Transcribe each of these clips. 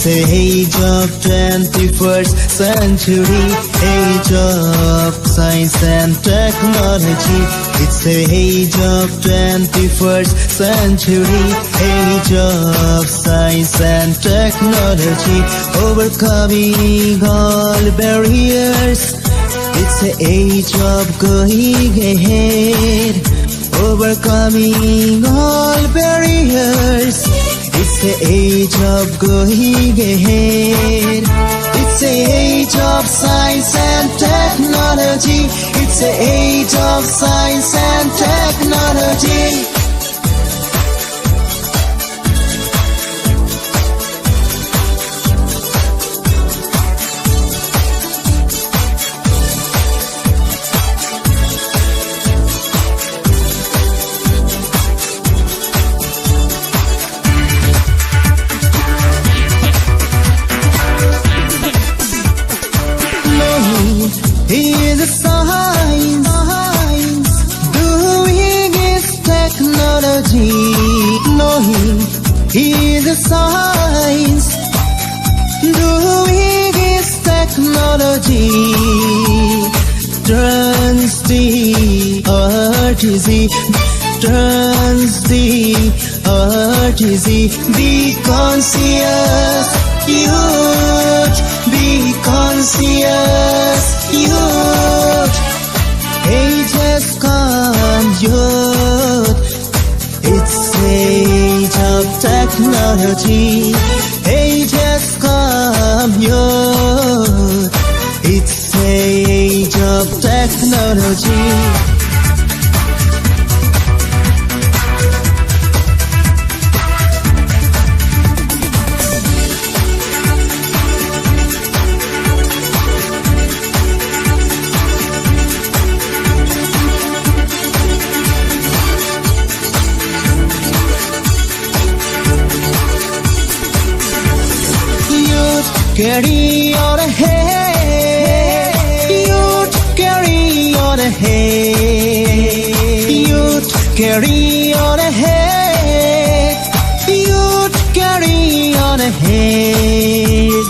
It's the age of 21st century, age of science and technology. It's the age of 21st century, age of science and technology. Overcoming all barriers. It's the age of going ahead. Overcoming all barriers. It's the age of going ahead. It's the age of science and technology. It's the age of science and technology. Is a science, doing is technology, turns the art easy, turns the art easy. Be conscious, youth, be conscious, youth. Age has come, youth. It's age of technology, age has come, youth. It's age of technology. Carry on ahead, youth, carry on ahead, youth, carry on ahead, youth, carry on ahead.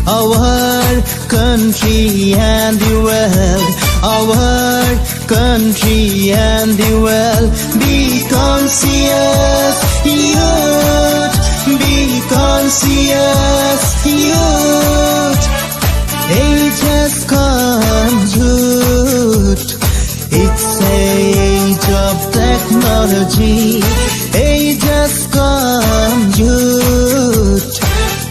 Our country and the world, our country and the world. Be conscious, youth, be conscious, youth. Age has come, youth. It's age of technology. Age has come, youth.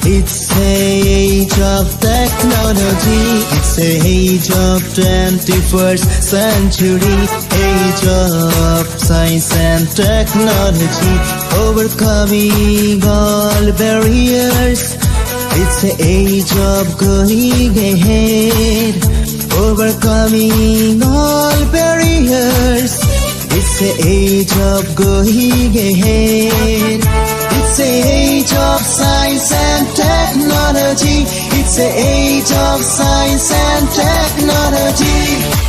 It's age of technology. It's the age of 21st century, age of science and technology. Overcoming all barriers. It's the age of going ahead. Overcoming all barriers. It's the age of going ahead. It's the age of science and technology. It's the age of science and technology.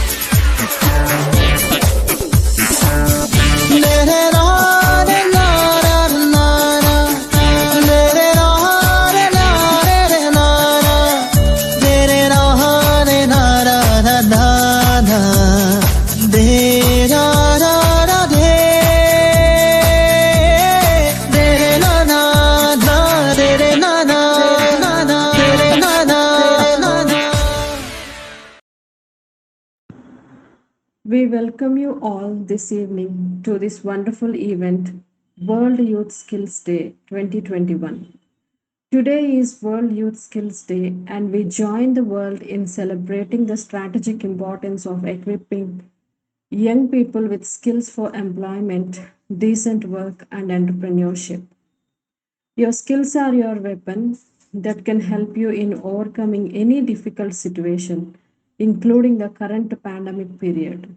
We welcome you all this evening to this wonderful event, World Youth Skills Day 2021. Today is World Youth Skills Day, and we join the world in celebrating the strategic importance of equipping young people with skills for employment, decent work, and entrepreneurship. Your skills are your weapon that can help you in overcoming any difficult situation, including the current pandemic period.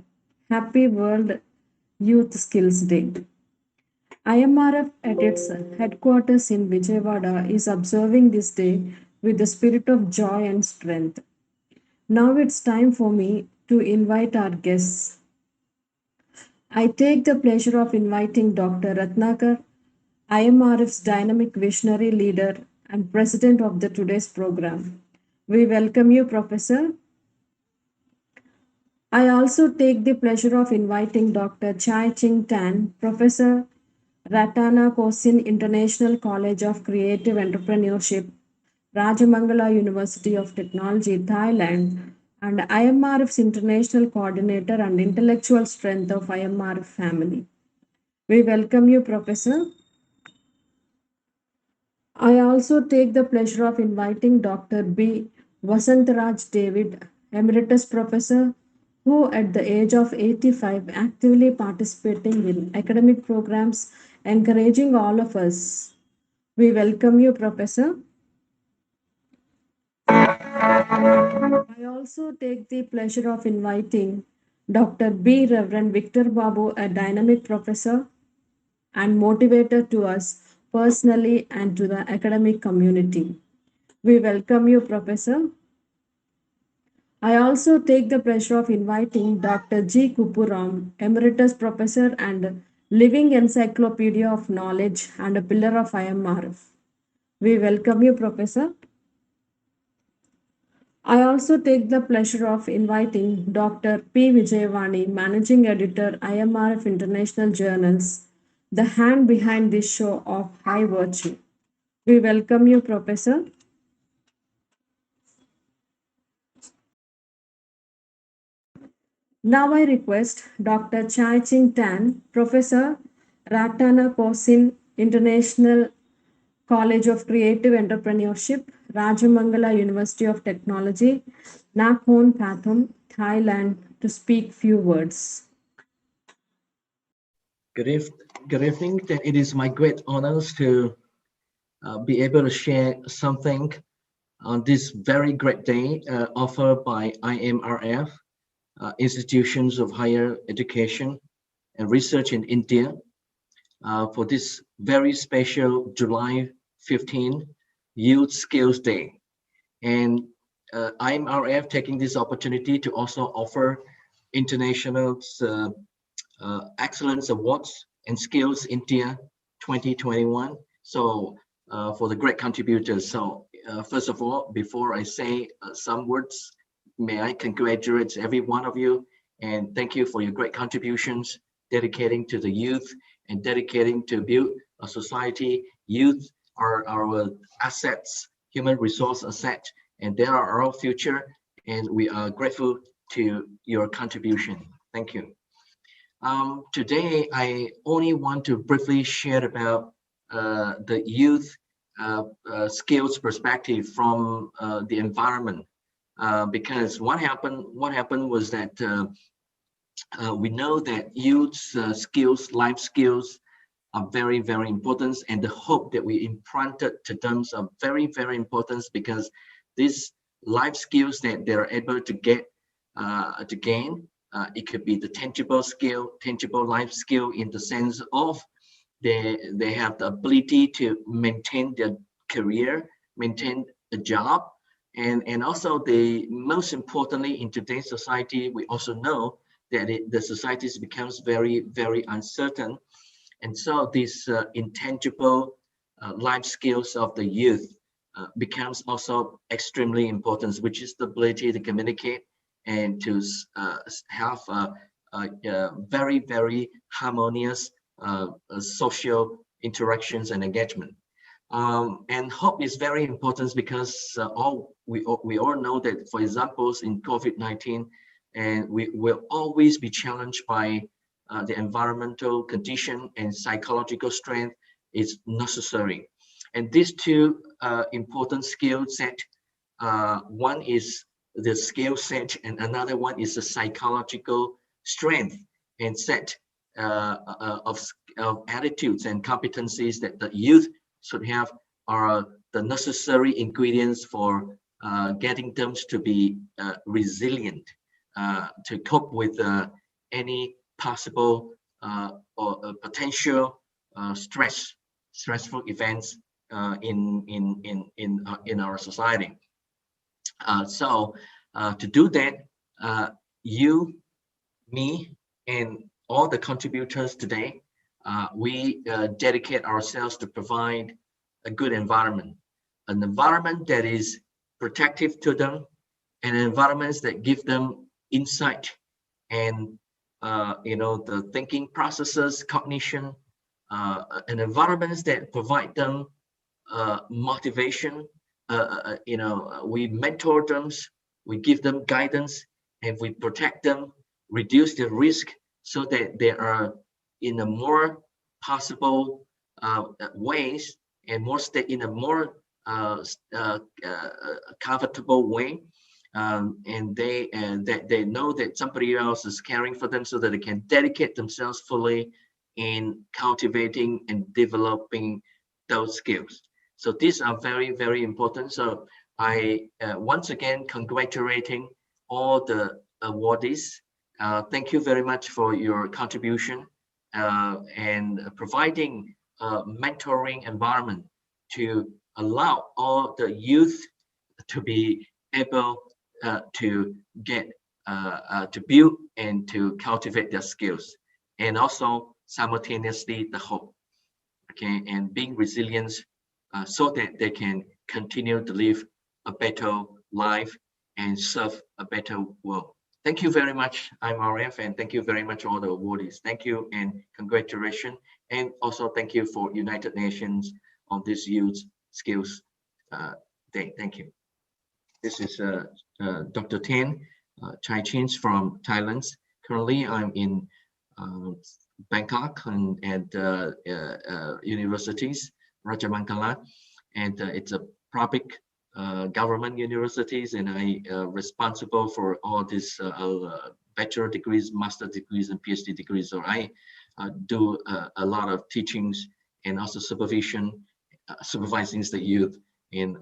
Happy World Youth Skills Day. IMRF at its headquarters in Vijayawada is observing this day with the spirit of joy and strength. Now it's time for me to invite our guests. I take the pleasure of inviting Dr. Ratnakar, IMRF's dynamic visionary leader and president of the today's program. We welcome you, Professor. I also take the pleasure of inviting Dr. Chai Ching Tan, Professor Ratana Kosin International College of Creative Entrepreneurship, Rajamangala University of Technology, Thailand, and IMRF's International Coordinator and Intellectual Strength of IMRF family. We welcome you, Professor. I also take the pleasure of inviting Dr. B. Vasantaraj David, Emeritus Professor, who at the age of 85 actively participating in academic programs, encouraging all of us. We welcome you, Professor. I also take the pleasure of inviting Dr. B. Reverend Victor Babu, a dynamic professor and motivator to us personally and to the academic community. We welcome you, Professor. I also take the pleasure of inviting Dr. G. Kupuram, Emeritus Professor and Living Encyclopedia of Knowledge and a pillar of IMRF. We welcome you, Professor. I also take the pleasure of inviting Dr. P. Vijayavani, Managing Editor, IMRF International Journals, the hand behind this show of high virtue. We welcome you, Professor. Now I request Dr. Chai Ching Tan, Professor Ratana Kosin, International College of Creative Entrepreneurship, Rajamangala University of Technology, Nakhon Pathum, Thailand, to speak few words. Good, good evening. It is my great honors to be able to share something on this very great day offered by IMRF, Institutions of Higher Education and Research in India, for this very special July 15 Youth Skills Day. And IMRF taking this opportunity to also offer International Excellence Awards and Skills India 2021. So for the great contributors. So first of all, before I say some words, may I congratulate every one of you and thank you for your great contributions, dedicating to the youth and dedicating to build a society. Youth are our assets, human resource asset, and they are our future. And we are grateful to your contribution. Thank you. Today, I only want to briefly share about the youth skills perspective from the environment, because what happened was that we know that youth skills, life skills, are very, very important, and the hope that we implanted to them are very, very important, because these life skills that they're able to get to gain. It could be the tangible skill, tangible life skill, in the sense of they have the ability to maintain their career, maintain a job, and also they, most importantly, in today's society, we also know that the society becomes very, very uncertain, and so these intangible life skills of the youth becomes also extremely important, which is the ability to communicate and to have very, very harmonious social interactions and engagement. And hope is very important, because we all know that, for example, in COVID-19, and we will always be challenged by the environmental condition, and psychological strength is necessary. And these two important skill set, one is the skill set, and another one is the psychological strength and set of attitudes and competencies that the youth should have, are the necessary ingredients for getting them to be resilient, to cope with any possible or potential stressful events in our society. So to do that, you, me, and all the contributors today, we dedicate ourselves to provide a good environment, an environment that is protective to them, and environments that give them insight and the thinking processes, cognition, and environments that provide them motivation. We mentor them, we give them guidance, and we protect them, reduce the risk so that they are in a more possible ways and in a more comfortable way. And they know that somebody else is caring for them so that they can dedicate themselves fully in cultivating and developing those skills. So these are very, very important. So I once again congratulating all the awardees. Thank you very much for your contribution and providing a mentoring environment to allow all the youth to be able to get to build and to cultivate their skills, and also simultaneously the hope, okay, and being resilient so that they can continue to live a better life and serve a better world. Thank you very much, IMRF, and thank you very much all the awardees. Thank you and congratulations, and also thank you for United Nations on this Youth Skills Day. Thank you. This is Dr. Tan Chai Chins from Thailand. Currently, I'm in Bangkok and universities, Rajamangala, and it's a public government universities, and I responsible for all these bachelor degrees, master degrees, and PhD degrees. So I do a lot of teachings and also supervising the youth and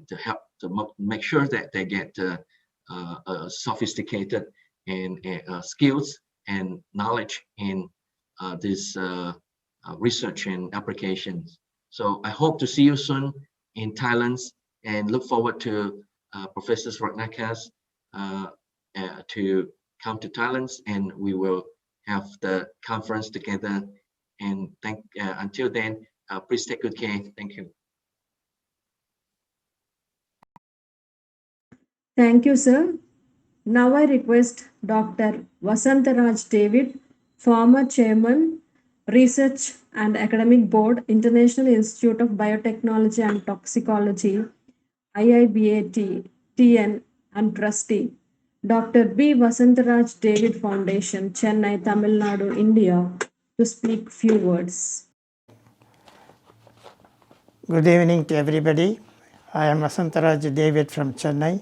to help to make sure that they get sophisticated and skills and knowledge in this research and applications. So I hope to see you soon in Thailand and look forward to Professor Ratnakar to come to Thailand, and we will have the conference together. And until then, please take good care. Thank you. Thank you, sir. Now I request Dr. Vasantaraj David, former chairman, Research and Academic Board, International Institute of Biotechnology and Toxicology, IIBAT, TN, and trustee, Dr. B. Vasantaraj David Foundation, Chennai, Tamil Nadu, India, to speak few words. Good evening to everybody. I am Vasantaraj David from Chennai.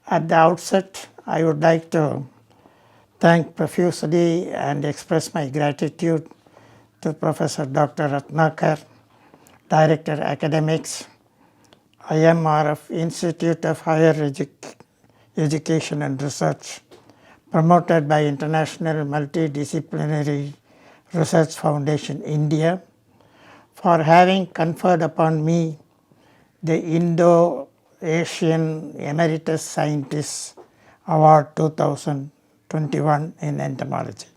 At the outset, I would like to thank profusely and express my gratitude to Professor Dr. Ratnakar, Director Academics, IMRF Institute of Higher Education and Research, promoted by International Multidisciplinary Research Foundation India, for having conferred upon me the Indo-Asian Emeritus Scientist Award 2021 in entomology.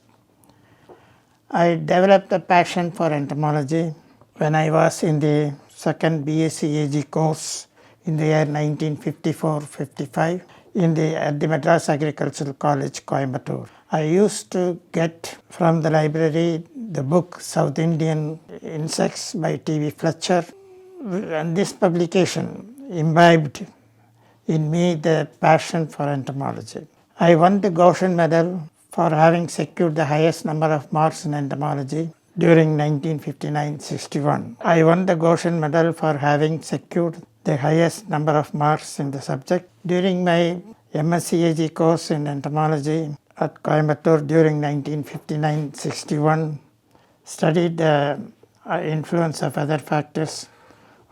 I developed a passion for entomology when I was in the second BSc AG course in the year 1954-55 at the Madras Agricultural College, Coimbatore. I used to get from the library the book South Indian Insects by T.V. Fletcher, and this publication imbibed in me the passion for entomology. I won the Goshen Medal for having secured the highest number of marks in entomology during 1959-61. I won the Goshen Medal for having secured the highest number of marks in the subject during my MSc AG course in entomology at Coimbatore during 1959-61. Studied the influence of other factors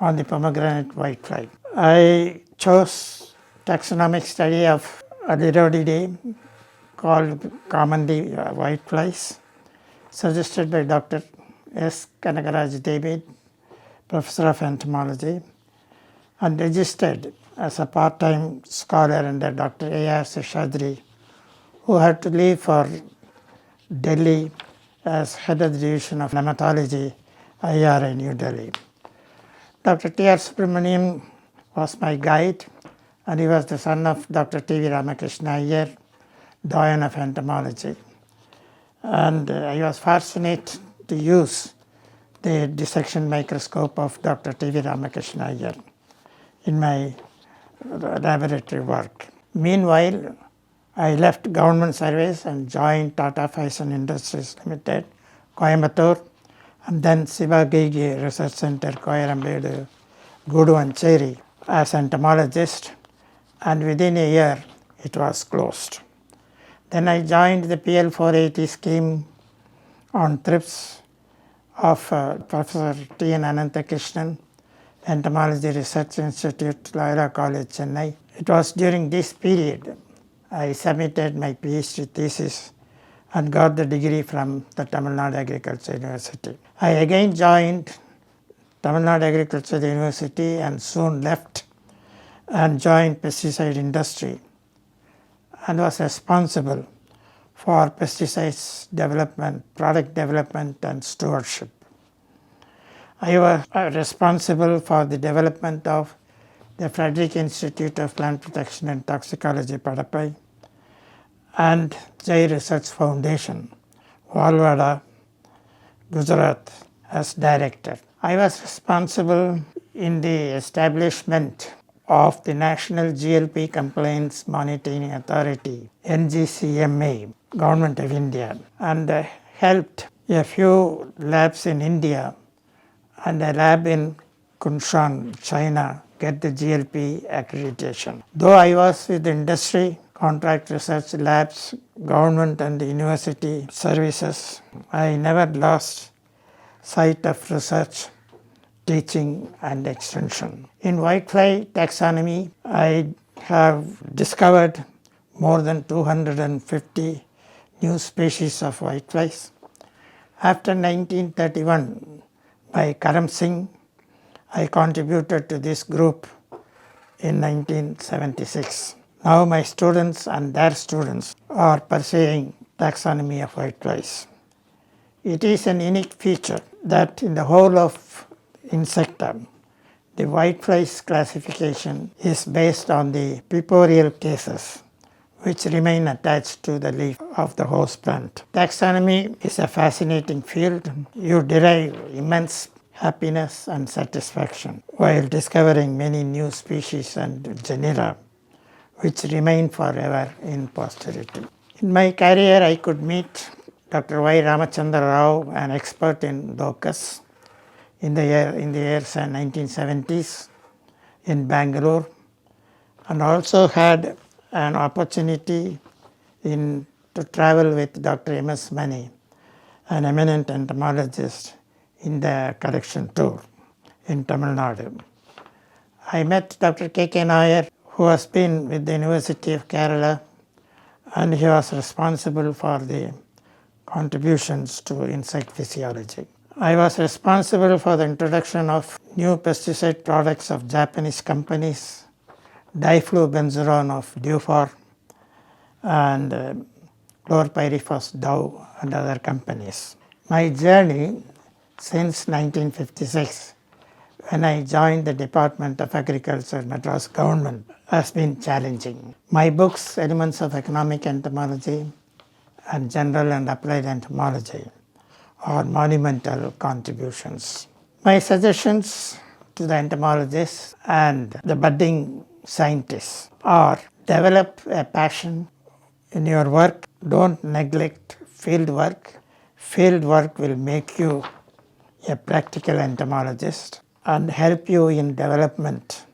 on the pomegranate whitefly. I chose taxonomic study of Alirodidae, called commonly whiteflies, suggested by Dr. S. Kanagaraj David, Professor of Entomology, and registered as a part-time scholar under Dr. A.R. Seshadri, who had to leave for Delhi as head of the division of Nematology, IRA, New Delhi. Dr. T.R. Subramaniam was my guide, and he was the son of Dr. T.V. Ramakrishna Iyer, doyen of entomology. And I was fortunate to use the dissection microscope of Dr. T.V. Ramakrishna Iyer in my laboratory work. Meanwhile, I left government service and joined Tata Fashion Industries Limited, Coimbatore, and then Sivagigi Research Center, Koyambedu, Gudu and Cheri as entomologist, and within a year it was closed. Then I joined the PL 480 scheme on trips of Professor T. N. Ananthakrishnan, Entomology Research Institute, Loyola College, Chennai. It was during this period I submitted my PhD thesis and got the degree from the Tamil Nadu Agriculture University. I again joined Tamil Nadu Agriculture University and soon left and joined pesticide industry and was responsible for pesticides development, product development and stewardship. I was responsible for the development of the Frederick Institute of Plant Protection and Toxicology, Padappai, and Jai Research Foundation, Valwada, Gujarat, as director. I was responsible in the establishment of the National GLP Compliance Monitoring Authority, NGCMA, Government of India, and helped a few labs in India and a lab in Kunshan, China, get the GLP accreditation. Though I was with the industry, contract research labs, government and university services, I never lost sight of research, teaching and extension. In whitefly taxonomy, I have discovered more than 250 new species of whiteflies. After 1931, by Karam Singh, I contributed to this group in 1976. Now my students and their students are pursuing taxonomy of whiteflies. It is an unique feature that in the whole of insecta, the whiteflies classification is based on the puporial cases which remain attached to the leaf of the host plant. Taxonomy is a fascinating field. You derive immense happiness and satisfaction while discovering many new species and genera which remain forever in posterity. In my career, I could meet Dr. Y. Ramachandra Rao, an expert in locus, in the years 1970s in Bangalore, and also had an opportunity to travel with Dr. M.S. Mani, an eminent entomologist, in the collection tour in Tamil Nadu. I met Dr. K.K. Nair, who has been with the University of Kerala, and he was responsible for the contributions to insect physiology. I was responsible for the introduction of new pesticide products of Japanese companies, diflubenzuron of Duphor and chlorpyrifos Dow and other companies. My journey since 1956, when I joined the Department of Agriculture, Madras government, has been challenging. My books, Elements of Economic Entomology and General and Applied Entomology, are monumental contributions. My suggestions to the entomologists and the budding scientists are: develop a passion in your work, don't neglect field work. Field work will make you a practical entomologist and help you in development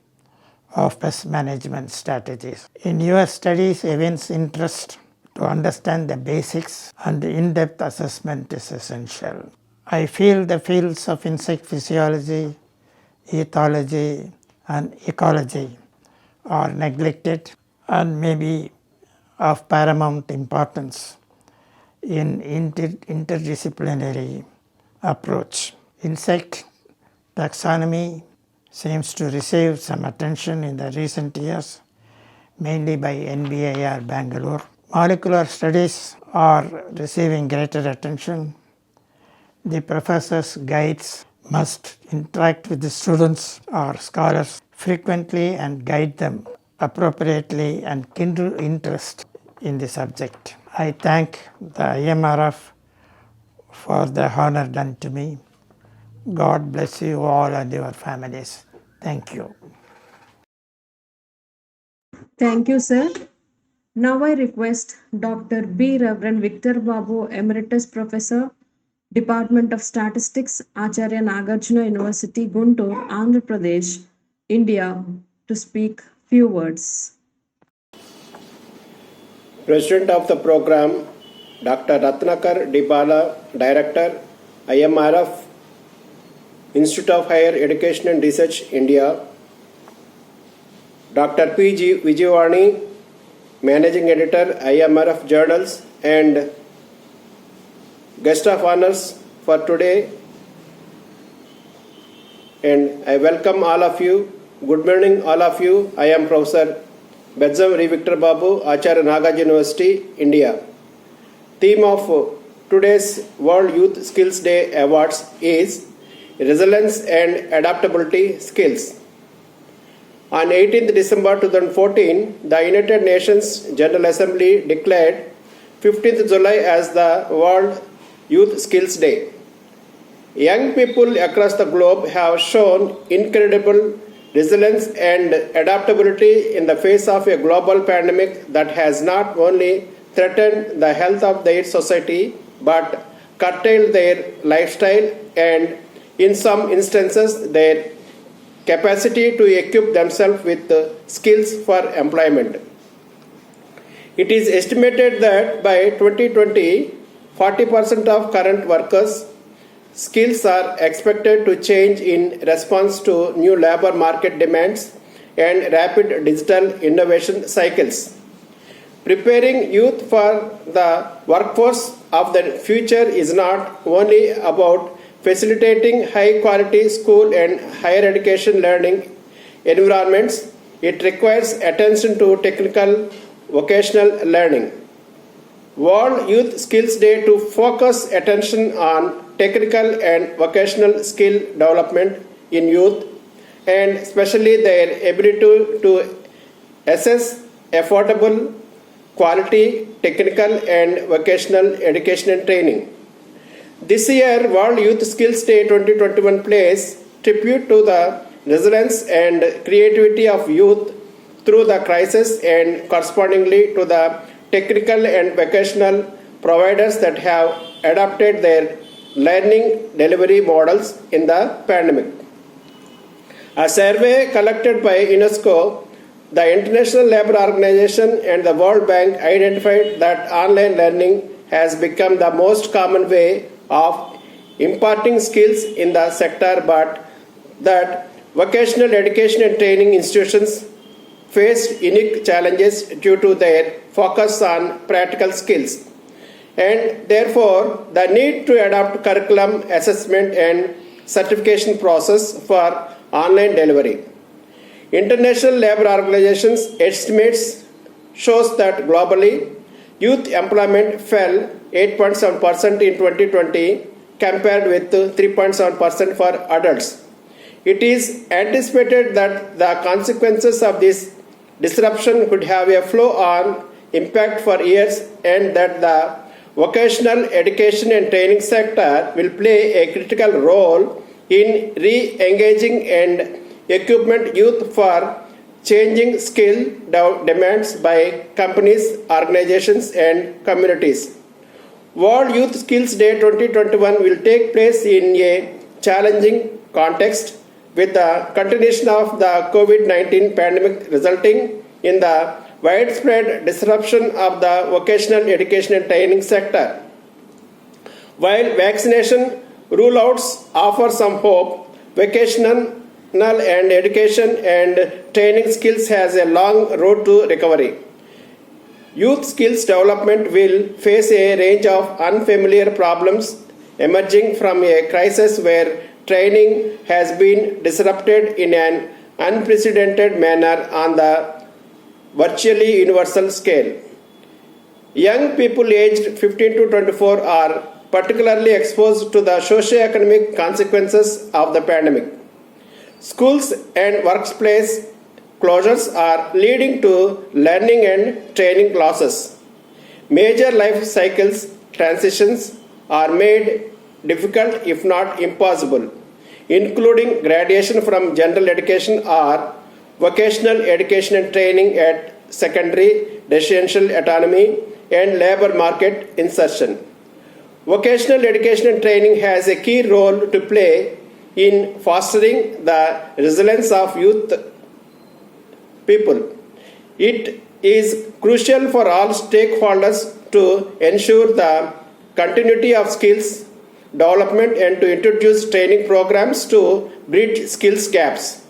of pest management strategies. In your studies, evince interest to understand the basics, and in-depth assessment is essential. I feel the fields of insect physiology, ethology and ecology are neglected and may be of paramount importance in interdisciplinary approach. Insect taxonomy seems to receive some attention in the recent years, mainly by NBIR Bangalore. Molecular studies are receiving greater attention. The professors' guides must interact with the students or scholars frequently and guide them appropriately and kindle interest in the subject. I thank the IMRF for the honor done to me. God bless you all and your families. Thank you. Thank you, sir. Now I request Dr. B. Reverend Victor Babu, Emeritus Professor, Department of Statistics, Acharya Nagarjuna University, Guntur, Andhra Pradesh, India, to speak few words. President of the program, Dr. Ratnakar Dibala, Director, IMRF, Institute of Higher Education and Research, India, Dr. P.G. Vijayawani, Managing Editor, IMRF Journals, and guest of honors for today. And I welcome all of you. Good morning, all of you. I am Professor Bedzam Victor Babu, Acharya Nagarjuna University, India. Theme of today's World Youth Skills Day Awards is Resilience and Adaptability Skills. On 18th December 2014, the United Nations General Assembly declared 15th July as the World Youth Skills Day. Young people across the globe have shown incredible resilience and adaptability in the face of a global pandemic that has not only threatened the health of their society but curtailed their lifestyle and, in some instances, their capacity to equip themselves with skills for employment. It is estimated that by 2020, 40% of current workers' skills are expected to change in response to new labor market demands and rapid digital innovation cycles. Preparing youth for the workforce of the future is not only about facilitating high-quality school and higher education learning environments, it requires attention to technical vocational learning. World Youth Skills Day to focus attention on technical and vocational skill development in youth and especially their ability to assess affordable, quality, technical and vocational education and training. This year, World Youth Skills Day 2021 pays tribute to the resilience and creativity of youth through the crisis and correspondingly to the technical and vocational providers that have adapted their learning delivery models in the pandemic. A survey conducted by UNESCO, the International Labour Organization and the World Bank identified that online learning has become the most common way of imparting skills in the sector, but that vocational education and training institutions faced unique challenges due to their focus on practical skills, and therefore the need to adopt curriculum, assessment and certification process for online delivery. International Labour Organization's estimates shows that globally, youth employment fell 8.7% in 2020 compared with 3.7% for adults. It is anticipated that the consequences of this disruption could have a flow-on impact for years and that the vocational education and training sector will play a critical role in re-engaging and equipment youth for changing skill demands by companies, organizations and communities. World Youth Skills Day 2021 will take place in a challenging context with the continuation of the COVID-19 pandemic resulting in the widespread disruption of the vocational education and training sector. While vaccination rollouts offer some hope, vocational and education and training skills has a long road to recovery. Youth skills development will face a range of unfamiliar problems emerging from a crisis where training has been disrupted in an unprecedented manner on the virtually universal scale. Young people aged 15 to 24 are particularly exposed to the socio-economic consequences of the pandemic. Schools and workplace closures are leading to learning and training losses. Major life cycles transitions are made difficult if not impossible, including graduation from general education or vocational education and training at secondary, residential autonomy, and labor market insertion. Vocational education and training has a key role to play in fostering the resilience of youth people. It is crucial for all stakeholders to ensure the continuity of skills development and to introduce training programs to bridge skills gaps.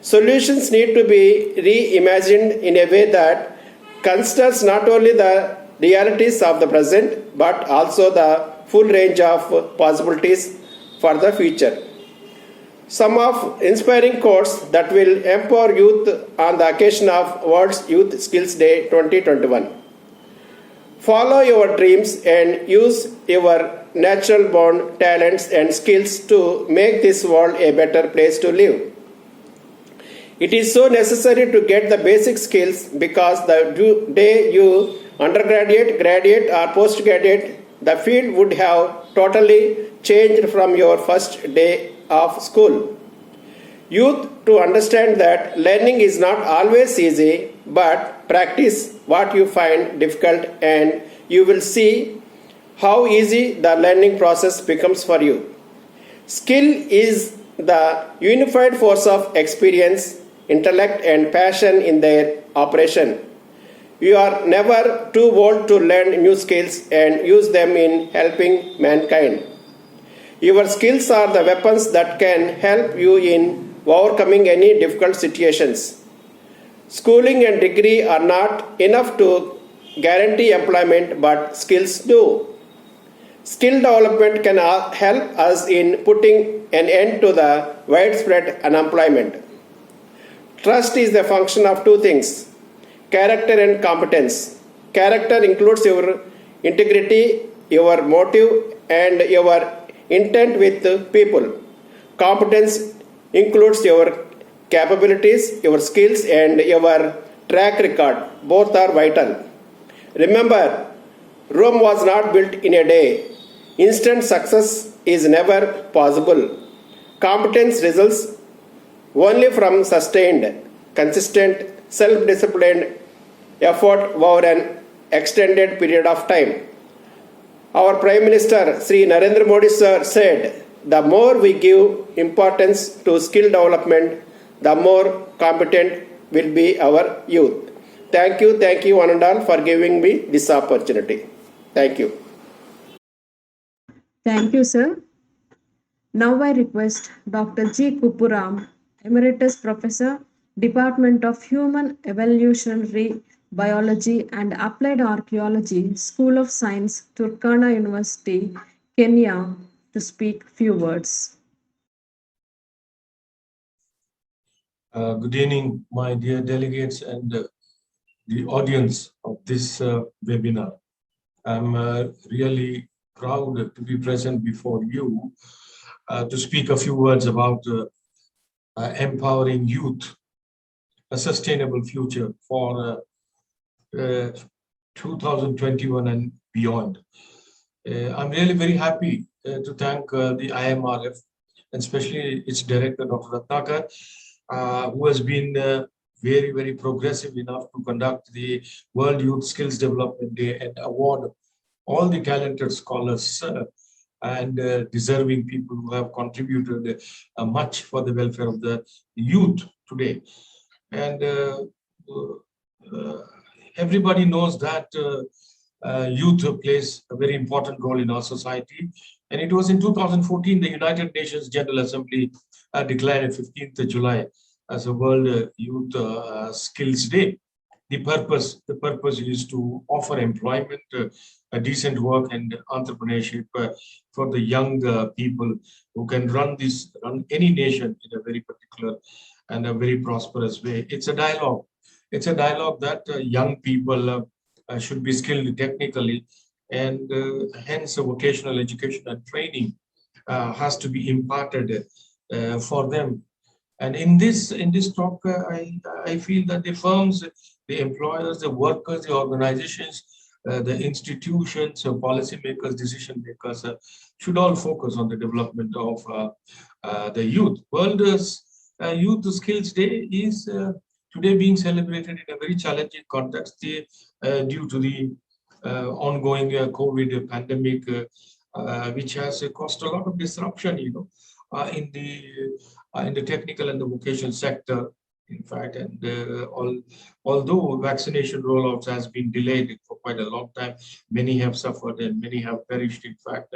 Solutions need to be reimagined in a way that considers not only the realities of the present but also the full range of possibilities for the future. Some of inspiring quotes that will empower youth on the occasion of World Youth Skills Day 2021. Follow your dreams and use your natural born talents and skills to make this world a better place to live. It is so necessary to get the basic skills because the day you undergraduate, graduate, or postgraduate, the field would have totally changed from your first day of school. Youth to understand that learning is not always easy, but practice what you find difficult and you will see how easy the learning process becomes for you. Skill is the unified force of experience, intellect, and passion in their operation. You are never too old to learn new skills and use them in helping mankind. Your skills are the weapons that can help you in overcoming any difficult situations. Schooling and degree are not enough to guarantee employment, but skills do. Skill development can help us in putting an end to the widespread unemployment. Trust is the function of two things: character and competence. Character includes your integrity, your motive, and your intent with people. Competence includes your capabilities, your skills, and your track record. Both are vital. Remember, Rome was not built in a day. Instant success is never possible. Competence results only from sustained, consistent, self-disciplined effort over an extended period of time. Our Prime Minister Sri Narendra Modi sir said, the more we give importance to skill development, the more competent will be our youth. Thank you one and all for giving me this opportunity. Thank you. Thank you, sir. Now I request Dr. G. Kupuram, Emeritus Professor, Department of Human Evolutionary Biology and Applied Archaeology, School of Science, Turkana University, Kenya, to speak few words. Good evening, my dear delegates and the audience of this webinar. I'm really proud to be present before you to speak a few words about empowering youth, a sustainable future for 2021 and beyond. I'm really very happy to thank the IMRF, and especially its director, Dr. Ratnakar, who has been very, very progressive enough to conduct the World Youth Skills Development Day and award all the talented scholars and deserving people who have contributed much for the welfare of the youth today. And everybody knows that youth plays a very important role in our society. And it was in 2014, the United Nations General Assembly declared 15th July as a World Youth Skills Day. The purpose is to offer employment, a decent work and entrepreneurship for the young people who can run any nation in a very particular and a very prosperous way. It's a dialogue. It's a dialogue that young people should be skilled technically and hence vocational education and training has to be imparted for them. And in this talk, I feel that the firms, the employers, the workers, the organizations, the institutions, policymakers, decision makers should all focus on the development of the youth. World Youth Skills Day is today being celebrated in a very challenging context due to the ongoing COVID pandemic, which has caused a lot of disruption, in the technical and the vocational sector, in fact. And although vaccination rollouts has been delayed for quite a long time, many have suffered and many have perished. In fact,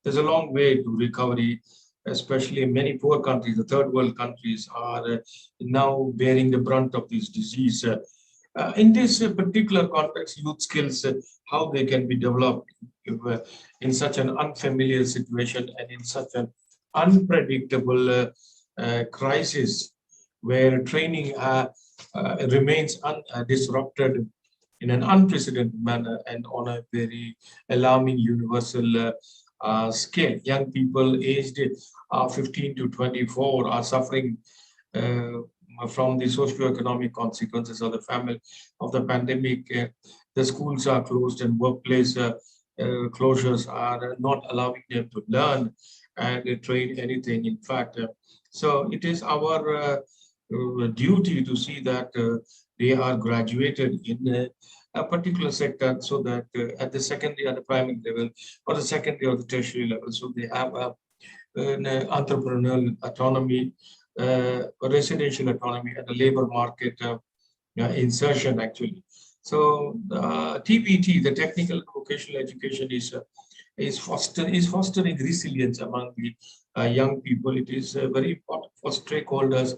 there's a long way to recovery, especially in many poor countries. The third world countries are now bearing the brunt of this disease. In this particular context, youth skills, how they can be developed in such an unfamiliar situation and in such an unpredictable crisis where training remains disrupted in an unprecedented manner and on a very alarming universal scale. Young people aged 15 to 24 are suffering from the socioeconomic consequences of the pandemic. The schools are closed and workplace closures are not allowing them to learn and train anything. In fact, so it is our duty to see that they are graduated in a particular sector, so that at the secondary or the primary level or the secondary or the tertiary level, so they have an entrepreneurial autonomy, residential autonomy, and a labor market insertion actually. So TVT, the technical and vocational education, is fostering resilience among the young people. It is very important for stakeholders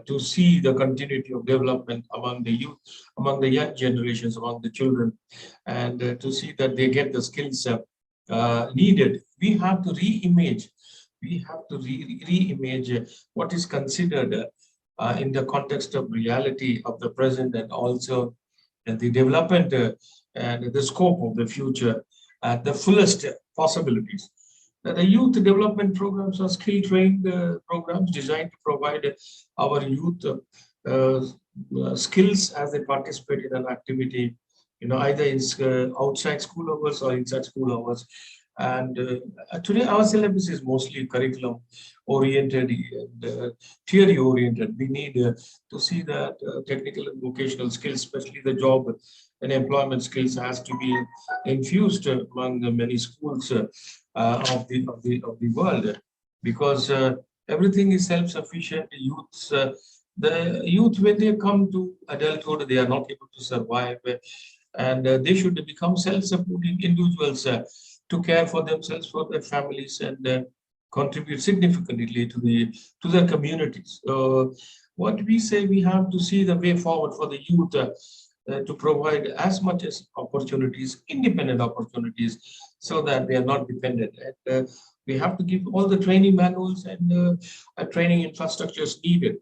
to see the continuity of development among the youth, among the young generations, among the children, and to see that they get the skills needed. We have to re-image. We have to re-image what is considered in the context of reality of the present, and also the development and the scope of the future at the fullest possibilities. The youth development programs are skill-trained programs designed to provide our youth skills as they participate in an activity, either in outside school hours or inside school hours. And today our syllabus is mostly curriculum oriented and theory oriented. We need to see that technical and vocational skills, especially the job and employment skills, has to be infused among the many schools of the world, because everything is self-sufficient. The youth, when they come to adulthood, they are not able to survive, and they should become self-supporting individuals to care for themselves, for their families, and contribute significantly to their communities. So what we say, we have to see the way forward for the youth to provide as much as opportunities, independent opportunities, so that they are not dependent. And we have to give all the training manuals and training infrastructures needed.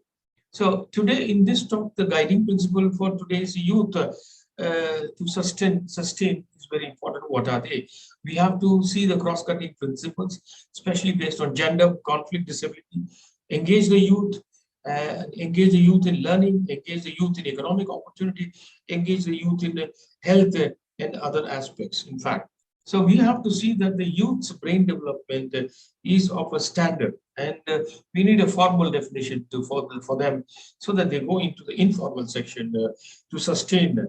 So today in this talk, the guiding principle for today's youth to sustain is very important. What are they? We have to see the cross-cutting principles, especially based on gender, conflict, disability, engage the youth in learning, engage the youth in economic opportunity, engage the youth in health and other aspects, in fact. So we have to see that the youth's brain development is of a standard, and we need a formal definition for them, so that they go into the informal section to sustain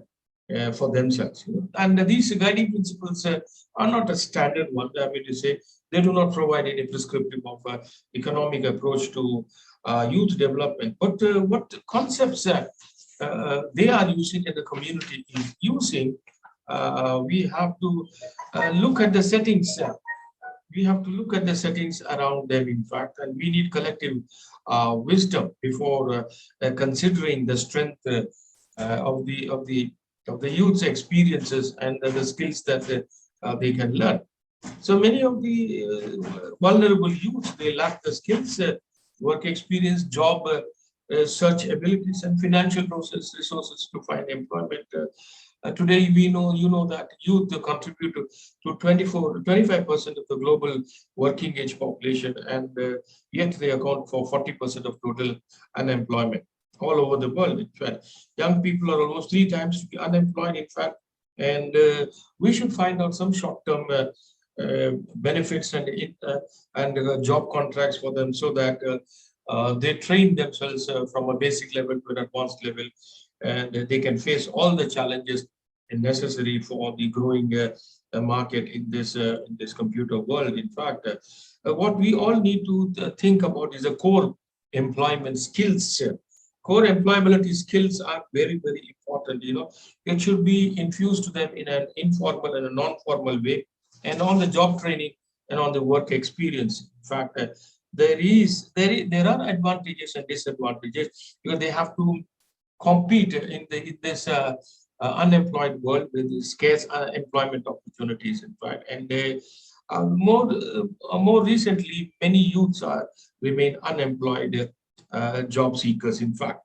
for themselves. And these guiding principles are not a standard one. I mean to say, they do not provide any prescriptive of economic approach to youth development, but what concepts they are using and the community is using, we have to look at the settings. We have to look at the settings around them, in fact, and we need collective wisdom before considering the strength of the youth's experiences and the skills that they can learn. So many of the vulnerable youth, they lack the skills, work experience, job search abilities, and financial resources to find employment. Today, we know, that youth contribute to 25% of the global working age population, and yet they account for 40% of total unemployment all over the world. In fact, young people are almost 3 times unemployed, in fact, and we should find out some short-term benefits and job contracts for them, so that they train themselves from a basic level to an advanced level, and they can face all the challenges necessary for the growing market in this computer world. In fact, what we all need to think about is the core employment skills. Core employability skills are very, very important. It should be infused to them in an informal and a non-formal way, and on the job training and on the work experience. In fact, there are advantages and disadvantages, because they have to compete in this unemployed world with scarce employment opportunities. In fact, and they more recently, many youths remain unemployed job seekers. In fact,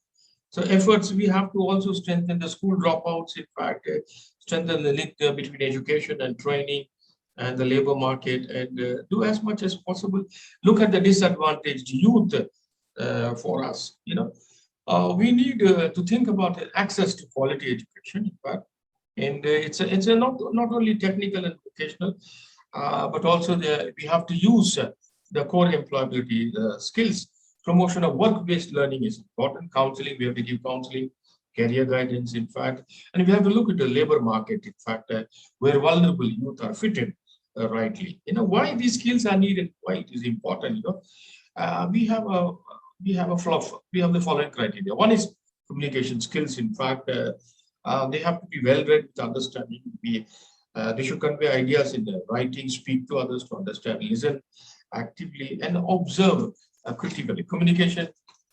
so efforts, we have to also strengthen the school dropouts. In fact, strengthen the link between education and training and the labor market, and do as much as possible look at the disadvantaged youth for us. We need to think about access to quality education, in fact, and it's not only technical and vocational, but also we have to use the core employability skills. Promotion of work-based learning is important. Counseling, we have to give counseling, career guidance, in fact, and we have to look at the labor market, in fact, where vulnerable youth are fitted rightly. Why these skills are needed, why it is important. We have the following criteria. One is communication skills. In fact, they have to be well-read with understanding. They should convey ideas in writing, speak to others to understand, listen actively, and observe critically. Communication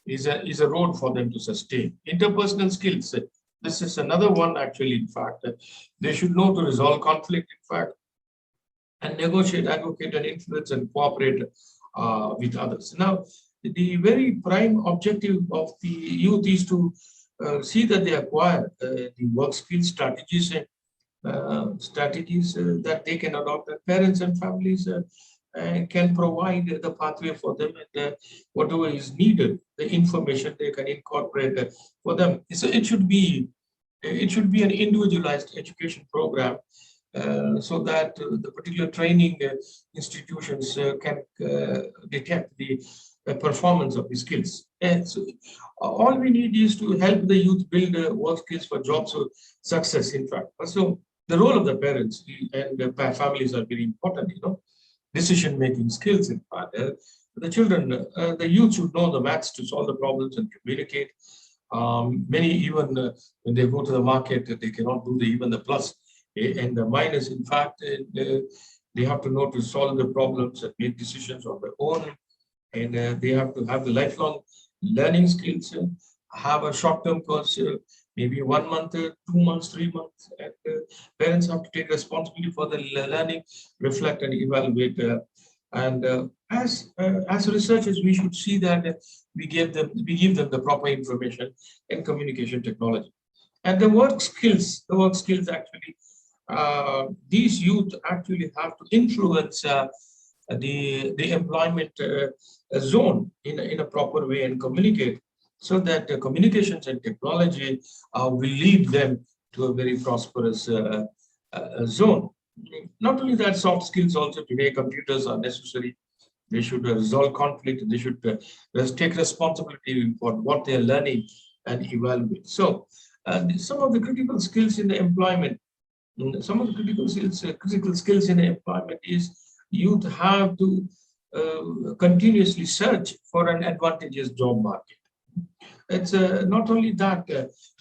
is a road for them to sustain. Interpersonal skills. This is another one, actually. In fact, they should know to resolve conflict, in fact, and negotiate, advocate, and influence and cooperate with others. Now, the very prime objective of the youth is to see that they acquire the work skills, strategies that they can adopt, and parents and families can provide the pathway for them, and whatever is needed, the information they can incorporate for them. So it should be an individualized education program, so that the particular training institutions can detect the performance of the skills. And so all we need is to help the youth build work skills for jobs or success, in fact. So the role of the parents and the families are very important. Decision-making skills, in fact. The children, the youth should know the maths to solve the problems and communicate. Many, even when they go to the market, they cannot do even the plus and the minus. In fact, they have to know to solve the problems and make decisions on their own. And they have to have the lifelong learning skills, have a short-term course, maybe 1 month, 2 months, 3 months. And parents have to take responsibility for the learning, reflect and evaluate. As researchers, we should see that we give them the proper information and communication technology. And the work skills actually, these youth actually have to influence the employment zone in a proper way and communicate, so that the communications and technology will lead them to a very prosperous zone. Not only that, soft skills also today, computers are necessary. They should resolve conflict. They should take responsibility for what they are learning and evaluate. So some of the critical skills in the employment, some of the critical skills in the employment is youth have to continuously search for an advantageous job market. It's not only that,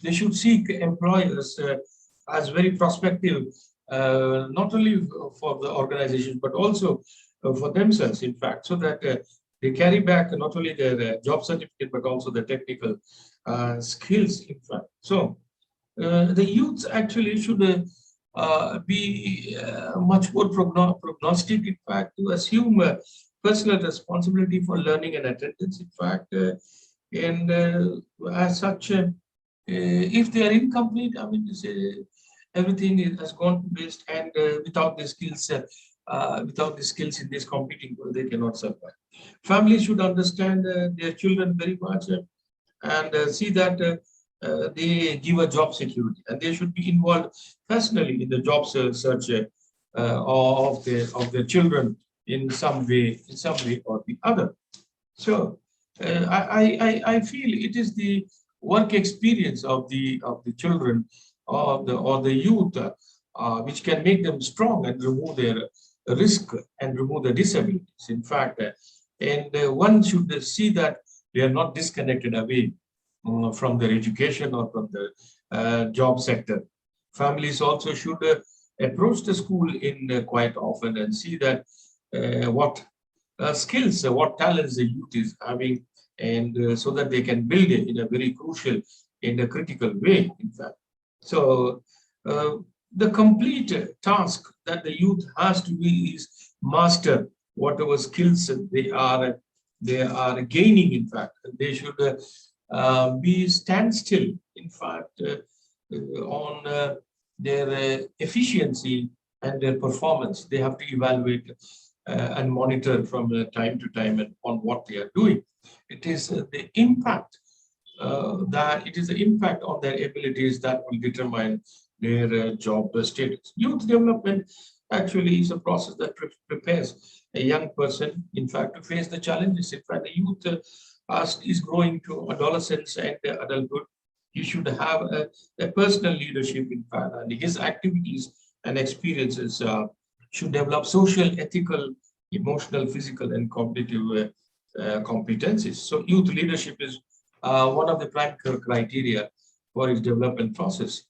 they should seek employers as very prospective, not only for the organization, but also for themselves, in fact, so that they carry back not only their job certificate, but also the technical skills, in fact. So the youths actually should be much more prognostic, in fact, to assume personal responsibility for learning and attendance, in fact. And as such, if they are incomplete, I mean, everything has gone to waste, and without the skills in this competing world, they cannot survive. Families should understand their children very much and see that they give a job security, and they should be involved personally in the job search of their children in some way or the other. So I feel it is the work experience of the children or the youth which can make them strong and remove their risk and remove the disabilities. In fact, one should see that they are not disconnected away from their education or from the job sector. Families also should approach the school in quite often and see that what skills, what talents the youth is having, and so that they can build it in a very crucial, in a critical way, in fact. So the complete task that the youth has to be is master whatever skills they are gaining. In fact, they should be stand still, in fact, on their efficiency and their performance. They have to evaluate and monitor from time to time and on what they are doing. It is the impact the impact on their abilities that will determine their job status. Youth development actually is a process that prepares a young person, in fact, to face the challenges. In fact, the youth is growing to adolescence and adulthood. He should have a personal leadership, in fact, and his activities and experiences should develop social, ethical, emotional, physical, and cognitive competencies. So youth leadership is one of the prime criteria for his development process.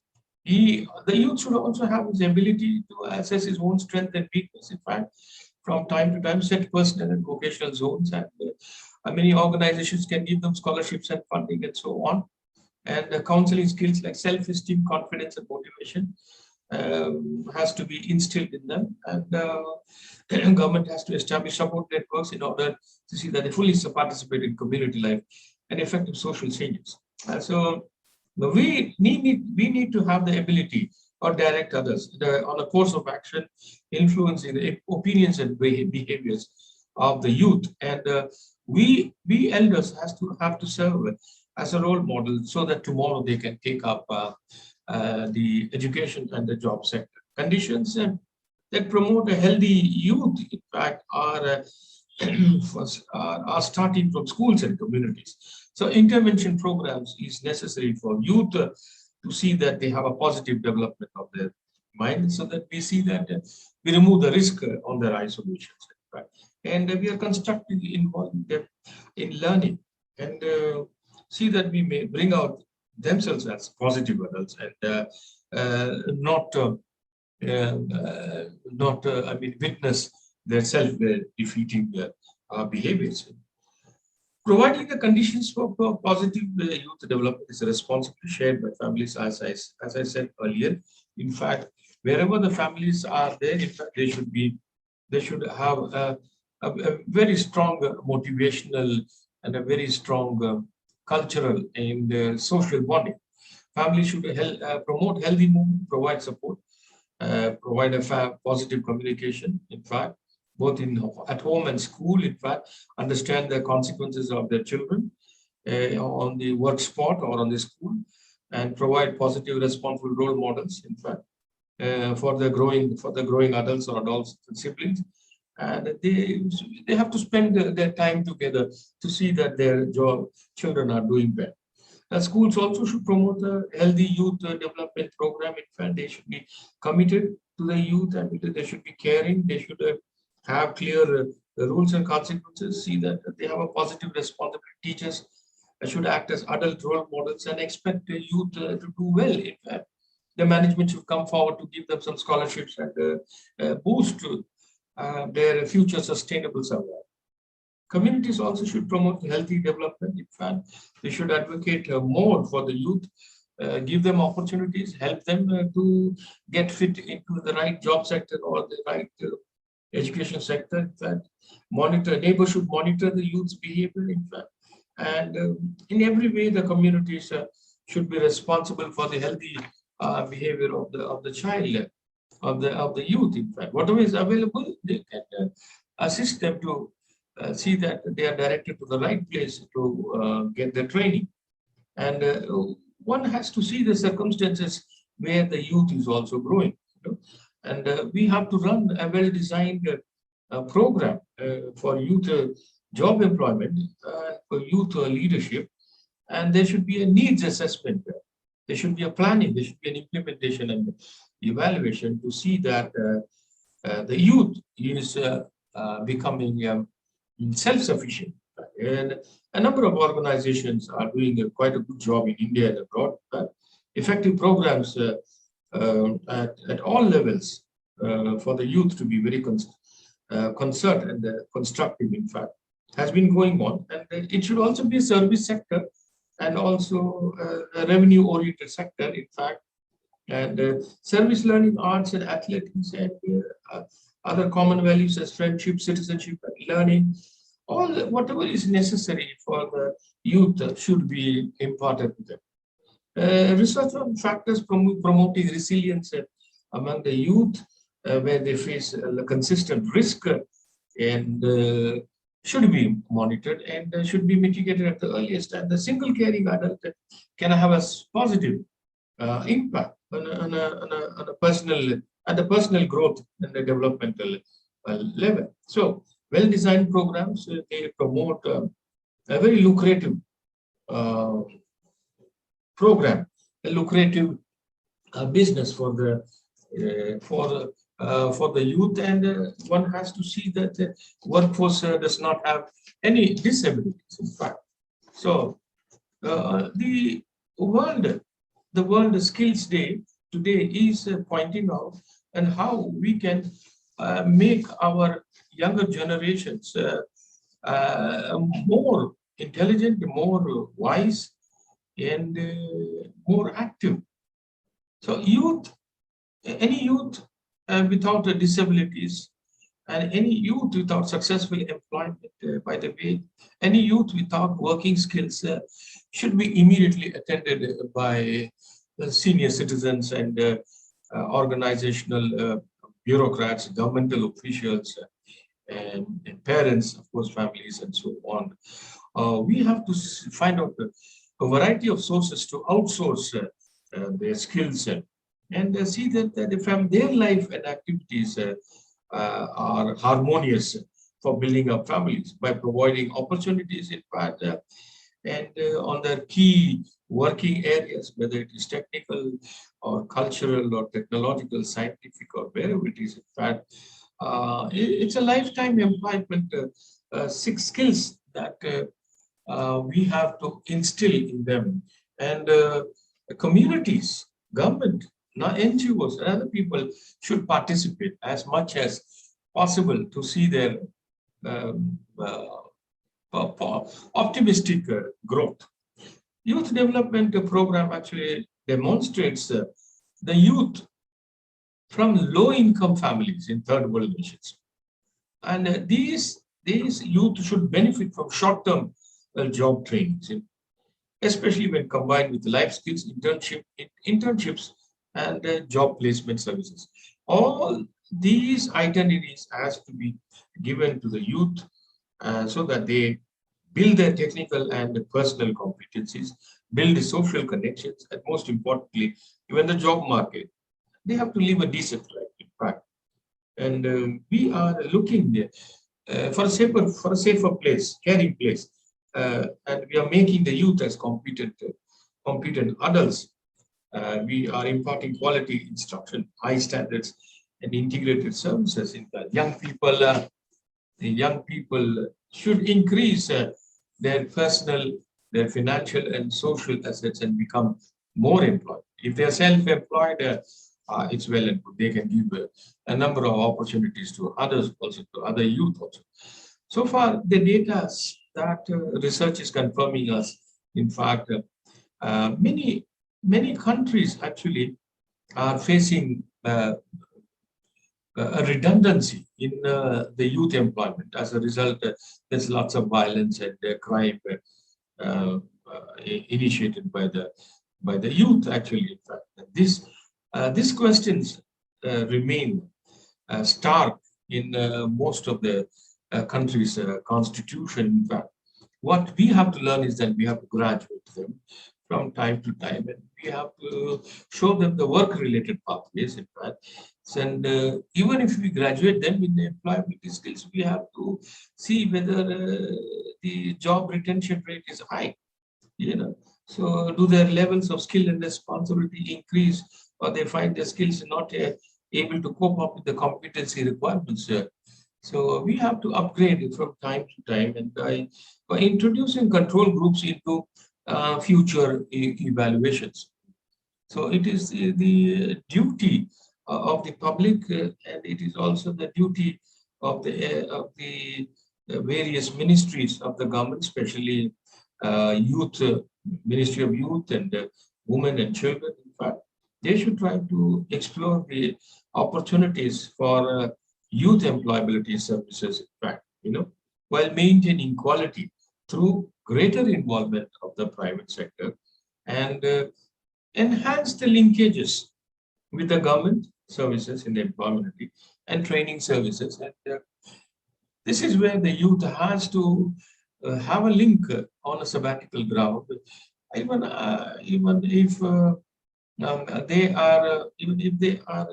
The youth should also have his ability to assess his own strength and weakness. In fact, from time to time, set personal and vocational zones, and many organizations can give them scholarships and funding and so on. And counseling skills like self-esteem, confidence, and motivation has to be instilled in them, and government has to establish support networks in order to see that they fully participate in community life and effective social changes. So we need to have the ability or direct others on a course of action, influencing the opinions and behaviors of the youth, and we elders have to serve as a role model so that tomorrow they can take up the education and the job sector. Conditions that promote a healthy youth, in fact, are starting from schools and communities. So intervention programs is necessary for youth to see that they have a positive development of their mind, so that we see that we remove the risk on their isolations. Right? And we are constructively involved in learning, and see that we may bring out themselves as positive adults and not witness their self-defeating behaviors. Providing the conditions for positive youth development is a responsibility shared by families, as I said earlier. In fact, wherever the families are there, in fact, they should have a very strong motivational and a very strong cultural and social bonding. Families should promote healthy movement, provide support, provide a positive communication, in fact, both at home and school, in fact, understand the consequences of their children on the work spot or on the school, and provide positive, responsible role models, in fact, for the growing adults or adults and siblings. And they have to spend their time together to see that their children are doing well. Schools also should promote a healthy youth development program. In fact, they should be committed to the youth, and they should be caring. They should have clear rules and consequences, see that they have a positive responsibility. Teachers should act as adult role models and expect the youth to do well. In fact, the management should come forward to give them some scholarships and boost their future sustainable survival. Communities also should promote healthy development. In fact, they should advocate more for the youth, give them opportunities, help them to get fit into the right job sector or the right education sector. In fact, neighbors should monitor the youth's behavior, in fact, and in every way the communities should be responsible for the healthy behavior of the child, of the youth. In fact, whatever is available, they can assist them to see that they are directed to the right place to get their training. And one has to see the circumstances where the youth is also growing. And we have to run a well-designed program for youth job employment, for youth leadership, and there should be a needs assessment. There should be a planning, there should be an implementation and evaluation to see that the youth is becoming self-sufficient. And a number of organizations are doing quite a good job in India and abroad. Effective programs at all levels for the youth to be very concerned and constructive, in fact, has been going on. And it should also be a service sector and also a revenue-oriented sector, in fact. And service learning, arts and athletics, and other common values as friendship, citizenship, and learning, all whatever is necessary for the youth should be imparted to them. Research on factors promoting resilience among the youth where they face a consistent risk and should be monitored and should be mitigated at the earliest. And the single caring adult can have a positive impact on a personal growth and the developmental level. So, well-designed programs, they promote a very lucrative program, a lucrative business for the youth, and one has to see that the workforce does not have any disabilities, in fact. So the World Skills Day today is pointing out and how we can make our younger generations more intelligent, more wise, and more active. So any youth without disabilities, and any youth without successful employment, by the way, any youth without working skills should be immediately attended by senior citizens and organizational bureaucrats, governmental officials, and parents, of course, families, and so on. We have to find out a variety of sources to outsource their skills and see that their life and activities are harmonious for building up families by providing opportunities, in fact, and on their key working areas, whether it is technical or cultural or technological, scientific, or wherever it is. In fact, it's a lifetime employment, 6 skills that we have to instill in them. And communities, government, NGOs, and other people should participate as much as possible to see their optimistic growth. Youth development program actually demonstrates the youth from low-income families in third world nations. And these youth should benefit from short-term job trainings, especially when combined with life skills, internships, and job placement services. All these itineraries has to be given to the youth so that they build their technical and personal competencies, build the social connections, and most importantly, even the job market. They have to live a decent life, in fact. And we are looking there for a safer place, caring place, and we are making the youth as competent adults. We are imparting quality instruction, high standards, and integrated services. In that, young people should increase their personal, their financial, and social assets and become more employed. If they are self-employed, it's well and good. They can give a number of opportunities to others also, to other youth also. So far, the data that research is confirming us, in fact, many countries actually are facing a redundancy in the youth employment. As a result, there's lots of violence and crime initiated by the youth, actually, in fact. And These questions remain stark in most of the country's constitution. In fact, what we have to learn is that we have to graduate them from time to time, and we have to show them the work-related pathways, in fact. And even if we graduate them in the employability skills, we have to see whether the job retention rate is high. So do their levels of skill and responsibility increase, or they find their skills not able to cope up with the competency requirements? So we have to upgrade it from time to time, and by introducing control groups into future evaluations. So it is the duty of the public, and it is also the duty of the various ministries of the government, especially youth, Ministry of Youth and Women and Children. In fact, they should try to explore the opportunities for youth employability services, in fact, while maintaining quality through greater involvement of the private sector, and enhance the linkages with the government services in the employability and training services. And this is where the youth has to have a link on a sabbatical ground, even if even if they are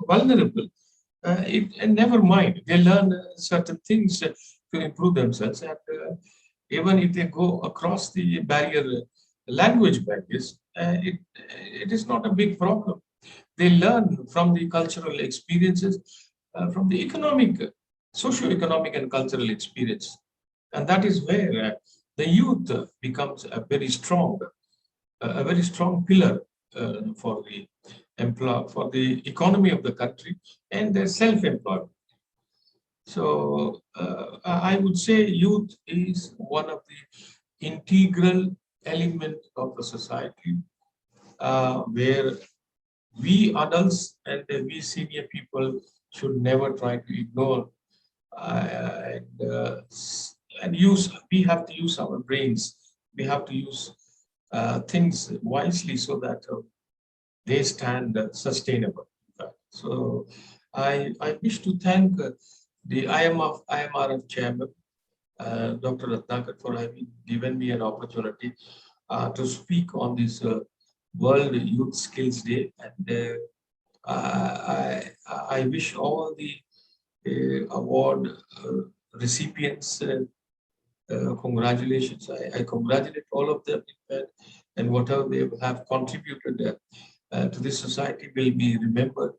vulnerable. And never mind, they learn certain things to improve themselves, and even if they go across the language barriers, it is not a big problem. They learn from the cultural experiences, from the socio-economic and cultural experience. And that is where the youth becomes a very strong pillar for the economy of the country and their self-employment. So I would say youth is one of the integral element of the society, where we adults and we senior people should never try to ignore and use. We have to use our brains. We have to use things wisely so that they stand sustainable. So I wish to thank the IMRF chairman, Dr. Ratnakar, for having given me an opportunity to speak on this World Youth Skills Day. And I wish all the award recipients congratulations. I congratulate all of them, and whatever they have contributed to this society will be remembered,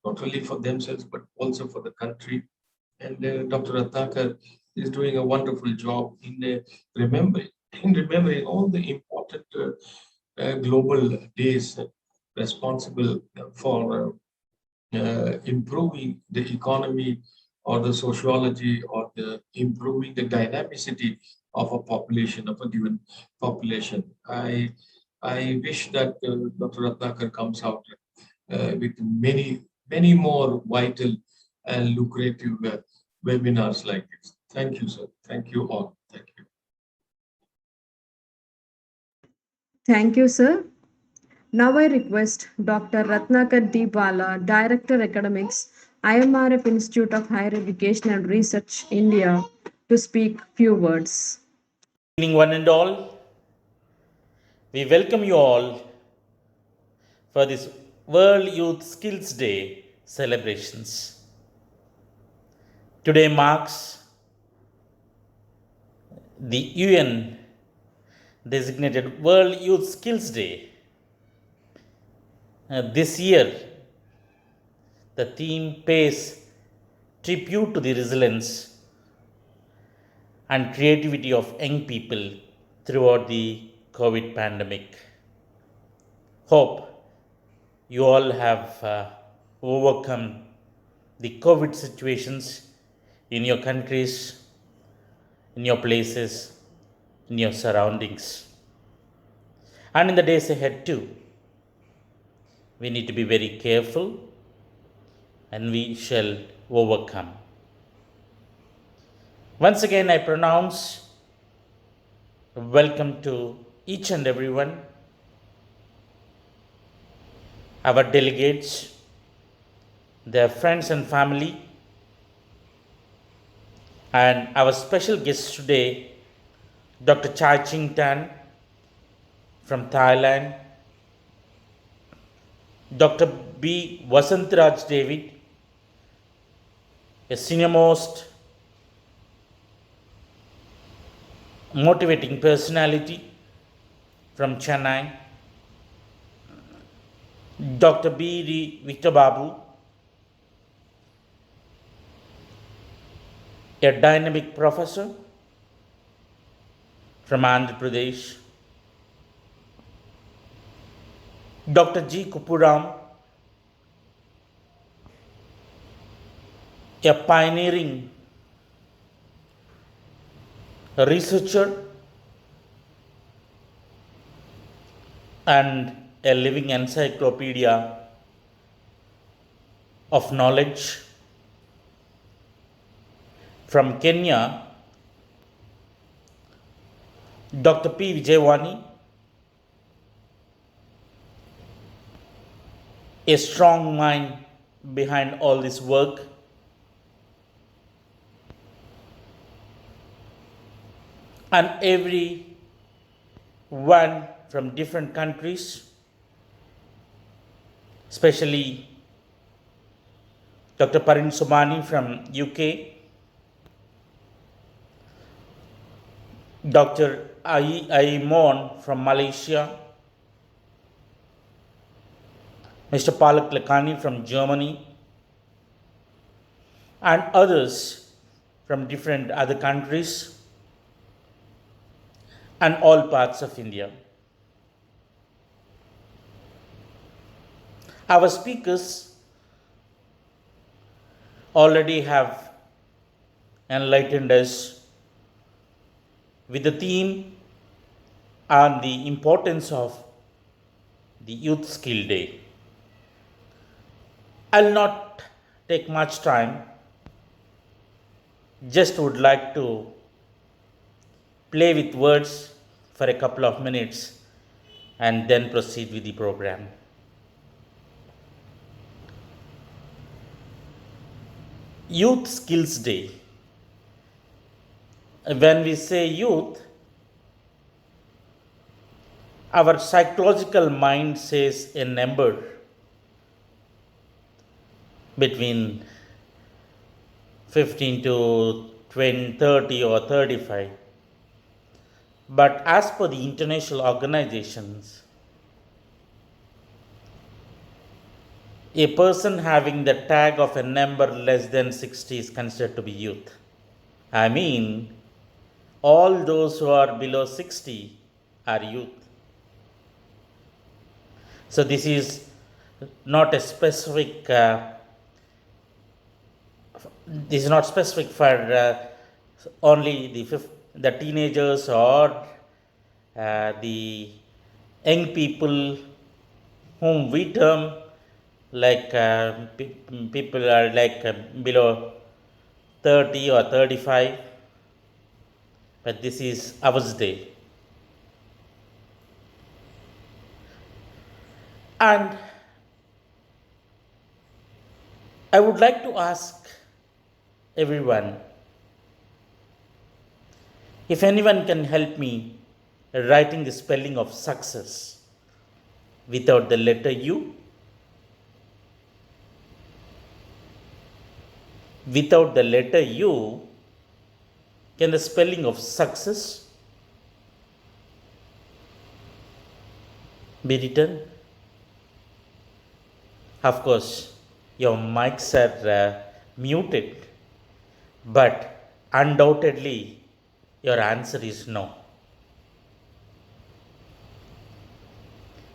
not only for themselves, but also for the country. And Dr. Ratnakar is doing a wonderful job in remembering all the important global days responsible for improving the economy or the sociology or improving the dynamicity of a population, of a given population. I wish that Dr. Ratnakar comes out with many more vital and lucrative webinars like this. Thank you, sir. Thank you all. Thank you. Thank you, sir. Now I request Dr. Ratnakar D. Bala, Director Academics, IMRF Institute of Higher Education and Research, India, to speak few words. Good evening, one and all. We welcome you all for this World Youth Skills Day celebrations. Today marks the UN designated World Youth Skills Day. This year, the theme pays tribute to the resilience and creativity of young people throughout the COVID pandemic. Hope you all have overcome the COVID situations in your countries, in your places, in your surroundings. And in the days ahead too, we need to be very careful and we shall overcome. Once again, I pronounce welcome to each and everyone. our delegates, their friends and family, and our special guest today, Dr. Chai Ching Tan from Thailand, Dr. B. Vasantraj David, a senior most motivating personality from Chennai, Dr. B. D. Victor Babu, a dynamic professor from Andhra Pradesh, Dr. G. Kupuram, a pioneering researcher and a living encyclopedia of knowledge from Kenya, Dr. P. Vijayawani, a strong mind behind all this work, and every one from different countries, especially Dr. Parin Sumani from UK, Dr. Aimon from Malaysia, Mr. Palak Lakani from Germany, and others from different other countries and all parts of India. Our speakers already have enlightened us with the theme on the importance of the Youth Skill Day. I'll not take much time, just would like to play with words for a couple of minutes and then proceed with the program. Youth Skills Day. When we say youth, our psychological mind says a number between 15 to 20, 30 or 35. But as per the international organizations, a person having the tag of a number less than 60 is considered to be youth. I mean, all those who are below 60 are youth. So this is not a specific. This is not specific for only the teenagers or the young people whom we term like people are like below 30 or 35, but this is ours day. And I would like to ask everyone if anyone can help me writing the spelling of success without the letter U. Without the letter U, can the spelling of success be written? Of course, your mics are muted, but undoubtedly your answer is no.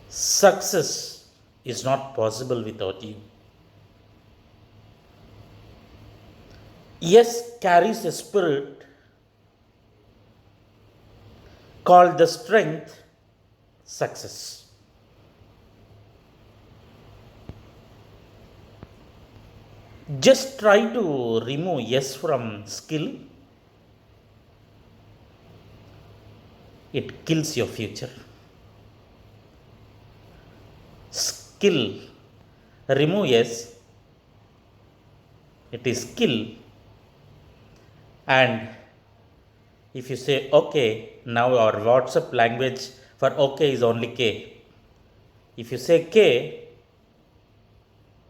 Success is not possible without you. Yes carries a spirit called the strength success. Just try to remove yes from skill. It kills your future. Skill Remove yes, it is skill. And if you say okay, now our WhatsApp language for okay is only K. If you say K,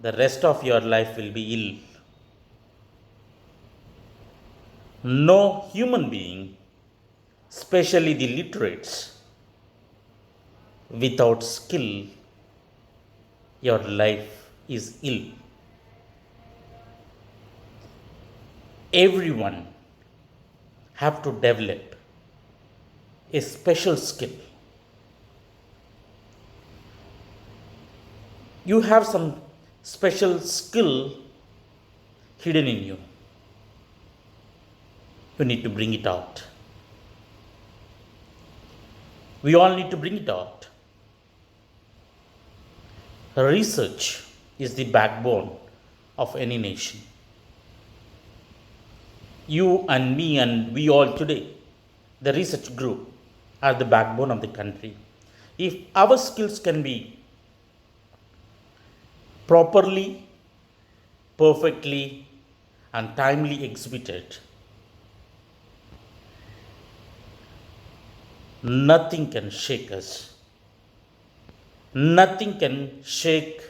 the rest of your life will be ill. No human being, especially the literates, without skill, your life is ill. Everyone have to develop a special skill. You have some special skill hidden in you. You need to bring it out. We all need to bring it out. Research is the backbone of any nation. You and me and we all today, the research group, are the backbone of the country. If our skills can be properly, perfectly, and timely exhibited, nothing can shake us. Nothing can shake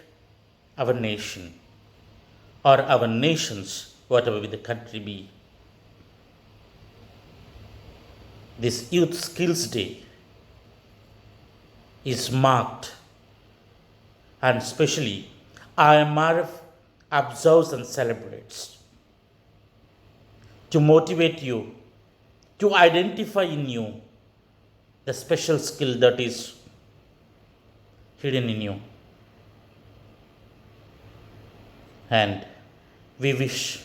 our nation or our nations, whatever the country be. This Youth Skills Day is marked, and especially IMRF observes and celebrates to motivate you, to identify in you the special skill that is hidden in you. And we wish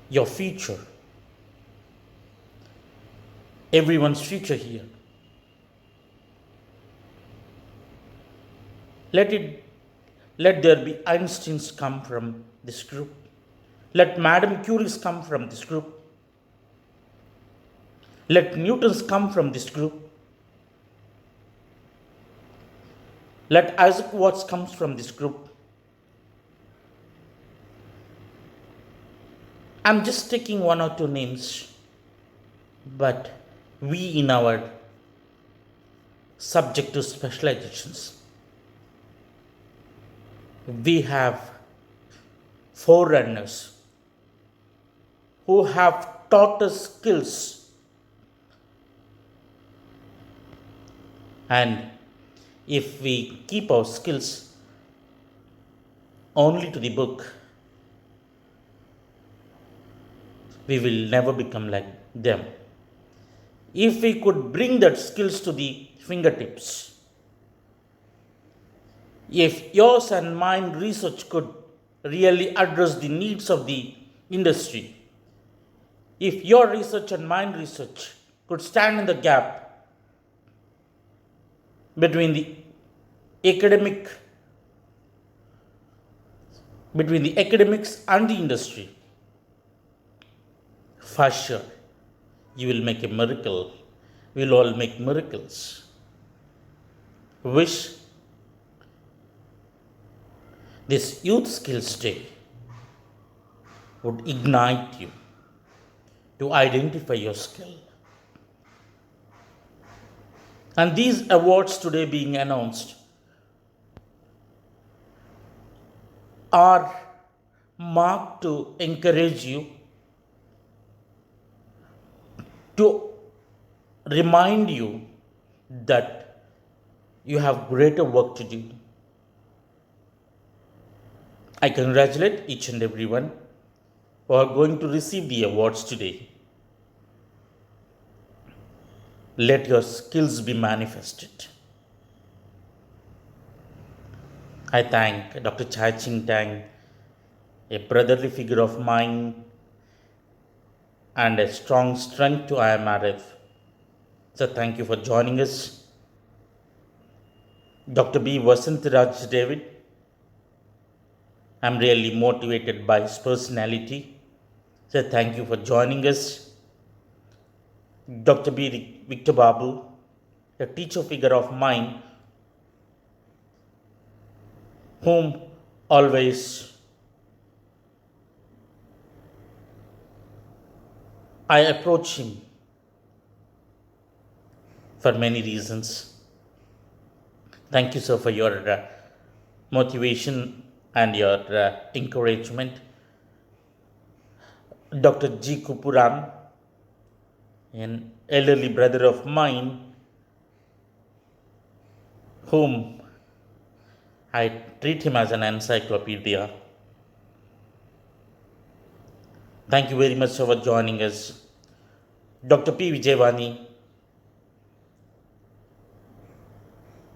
your future, everyone's future here, let there be Einsteins come from this group. Let Madame Curie's come from this group. Let Newtons come from this group. Let Isaac Watts comes from this group. I'm just taking one or two names, but we in our subjective specializations, we have forerunners who have taught us skills, and if we keep our skills only to the book, we will never become like them. If we could bring that skills to the fingertips, if yours and mine research could really address the needs of the industry, if your research and mine research could stand in the gap between the academics and the industry, for sure you will make a miracle. We'll all make miracles. Wish this Youth Skills Day would ignite you to identify your skill. And these awards today being announced are marked to encourage you, to remind you that you have greater work to do. I congratulate each and everyone who are going to receive the awards today. Let your skills be manifested. I thank Dr. Chai Ching Tang, a brotherly figure of mine and a strong strength to IMRF. So thank you for joining us. Dr. B. Vasantaraj David, I'm really motivated by his personality. So thank you for joining us. Dr. B. Victor Babu, a teacher figure of mine whom always I approach him for many reasons. Thank you, sir, for your motivation and your encouragement. Dr. G. Kupuram, an elderly brother of mine, whom I treat him as an encyclopedia. Thank you very much for joining us. Dr. P. Vijayvani,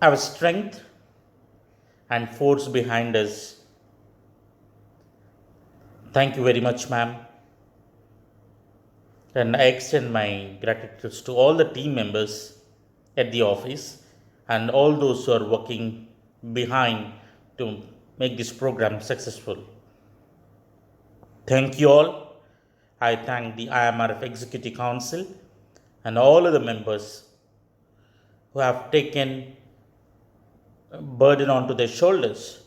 our strength and force behind us. Thank you very much, ma'am. And I extend my gratitude to all the team members at the office and all those who are working behind to make this program successful. Thank you all. I thank the IMRF Executive Council and all of the members who have taken a burden onto their shoulders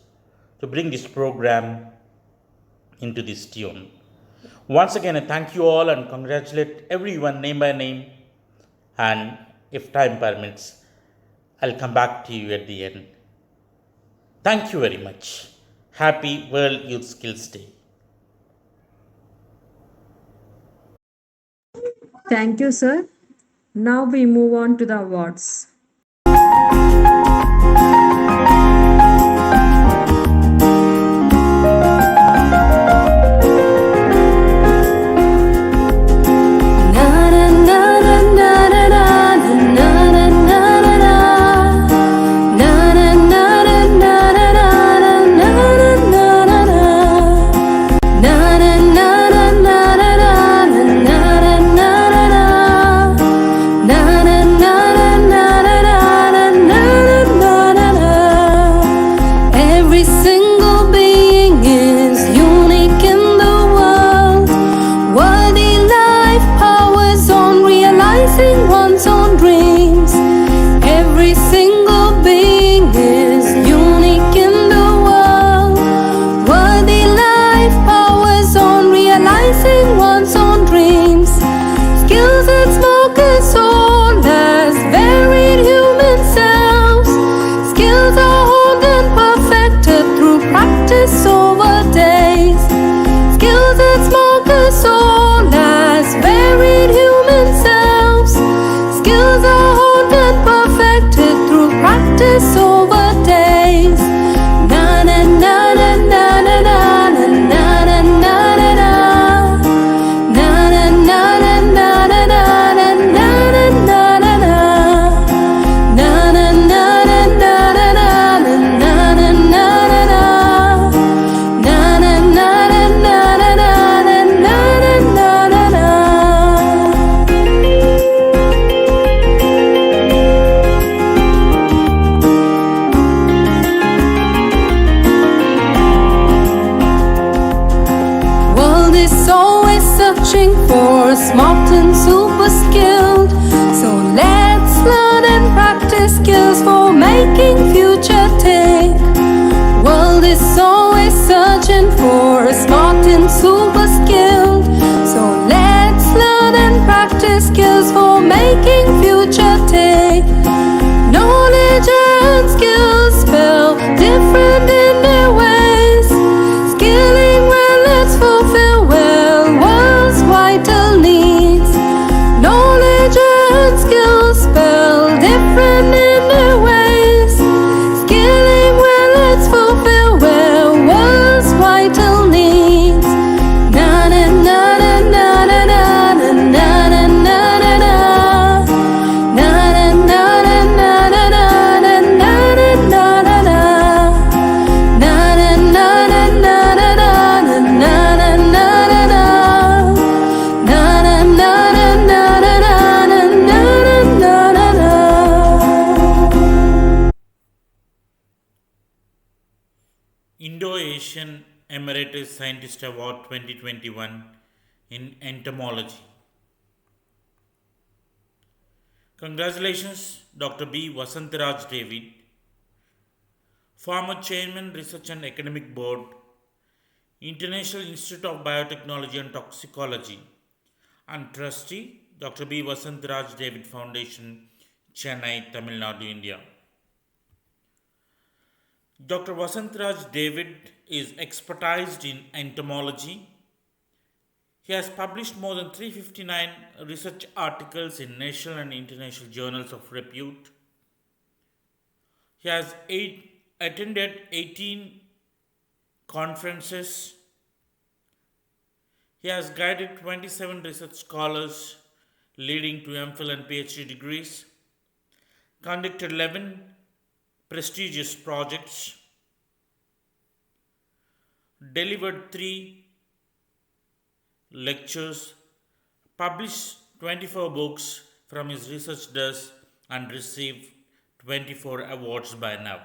to bring this program into this tune. Once again, I thank you all and congratulate everyone name by name. And if time permits, I'll come back to you at the end. Thank you very much. Happy World Youth Skills Day. Thank you, sir. Now we move on to the awards. Indo-Asian Emeritus Scientist Award 2021 in Entomology. Congratulations, Dr. B. Vasantaraj David, former Chairman, Research and Academic Board, International Institute of Biotechnology and Toxicology, and Trustee, Dr. B. Vasantaraj David Foundation, Chennai, Tamil Nadu, India. Dr. Vasantaraj David is expertised in entomology. He has published more than 359 research articles in national and international journals of repute. He has attended 18 conferences. He has guided 27 research scholars leading to MPhil and PhD degrees, conducted 11 prestigious projects, delivered 3 lectures, published 24 books from his research desk, and received 24 awards by now.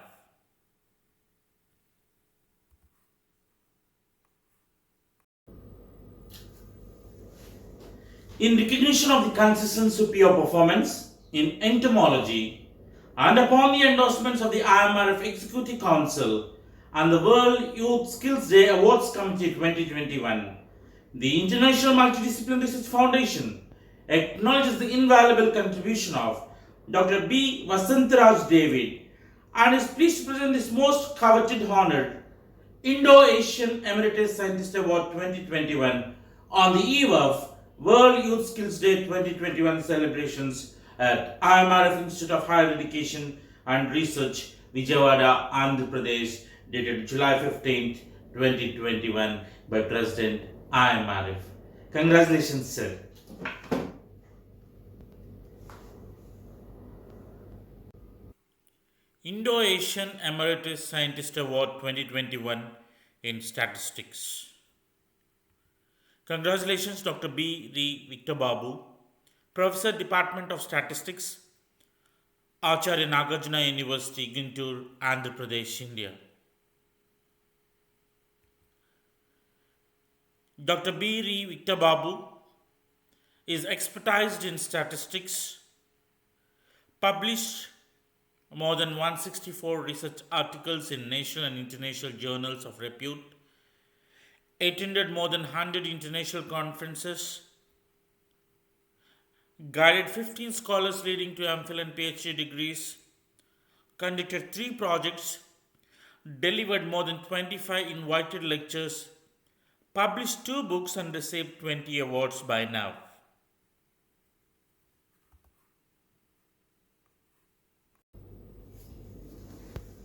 In recognition of the consistent superior performance in entomology and upon the endorsements of the IMRF Executive Council and the World Youth Skills Day Awards Committee 2021, the International Multidisciplinary Research Foundation acknowledges the invaluable contribution of Dr. B. Vasantaraj David and is pleased to present this most coveted honor, Indo-Asian Emeritus Scientist Award 2021, on the eve of World Youth Skills Day 2021 celebrations at IMRF Institute of Higher Education and Research, Vijayawada, Andhra Pradesh, dated July 15, 2021 by President IMRF. Congratulations, sir. Indo-Asian Emeritus Scientist Award 2021 in Statistics. Congratulations, Dr. B. D. Victor Babu, Professor, Department of Statistics, Acharya Nagarjuna University, Guntur, Andhra Pradesh, India. Dr. B. D. Victor Babu is expertised in statistics, published more than 164 research articles in national and international journals of repute, attended more than 100 international conferences, guided 15 scholars leading to MPhil and PhD degrees, conducted 3 projects, delivered more than 25 invited lectures, published 2 books and received 20 awards by now.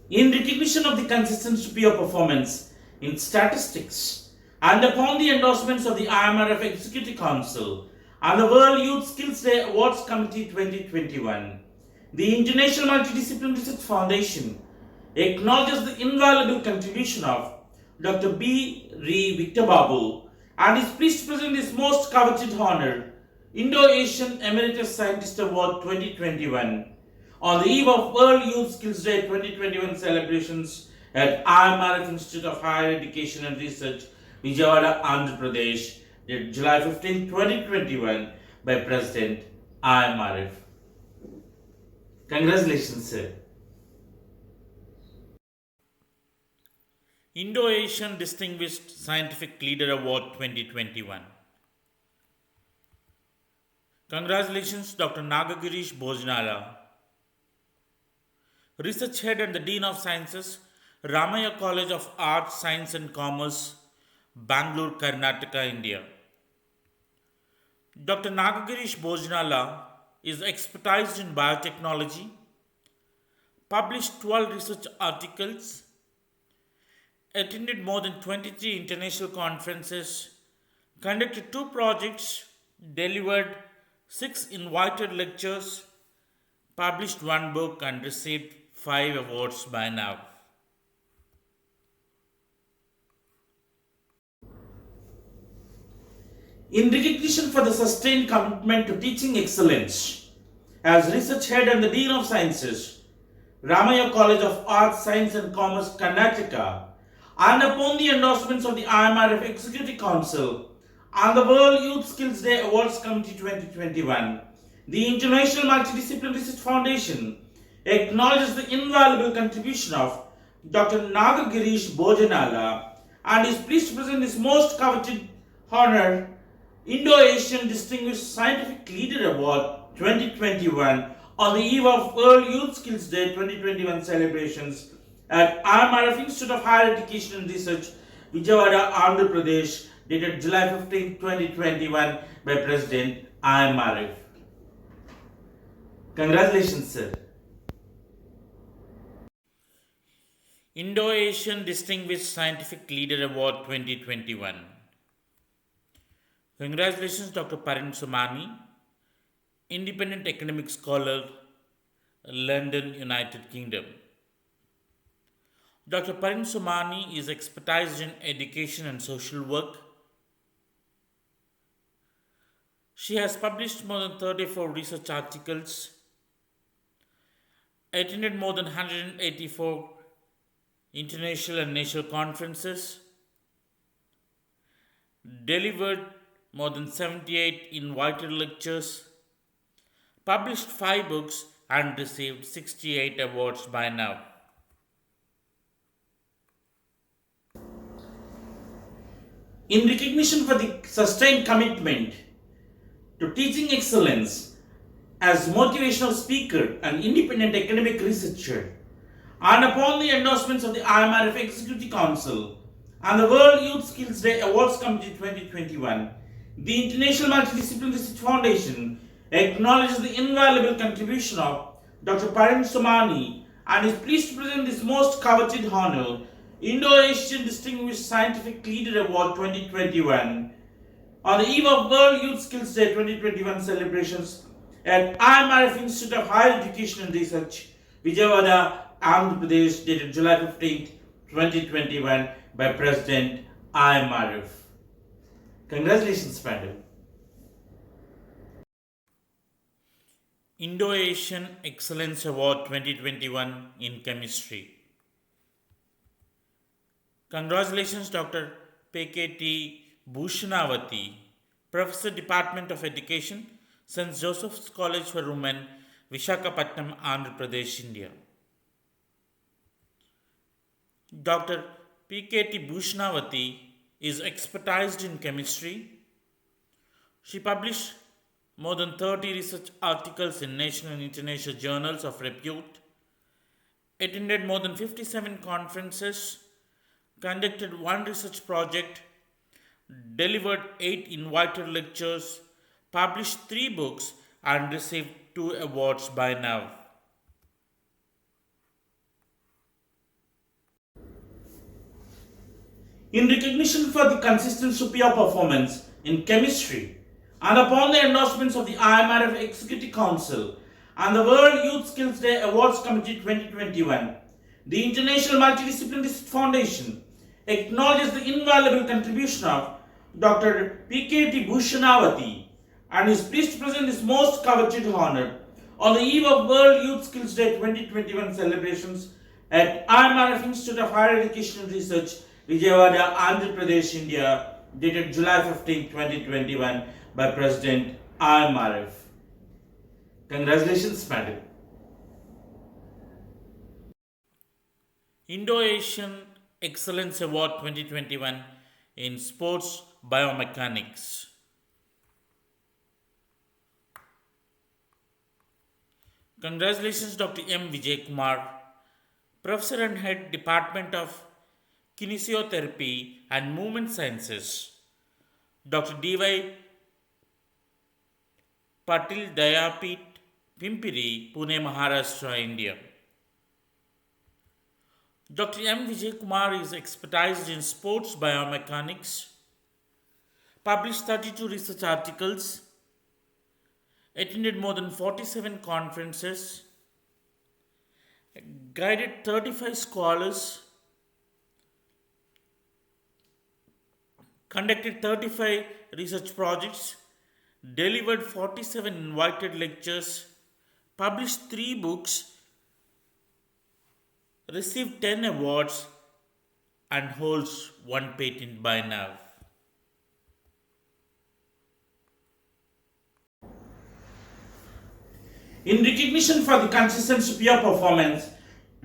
In recognition of the consistent superior performance in statistics and upon the endorsements of the IMRF Executive Council and the World Youth Skills Day Awards Committee 2021, the International Multidisciplinary Research Foundation acknowledges the invaluable contribution of Dr. B. R. Victor Babu and is pleased to present this most coveted honor, Indo-Asian Emeritus Scientist Award 2021, on the eve of World Youth Skills Day 2021 celebrations at IMRF Institute of Higher Education and Research, Vijayawada, Andhra Pradesh, dated July 15, 2021 by President IMRF. Congratulations, sir. Indo-Asian Distinguished Scientific Leader Award 2021. Congratulations, Dr. Nagagirish Bhojnala, Research Head and the Dean of Sciences, Ramaya College of Arts, Science and Commerce, Bangalore, Karnataka, India. Dr. Nagagirish Bhojnala is expertised in biotechnology, published 12 research articles, attended more than 23 international conferences, conducted 2 projects, delivered 6 invited lectures, published 1 book and received 5 awards by now. In recognition for the sustained commitment to teaching excellence, as Research Head and the Dean of Sciences, Ramaya College of Arts, Science and Commerce, Karnataka, and upon the endorsements of the IMRF Executive Council and the World Youth Skills Day Awards Committee 2021, the International Multidisciplinary Research Foundation acknowledges the invaluable contribution of Dr. Nagagirish Bojanala, and is pleased to present his most coveted honor, Indo-Asian Distinguished Scientific Leader Award 2021 on the eve of World Youth Skills Day 2021 celebrations at IMRF Institute of Higher Education and Research, Vijayawada, Andhra Pradesh, dated July 15, 2021 by President IMRF. Congratulations, sir. Indo-Asian Distinguished Scientific Leader Award 2021. Congratulations, Dr. Parin Somani, Independent Academic Scholar, London, United Kingdom. Dr. Parin Somani is expertised in education and social work. She has published more than 34 research articles, attended more than 184 international and national conferences, delivered more than 78 invited lectures, published 5 books, and received 68 awards by now. In recognition for the sustained commitment to teaching excellence as motivational speaker and independent academic researcher, and upon the endorsements of the IMRF Executive Council and the World Youth Skills Day Awards Committee 2021, the International Multidisciplinary Research Foundation acknowledges the invaluable contribution of Dr. Parin Somani and is pleased to present this most coveted honor, Indo-Asian Distinguished Scientific Leader Award 2021, on the eve of World Youth Skills Day 2021 celebrations at IMRF Institute of Higher Education and Research, Vijayawada, Andhra Pradesh, dated July 15, 2021 by President IMRF. Congratulations, madam. Indo-Asian Excellence Award 2021 in Chemistry. Congratulations, Dr. PKT Bhushanavati, Professor, Department of Education, St. Joseph's College for Women, Visakhapatnam, Andhra Pradesh, India. Dr. PKT Bhushanavati is expertised in chemistry. She published more than 30 research articles in national and international journals of repute, attended more than 57 conferences, conducted 1 research project, delivered 8 invited lectures, published 3 books, and received 2 awards by now. In recognition for the consistent superior performance in chemistry and upon the endorsements of the IMRF Executive Council and the World Youth Skills Day Awards Committee 2021, the International Multidisciplinary Research Foundation acknowledges the invaluable contribution of Dr. PKT Bhushanavati and is pleased to present this most coveted honor on the eve of World Youth Skills Day 2021 celebrations at IMRF Institute of Higher Education and Research, Vijayawada, Andhra Pradesh, India, dated July 15, 2021 by President IMRF. Congratulations, madam. Indo-Asian Excellence Award 2021 in Sports Biomechanics. Congratulations, Dr. M. Vijay Kumar, Professor and Head, Department of Kinesiotherapy and Movement Sciences, Dr. D.Y. Patil Dayapit, Pimpiri, Pune, Maharashtra, India. Dr. M. Vijay Kumar is expertised in sports biomechanics, published 32 research articles, attended more than 47 conferences, guided 35 scholars, conducted 35 research projects, delivered 47 invited lectures, published 3 books, received 10 awards, and holds 1 patent by now. In recognition for the consistent superior performance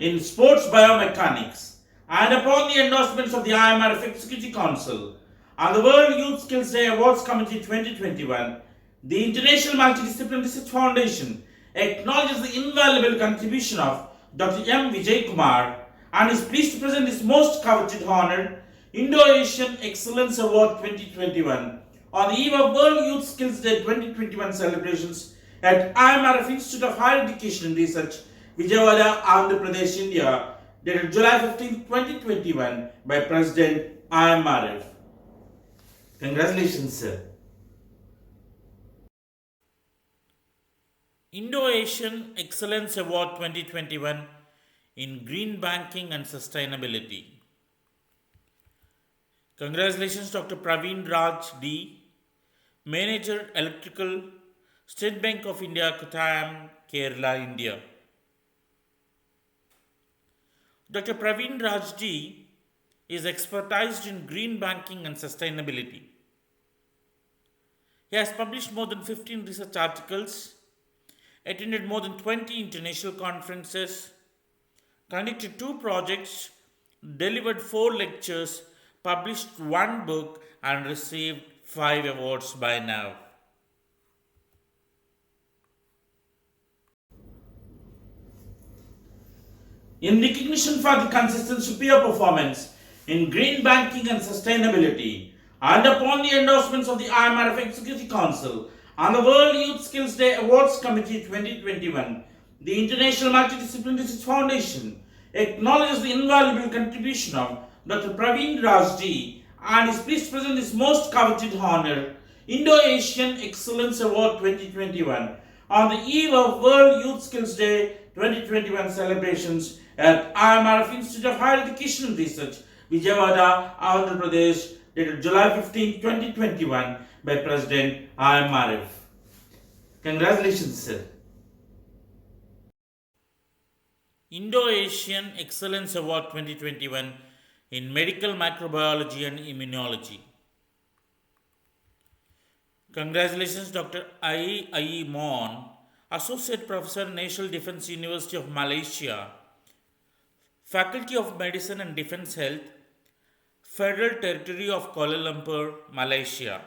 in sports biomechanics, and upon the endorsements of the IMRF Executive Council and the World Youth Skills Day Awards Committee 2021, the International Multidisciplinary Research Foundation acknowledges the invaluable contribution of Dr. M. Vijay Kumar and is pleased to present his most coveted honor, Indo-Asian Excellence Award 2021, on the eve of World Youth Skills Day 2021 celebrations at IMRF Institute of Higher Education and Research, Vijayawada, Andhra Pradesh, India, dated July 15, 2021, by President IMRF. Congratulations, sir. Indo-Asian Excellence Award 2021 in Green Banking and Sustainability. Congratulations, Dr. Praveen Raj D, Manager Electrical, State Bank of India, Kottayam, Kerala, India. Dr. Praveen Raj D is expertised in green banking and sustainability. He has published more than 15 research articles, attended more than 20 international conferences, conducted 2 projects, delivered 4 lectures, published 1 book, and received 5 awards by now. In recognition for the consistent superior performance in green banking and sustainability, and upon the endorsements of the IMRF Executive Council and the World Youth Skills Day Awards Committee 2021, the International Multidisciplinary Research Foundation acknowledges the invaluable contribution of Dr. Praveen Raj D and is pleased to present his most coveted honor, Indo-Asian Excellence Award 2021, on the eve of World Youth Skills Day 2021 celebrations at IMRF Institute of Higher Education and Research, Vijayawada, Andhra Pradesh, dated July 15, 2021, by President IMRF. Congratulations, sir. Indo-Asian Excellence Award 2021 in Medical Microbiology and Immunology. Congratulations, Dr. I. Mon, Associate Professor, National Defence University of Malaysia, Faculty of Medicine and Defence Health, Federal Territory of Kuala Lumpur, Malaysia.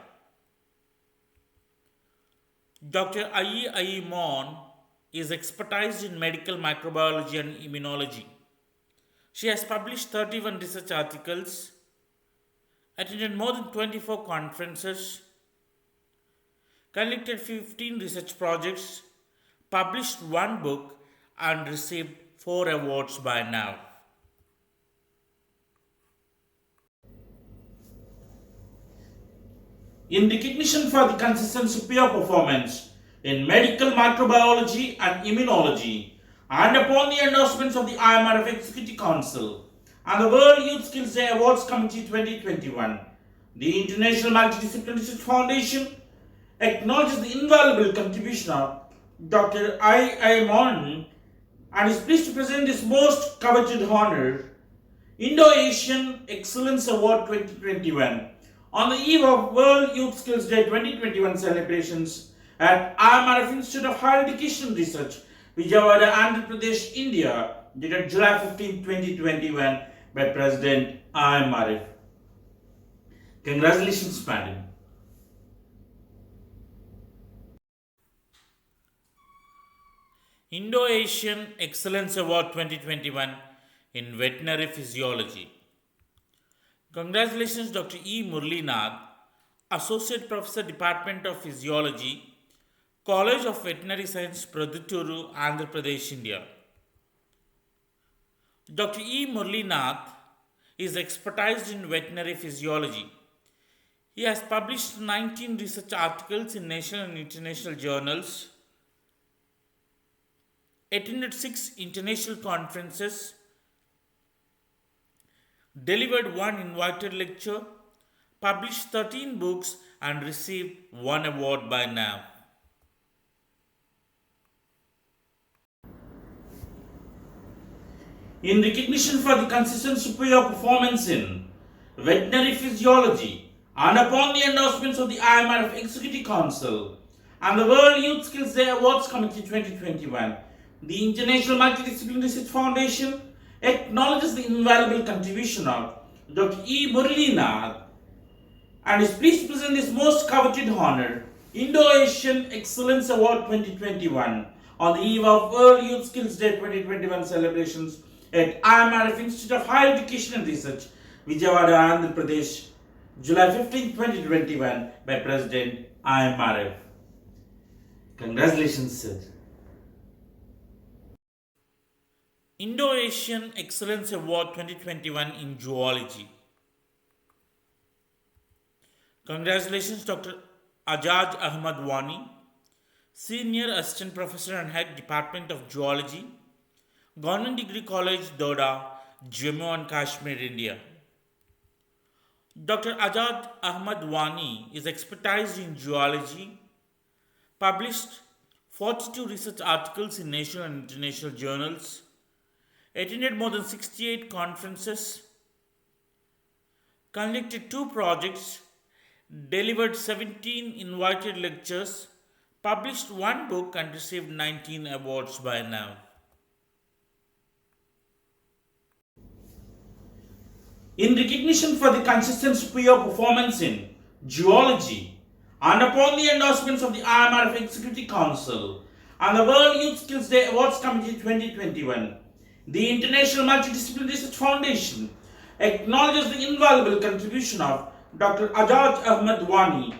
Dr. I. Mon is expertised in medical microbiology and immunology. She has published 31 research articles, attended more than 24 conferences, conducted 15 research projects, published 1 book, and received 4 awards by now. In recognition for the consistent superior performance in medical microbiology and immunology, and upon the endorsements of the IMRF Executive Council and the World Youth Skills Day Awards Committee 2021, the International Multidisciplinary Research Foundation acknowledges the invaluable contribution of Dr. I. Mon and is pleased to present his most coveted honor, Indo-Asian Excellence Award 2021, on the eve of World Youth Skills Day 2021 celebrations at IMRF Institute of Higher Education and Research, Vijayawada, Andhra Pradesh, India, dated July 15, 2021, by President IMRF. Congratulations, madam. Indo-Asian Excellence Award 2021 in Veterinary Physiology. Congratulations, Dr. E. Murlinath, Associate Professor, Department of Physiology, College of Veterinary Science, Praduturu, Andhra Pradesh, India. Dr. E. Murlinath is expertised in veterinary physiology. He has published 19 research articles in national and international journals, attended 6 international conferences, delivered 1 invited lecture, published 13 books, and received 1 award by now. In recognition for the consistent superior performance in veterinary physiology and upon the endorsements of the IMRF Executive Council and the World Youth Skills Day Awards Committee 2021, The International Multidisciplinary Research Foundation acknowledges the invaluable contribution of Dr. E. Muralinath and is pleased to present this most coveted honor, Indo-Asian Excellence Award 2021, on the eve of World Youth Skills Day 2021 celebrations at IMRF Institute of Higher Education and Research, Vijayawada, Andhra Pradesh, July 15, 2021, by President IMRF. Congratulations, sir. Indo-Asian Excellence Award 2021 in Zoology. Congratulations, Dr. Ajaz Ahmad Wani, Senior Assistant Professor and Head Department of Zoology, Government Degree College, Doda, Jammu and Kashmir, India. Dr. Ajaz Ahmad Wani is expertised in zoology, published 42 research articles in national and international journals, attended more than 68 conferences, conducted 2 projects, delivered 17 invited lectures, published 1 book and received 19 awards by now. In recognition for the consistent superior performance in zoology and upon the endorsements of the IMRF Executive Council and the World Youth Skills Day Awards Committee 2021, the International Multidisciplinary Research Foundation acknowledges the invaluable contribution of Dr. Ajaz Ahmad Wani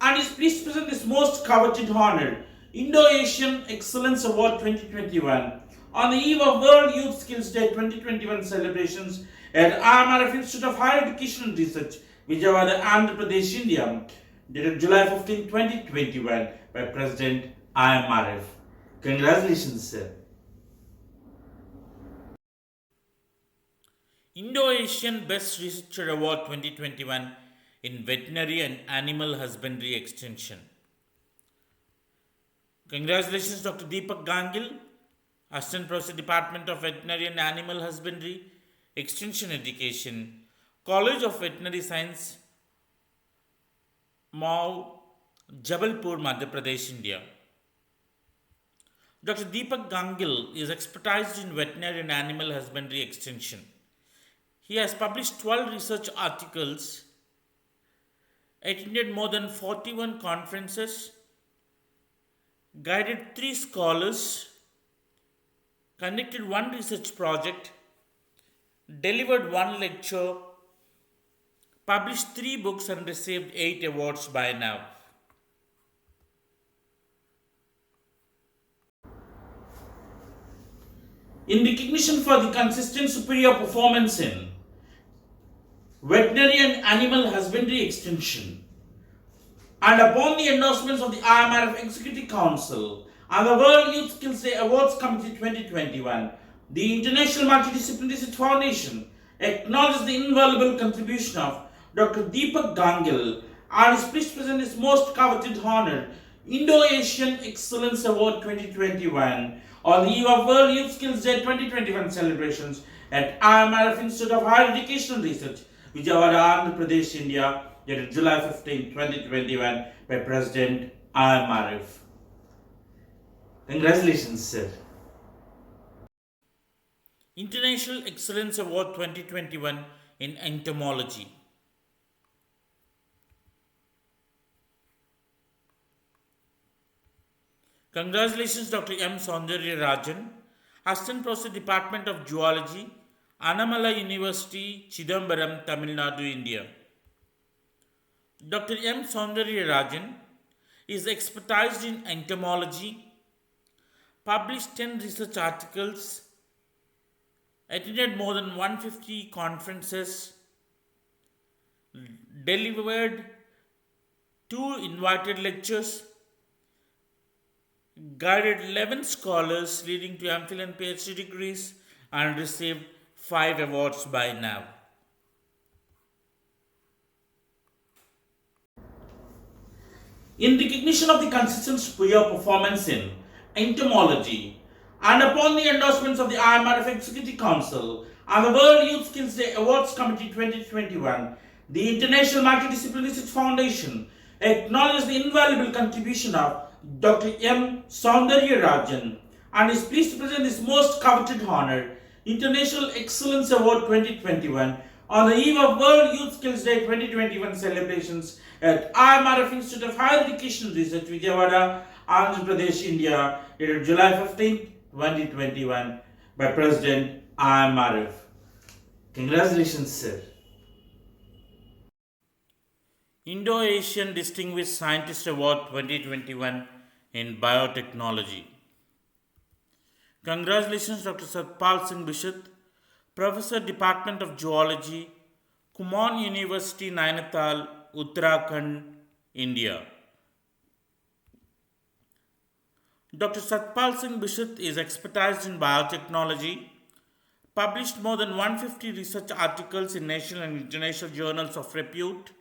and is pleased to present this most coveted honor, Indo-Asian Excellence Award 2021, on the eve of World Youth Skills Day 2021 celebrations at IMRF Institute of Higher Education and Research, Vijayawada, Andhra Pradesh, India, dated July 15, 2021, by President IMRF. Congratulations, sir. Indo-Asian Best Researcher Award 2021 in Veterinary and Animal Husbandry Extension. Congratulations, Dr. Deepak Gangil, Assistant Professor, Department of Veterinary and Animal Husbandry, Extension Education, College of Veterinary Science, Mau, Jabalpur, Madhya Pradesh, India. Dr. Deepak Gangil is expertised in veterinary and animal husbandry extension. He has published 12 research articles, attended more than 41 conferences, guided 3 scholars, conducted 1 research project, delivered 1 lecture, published 3 books and received 8 awards by now. In recognition for the consistent superior performance in veterinary and animal husbandry extension, and upon the endorsements of the IMRF Executive Council and the World Youth Skills Day Awards Committee 2021, the International Multidisciplinary Research Foundation acknowledges the invaluable contribution of Dr. Deepak Gangil and is pleased to present his most coveted honor, Indo-Asian Excellence Award 2021, on the eve of World Youth Skills Day 2021 celebrations at IMRF Institute of Higher Education and Research, Vijayawada, Andhra Pradesh, India, dated July 15, 2021, by President IMRF. Congratulations, sir. International Excellence Award 2021 in Entomology. Congratulations, Dr. M. Soundarya Rajan, Assistant Professor, Department of Zoology, Annamala University, Chidambaram, Tamil Nadu, India. Dr. M. Soundarya Rajan is expertised in entomology, published 10 research articles, attended more than 150 conferences, delivered 2 invited lectures, guided 11 scholars leading to MPhil and PhD degrees, and received 5 awards by now. In recognition of the consistent superior performance in entomology, and upon the endorsements of the IMRF Executive Council and the World Youth Skills Day Awards Committee 2021, the International Multidisciplinary Research Foundation acknowledges the invaluable contribution of Dr. M. Soundarya Rajan and is pleased to present this most coveted honor, International Excellence Award 2021, on the eve of World Youth Skills Day 2021 celebrations at IMRF Institute of Higher Education and Research, Vijayawada, Andhra Pradesh, India, dated July 15, 2021, by President IMRF. Congratulations, sir. Indo-Asian Distinguished Scientist Award 2021 in Biotechnology. Congratulations, Dr. Satpal Singh Bishop, Professor, Department of Zoology, Kumon University, Nainital, Uttarakhand, India. Dr. Satpal Singh Bishop is expertised in biotechnology, published more than 150 research articles in national and international journals of repute,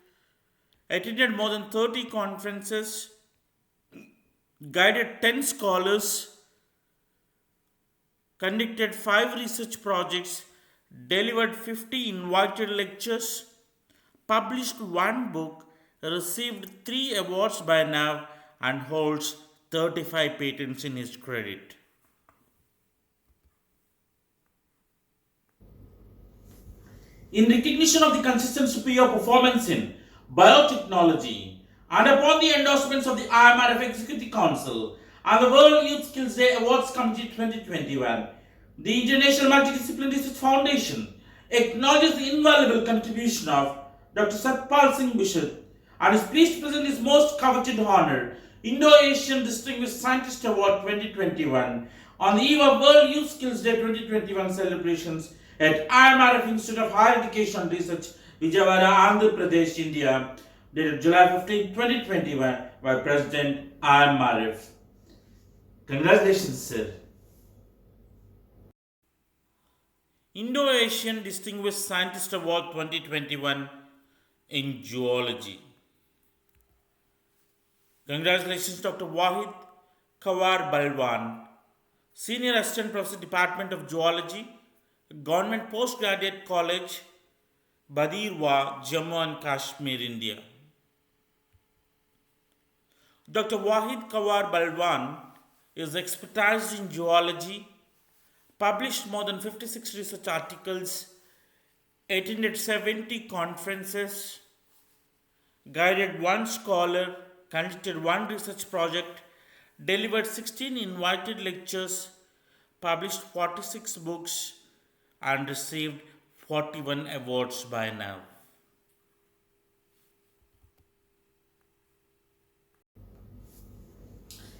attended more than 30 conferences, guided 10 scholars, conducted 5 research projects, delivered 50 invited lectures, published 1 book, received 3 awards by now, and holds 35 patents in his credit. In recognition of the consistent superior performance in biotechnology, and upon the endorsements of the IMRF Executive Council and the World Youth Skills Day Awards Committee 2021, the International Multidisciplinary Research Foundation acknowledges the invaluable contribution of Dr. Satpal Singh Bishop and is pleased to present his most coveted honor, Indo-Asian Distinguished Scientist Award 2021, on the eve of World Youth Skills Day 2021 celebrations at IMRF Institute of Higher Education and Research, Vijayawada, Andhra Pradesh, India, dated July 15, 2021, by President IMRF. Congratulations, sir. Indo-Asian Distinguished Scientist Award 2021 in Zoology. Congratulations, Dr. Wahid Kawar Balwan, Senior Assistant Professor, Department of Zoology, Government Postgraduate College, Badirwa, Jammu and Kashmir, India. Dr. Wahid Kawar Balwan is expertised in zoology, published more than 56 research articles, attended 70 conferences, guided 1 scholar, conducted 1 research project, delivered 16 invited lectures, published 46 books, and received 41 awards by now.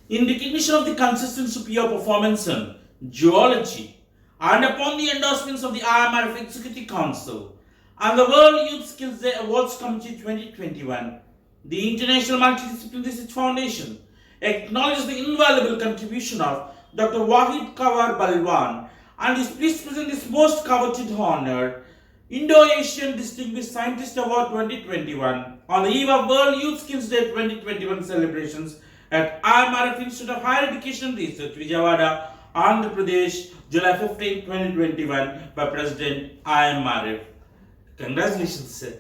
In recognition of the consistent superior performance in zoology, and upon the endorsements of the IMRF Executive Council and the World Youth Skills Day Awards Committee 2021, the International Multidisciplinary Research Foundation acknowledges the invaluable contribution of Dr. Wahid Kawar Balwan and is pleased to present this most coveted honor, Indo-Asian Distinguished Scientist Award 2021, on the eve of World Youth Skills Day 2021 celebrations at IMRF Institute of Higher Education and Research, Vijayawada, Andhra Pradesh, July 15, 2021, by President IMRF. Congratulations, sir.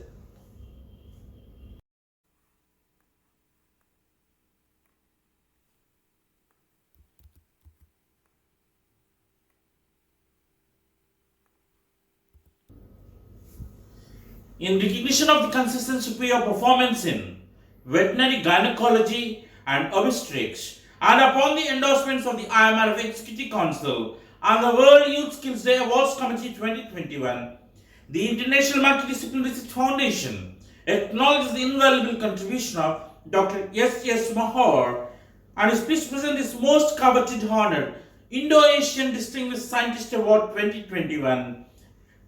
In recognition of the consistent superior performance in Veterinary, Gynecology, and Obstetrics, and upon the endorsements of the IMRF Executive Council and the World Youth Skills Day Awards Committee 2021, the International Multidisciplinary Research Foundation acknowledges the invaluable contribution of Dr. S. Mahar and is pleased to present this most coveted honor, Indo-Asian Distinguished Scientist Award 2021,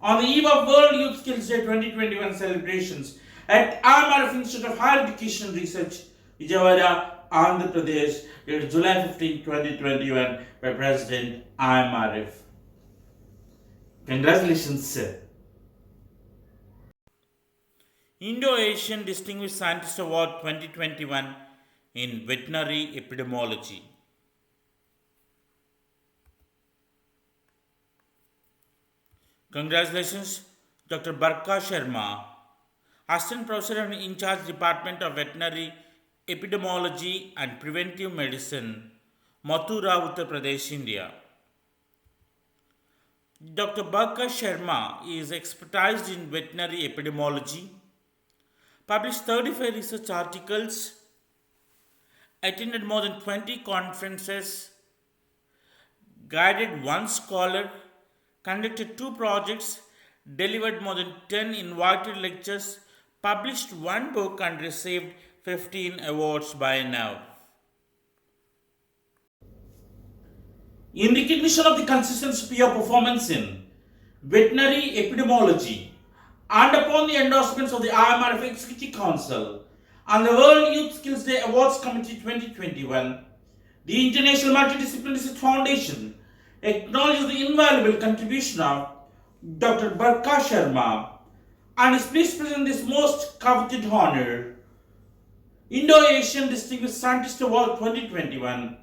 on the eve of World Youth Skills Day 2021 celebrations at IMRF Institute of Higher Education and Research, Vijayawada, Andhra Pradesh, dated July 15, 2021, by President IMRF. Congratulations, sir. Indo-Asian Distinguished Scientist Award 2021 in Veterinary Epidemiology. Congratulations, Dr. Barka Sharma, Assistant Professor and in charge Department of Veterinary Epidemiology and Preventive Medicine, Mathura, Uttar Pradesh, India. Dr. Barka Sharma is expertised in veterinary epidemiology, published 35 research articles, attended more than 20 conferences, guided one scholar, conducted 2 projects, delivered more than 10 invited lectures, published 1 book, and received 15 awards by now. In recognition of the consistent superior performance in veterinary epidemiology and upon the endorsements of the IMRF Executive Council and the World Youth Skills Day Awards Committee 2021, the International Multidisciplinary Research Foundation acknowledges the invaluable contribution of Dr. Barka Sharma and is pleased to present this most coveted honor, Indo-Asian Distinguished Scientist Award 2021,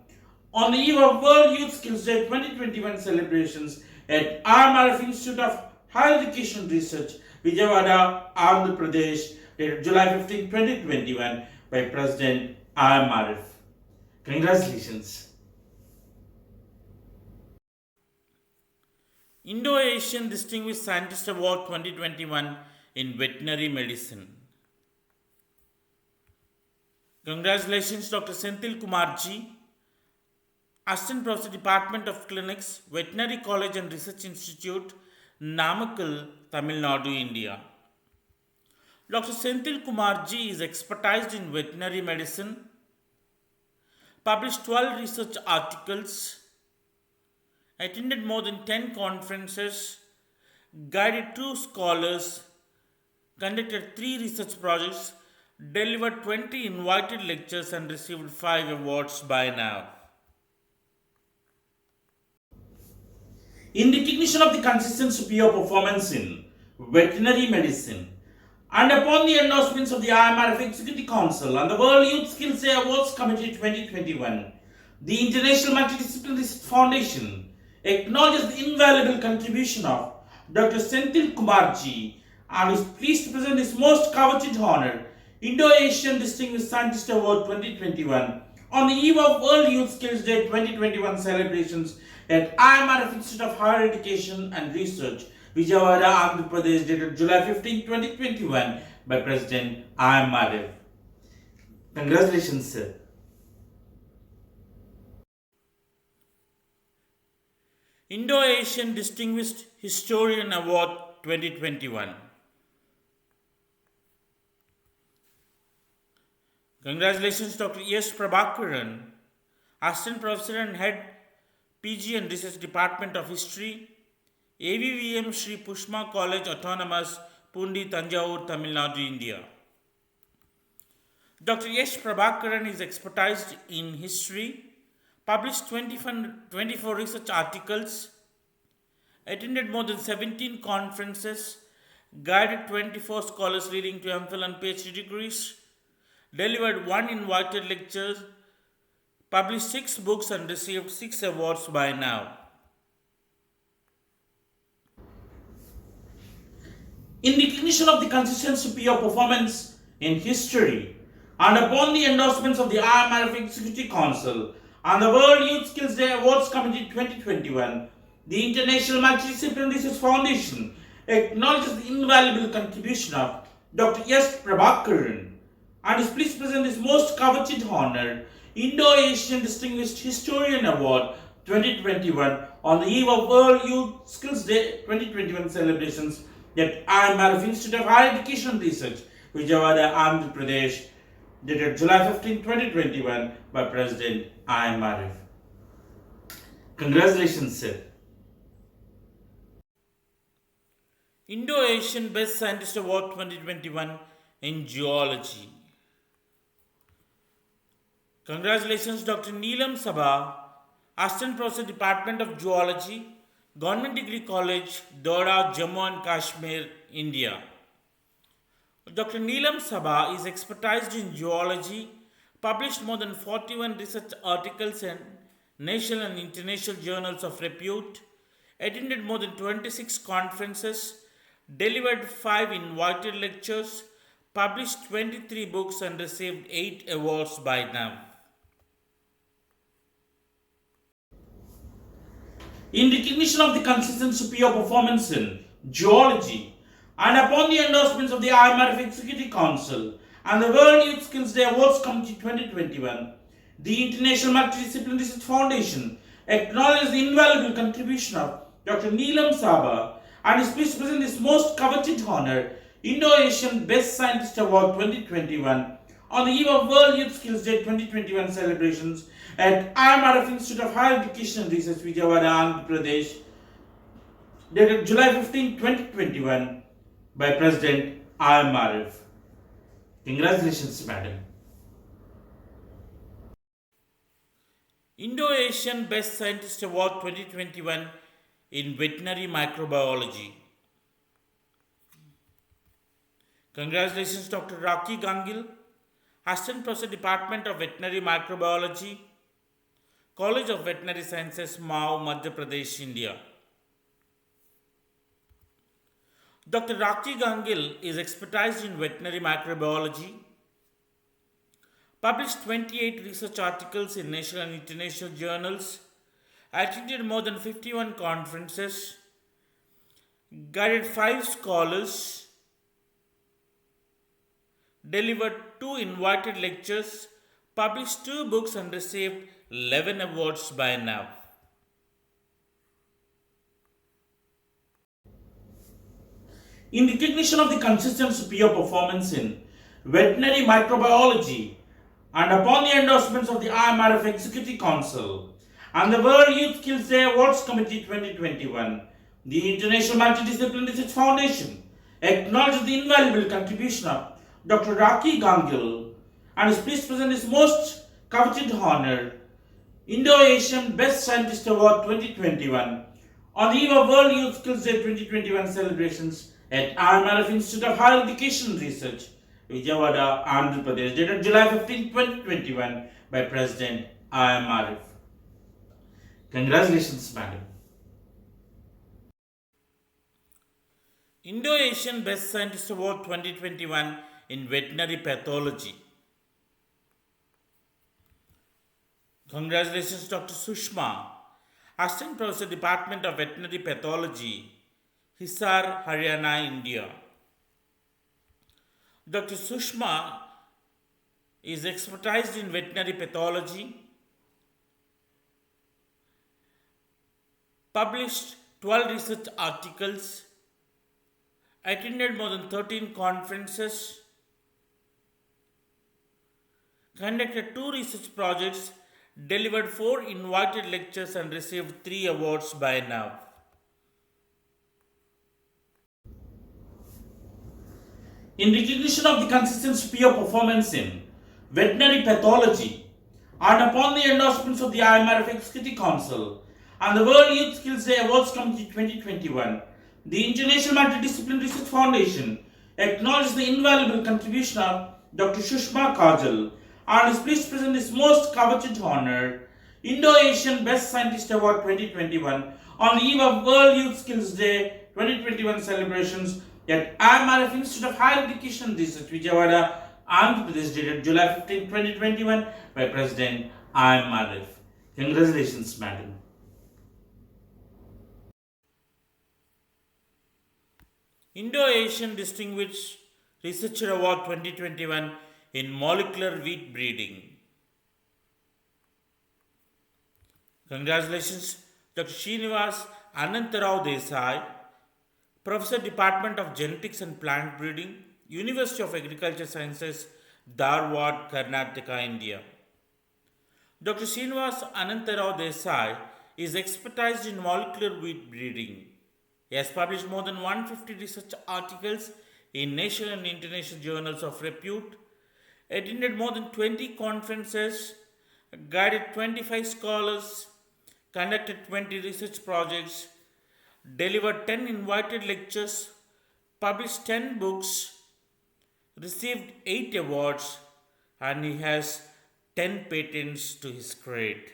on the eve of World Youth Skills Day 2021 celebrations at IMRF Institute of Higher Education Research, Vijayawada, Andhra Pradesh, dated July 15, 2021, by President IMRF. Congratulations. Indo-Asian Distinguished Scientist Award 2021 in Veterinary Medicine. Congratulations, Dr. Senthil Kumarji, Assistant Professor, Department of Clinics, Veterinary College and Research Institute, Namakkal, Tamil Nadu, India. Dr. Senthil Kumarji is expertised in veterinary medicine, published 12 research articles, attended more than 10 conferences, guided 2 scholars, conducted 3 research projects, delivered 20 invited lectures, and received 5 awards by now. In recognition of the consistent superior performance in veterinary medicine and upon the endorsements of the IMRF Executive Council and the World Youth Skills Day Awards Committee 2021, the International Multidisciplinary Research Foundation acknowledges the invaluable contribution of Dr. Senthil Kumarji and is pleased to present this most coveted honor, Indo-Asian Distinguished Scientist Award 2021, on the eve of World Youth Skills Day 2021 celebrations at IMRF Institute of Higher Education and Research, Vijayawada, Andhra Pradesh, dated July 15, 2021, by President IMRF. Congratulations, sir. Indo-Asian Distinguished Historian Award 2021. Congratulations, Dr. S. Prabhakaran, Assistant Professor and Head, PG and Research Department of History, AVVM Sri Pushma College Autonomous, Pundi, Tanjavur, Tamil Nadu, India. Dr. S. Prabhakaran is expertised in history, published 24 research articles, attended more than 17 conferences, guided 24 scholars leading to MPhil and PhD degrees, delivered 1 invited lecture, published 6 books, and received 6 awards by now. In recognition of the consistent superior performance in history and upon the endorsements of the IMRF Executive Council and the World Youth Skills Day Awards Committee 2021, the International Multidisciplinary Research Foundation acknowledges the invaluable contribution of Dr. S. Prabhakaran and is pleased to present this most coveted honor, Indo-Asian Distinguished Historian Award 2021, on the eve of World Youth Skills Day 2021 celebrations at IMRF Institute of Higher Education and Research, Vijayawada, Andhra Pradesh, dated July 15, 2021, by President IMRF. Congratulations, sir. Indo-Asian-Based Scientist Award 2021 in Zoology. Congratulations, Dr. Neelam Sabha, Assistant Professor, Department of Zoology, Government Degree College, Doda, Jammu and Kashmir, India. Dr. Neelam Sabha is expertised in zoology, published more than 41 research articles in national and international journals of repute, attended more than 26 conferences, delivered 5 invited lectures, published 23 books, and received 8 awards by now. In recognition of the consistent superior performance in Zoology and upon the endorsements of the IMRF Executive Council and the World Youth Skills Day Awards Committee 2021, the International Multidisciplinary Research Foundation acknowledges the invaluable contribution of Dr. Neelam Sabha and is pleased to present this most coveted honor, Indo-Asian-Based Scientist Award 2021, on the eve of World Youth Skills Day 2021 celebrations at IMRF Institute of Higher Education and Research, Vijayawada, Andhra Pradesh, dated July 15, 2021, by President IMRF. Congratulations, Madam. Indo-Asian Best Scientist Award 2021 in Veterinary Microbiology. Congratulations, Dr. Rakhi Gangil, Assistant Professor, Department of Veterinary Microbiology, College of Veterinary Sciences, Mau, Madhya Pradesh, India. Dr. Rakhi Gangil is expertised in veterinary microbiology, published 28 research articles in national and international journals, attended more than 51 conferences, guided 5 scholars, delivered 2 invited lectures, published 2 books and received 11 awards by now. In recognition of the consistent superior performance in veterinary microbiology and upon the endorsements of the IMRF Executive Council and the World Youth Skills Day Awards Committee 2021, the International Multidisciplinary Research Foundation acknowledges the invaluable contribution of Dr. Rakhi Gangil and is pleased to present his most coveted honor, Indo-Asian Best Scientist Award 2021, on the eve of World Youth Skills Day 2021 celebrations at IMRF Institute of Higher Education and Research, Vijayawada, Andhra Pradesh, dated July 15, 2021, by President IMRF. Congratulations, Madam. Indo-Asian Best Scientist Award 2021 in Veterinary Pathology. Congratulations, Dr. Sushma, Assistant Professor, Department of Veterinary Pathology, Hisar, Haryana, India. Dr. Sushma is expertised in veterinary pathology, published 12 research articles, attended more than 13 conferences, conducted 2 research projects, delivered 4 invited lectures and received 3 awards by now. In recognition of the consistent superior performance in veterinary pathology and upon the endorsements of the IMRF Executive Council and the World Youth Skills Day Awards Committee 2021, the International Multidisciplinary Research Foundation acknowledges the invaluable contribution of Dr. Sushma Kajal and is pleased to present his most coveted honor, Indo-Asian Best Scientist Award 2021, on the eve of World Youth Skills Day 2021 celebrations at IMRF Institute of Higher Education and Research, Vijayawada, Andhra Pradesh, dated July 15, 2021, by President IMRF. Congratulations, Madam. Indo-Asian Distinguished Researcher Award 2021 in Molecular Wheat Breeding. Congratulations, Dr. Srinivas Anantarao Desai, Professor, Department of Genetics and Plant Breeding, University of Agriculture Sciences, Dharwad, Karnataka, India. Dr. Srinivas Anantarao Desai is expertised in molecular wheat breeding. He has published more than 150 research articles in national and international journals of repute, attended more than 20 conferences, guided 25 scholars, conducted 20 research projects, delivered 10 invited lectures, published 10 books, received 8 awards, and he has 10 patents to his credit.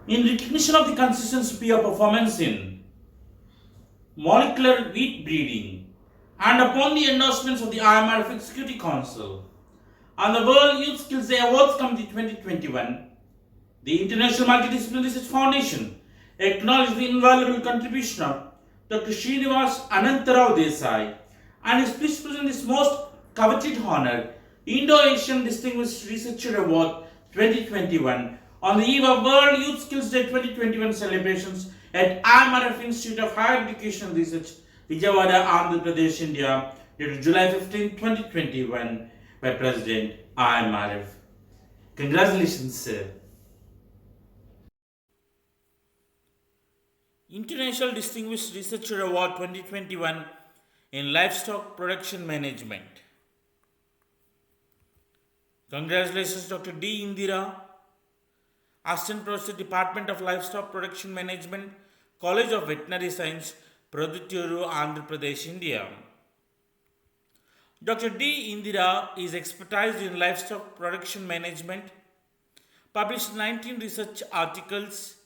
In recognition of the consistent superior performance in molecular wheat breeding and upon the endorsements of the IMRF Executive Council On the World Youth Skills Day Awards Committee 2021, the International Multidisciplinary Research Foundation acknowledged the invaluable contribution of Dr. Srinivas Anantarao Desai and is pleased to present this most coveted honor, Indo-Asian Distinguished Researcher Award 2021, on the eve of World Youth Skills Day 2021 celebrations at IMRF Institute of Higher Education and Research, Vijayawada, Andhra Pradesh, India, dated July 15, 2021, by President IMRF. Congratulations, sir. International Distinguished Researcher Award 2021 in Livestock Production Management. Congratulations, Dr. D. Indira, Assistant Professor, Department of Livestock Production Management, College of Veterinary Science, Produtturu, Andhra Pradesh, India. Dr. D. Indira is expertised in livestock production management, published 19 research articles,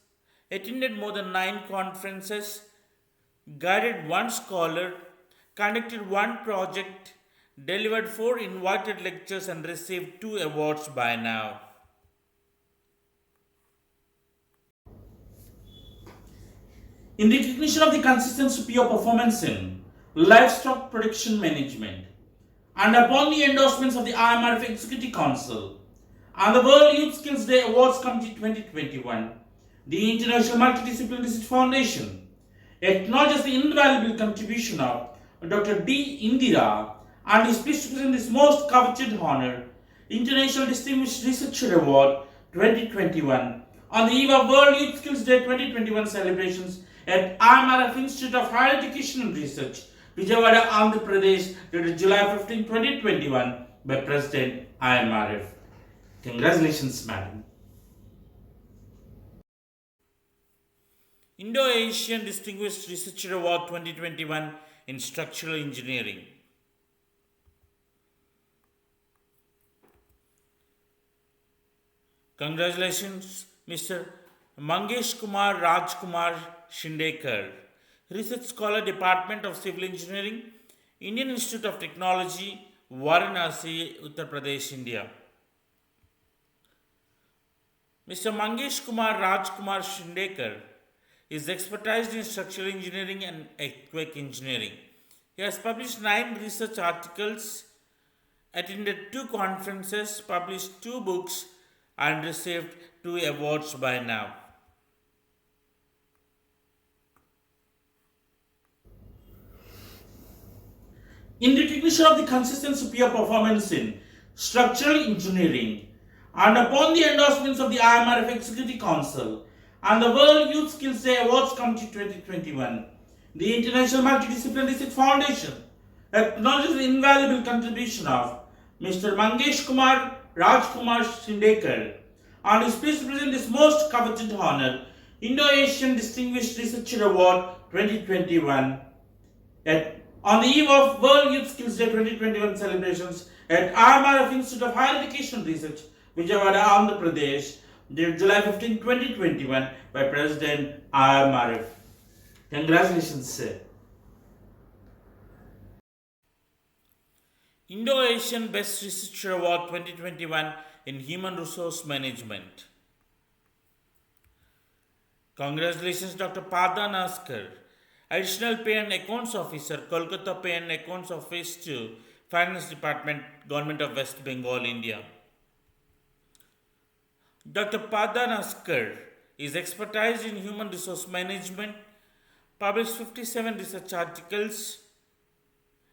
attended more than 9 conferences, guided 1 scholar, conducted 1 project, delivered 4 invited lectures and received 2 awards by now. In recognition of the consistent superior performance in livestock production management, and upon the endorsements of the IMRF Executive Council and the World Youth Skills Day Awards Committee 2021, the International Multidisciplinary Research Foundation acknowledges the invaluable contribution of Dr. D. Indira and is pleased to present this most coveted honor, International Distinguished Researcher Award 2021, on the eve of World Youth Skills Day 2021 celebrations at IMRF Institute of Higher Education and Research, Vijayawada, Andhra Pradesh, dated July 15, 2021, by President IMRF. Congratulations, madam. Indo-Asian Distinguished Researcher Award 2021 in Structural Engineering. Congratulations, Mr. Mangesh Kumar Rajkumar Shindekar, Research Scholar, Department of Civil Engineering, Indian Institute of Technology, Varanasi, Uttar Pradesh, India. Mr. Mangesh Kumar Rajkumar Shindekar is expertised in structural engineering and earthquake engineering. He has published 9 research articles, attended 2 conferences, published 2 books, and received 2 awards by now. In recognition of the consistent superior performance in structural engineering, and upon the endorsements of the IMRF Executive Council and the World Youth Skills Day Awards Committee 2021, the International Multidisciplinary Research Foundation acknowledges the invaluable contribution of Mr. Mangesh Kumar Rajkumar Shindekar and is pleased to present this most coveted honor, Indo-Asian Distinguished Researcher Award 2021, on the eve of World Youth Skills Day 2021 celebrations at IMRF Institute of Higher Education and Research, Vijayawada, Andhra Pradesh, dated July 15, 2021, by President IMRF. Congratulations, sir. Indo-Asian-Based Researcher Award 2021 in Human Resource Management. Congratulations, Dr. Ratnakar, Additional Pay and Accounts Officer, Kolkata Pay and Accounts Office 2, Finance Department, Government of West Bengal, India. Dr. Ratnakar is expertised in human resource management, published 57 research articles,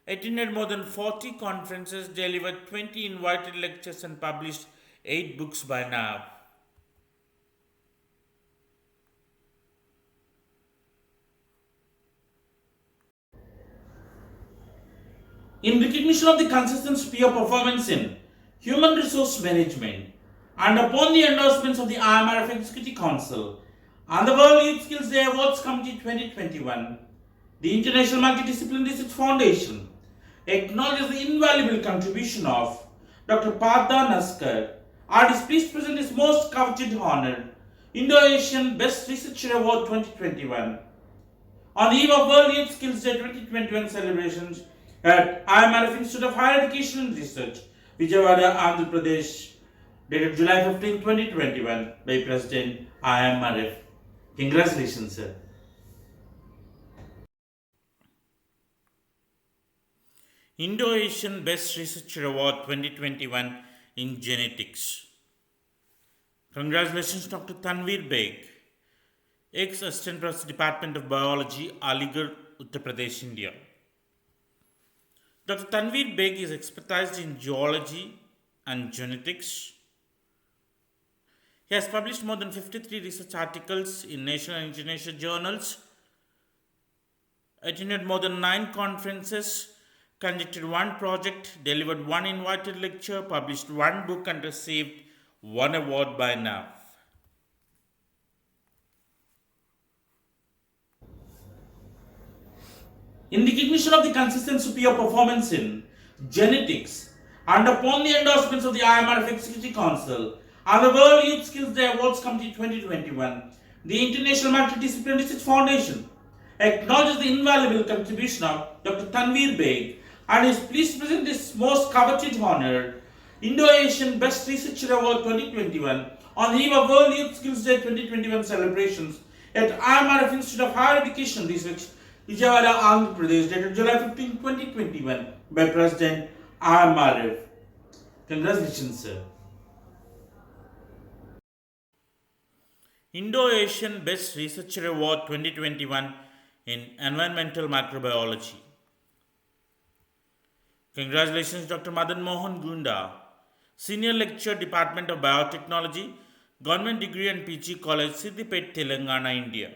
attended more than 40 conferences, delivered 20 invited lectures, and published 8 books by now. In recognition of the consistent superior performance in human resource management, and upon the endorsements of the IMRF Executive Council and the World Youth Skills Day Awards Committee 2021, the International Multidisciplinary Research Foundation acknowledges the invaluable contribution of Dr. Ratnakar and is pleased to present his most coveted honor, Indo-Asian-Based Researcher Award 2021, on the eve of World Youth Skills Day 2021 celebrations at IMRF Institute of Higher Education and Research, Vijayawada, Andhra Pradesh, dated July 15, 2021, by President IMRF. Congratulations, sir. Indo-Asian Best Researcher Award 2021 in Genetics. Congratulations, Dr. Tanveer Beg, ex-Assistant Professor, Department of Biology, Aligarh, Uttar Pradesh, India. Dr. Tanveer Beg is expertised in geology and genetics. He has published more than 53 research articles in national and international journals, attended more than 9 conferences, conducted 1 project, delivered 1 invited lecture, published 1 book, and received 1 award by now. In recognition of the consistent superior performance in genetics and upon the endorsements of the IMRF Executive Council and the World Youth Skills Day Awards Committee 2021, the International Multidisciplinary Research Foundation acknowledges the invaluable contribution of Dr. Tanveer Beg and is pleased to present this most coveted honor, Indo-Asian Best Researcher Award 2021, on the eve of World Youth Skills Day 2021 celebrations at IMRF Institute of Higher Education and Research, Vijayawada, Andhra Pradesh, dated July 15, 2021, by President IMRF. Congratulations, sir. Indo-Asian Best Researcher Award 2021 in Environmental Microbiology. Congratulations, Dr. Madan Mohan Gunda, Senior Lecturer, Department of Biotechnology, Government Degree and PG College, Siddipet, Telangana, India.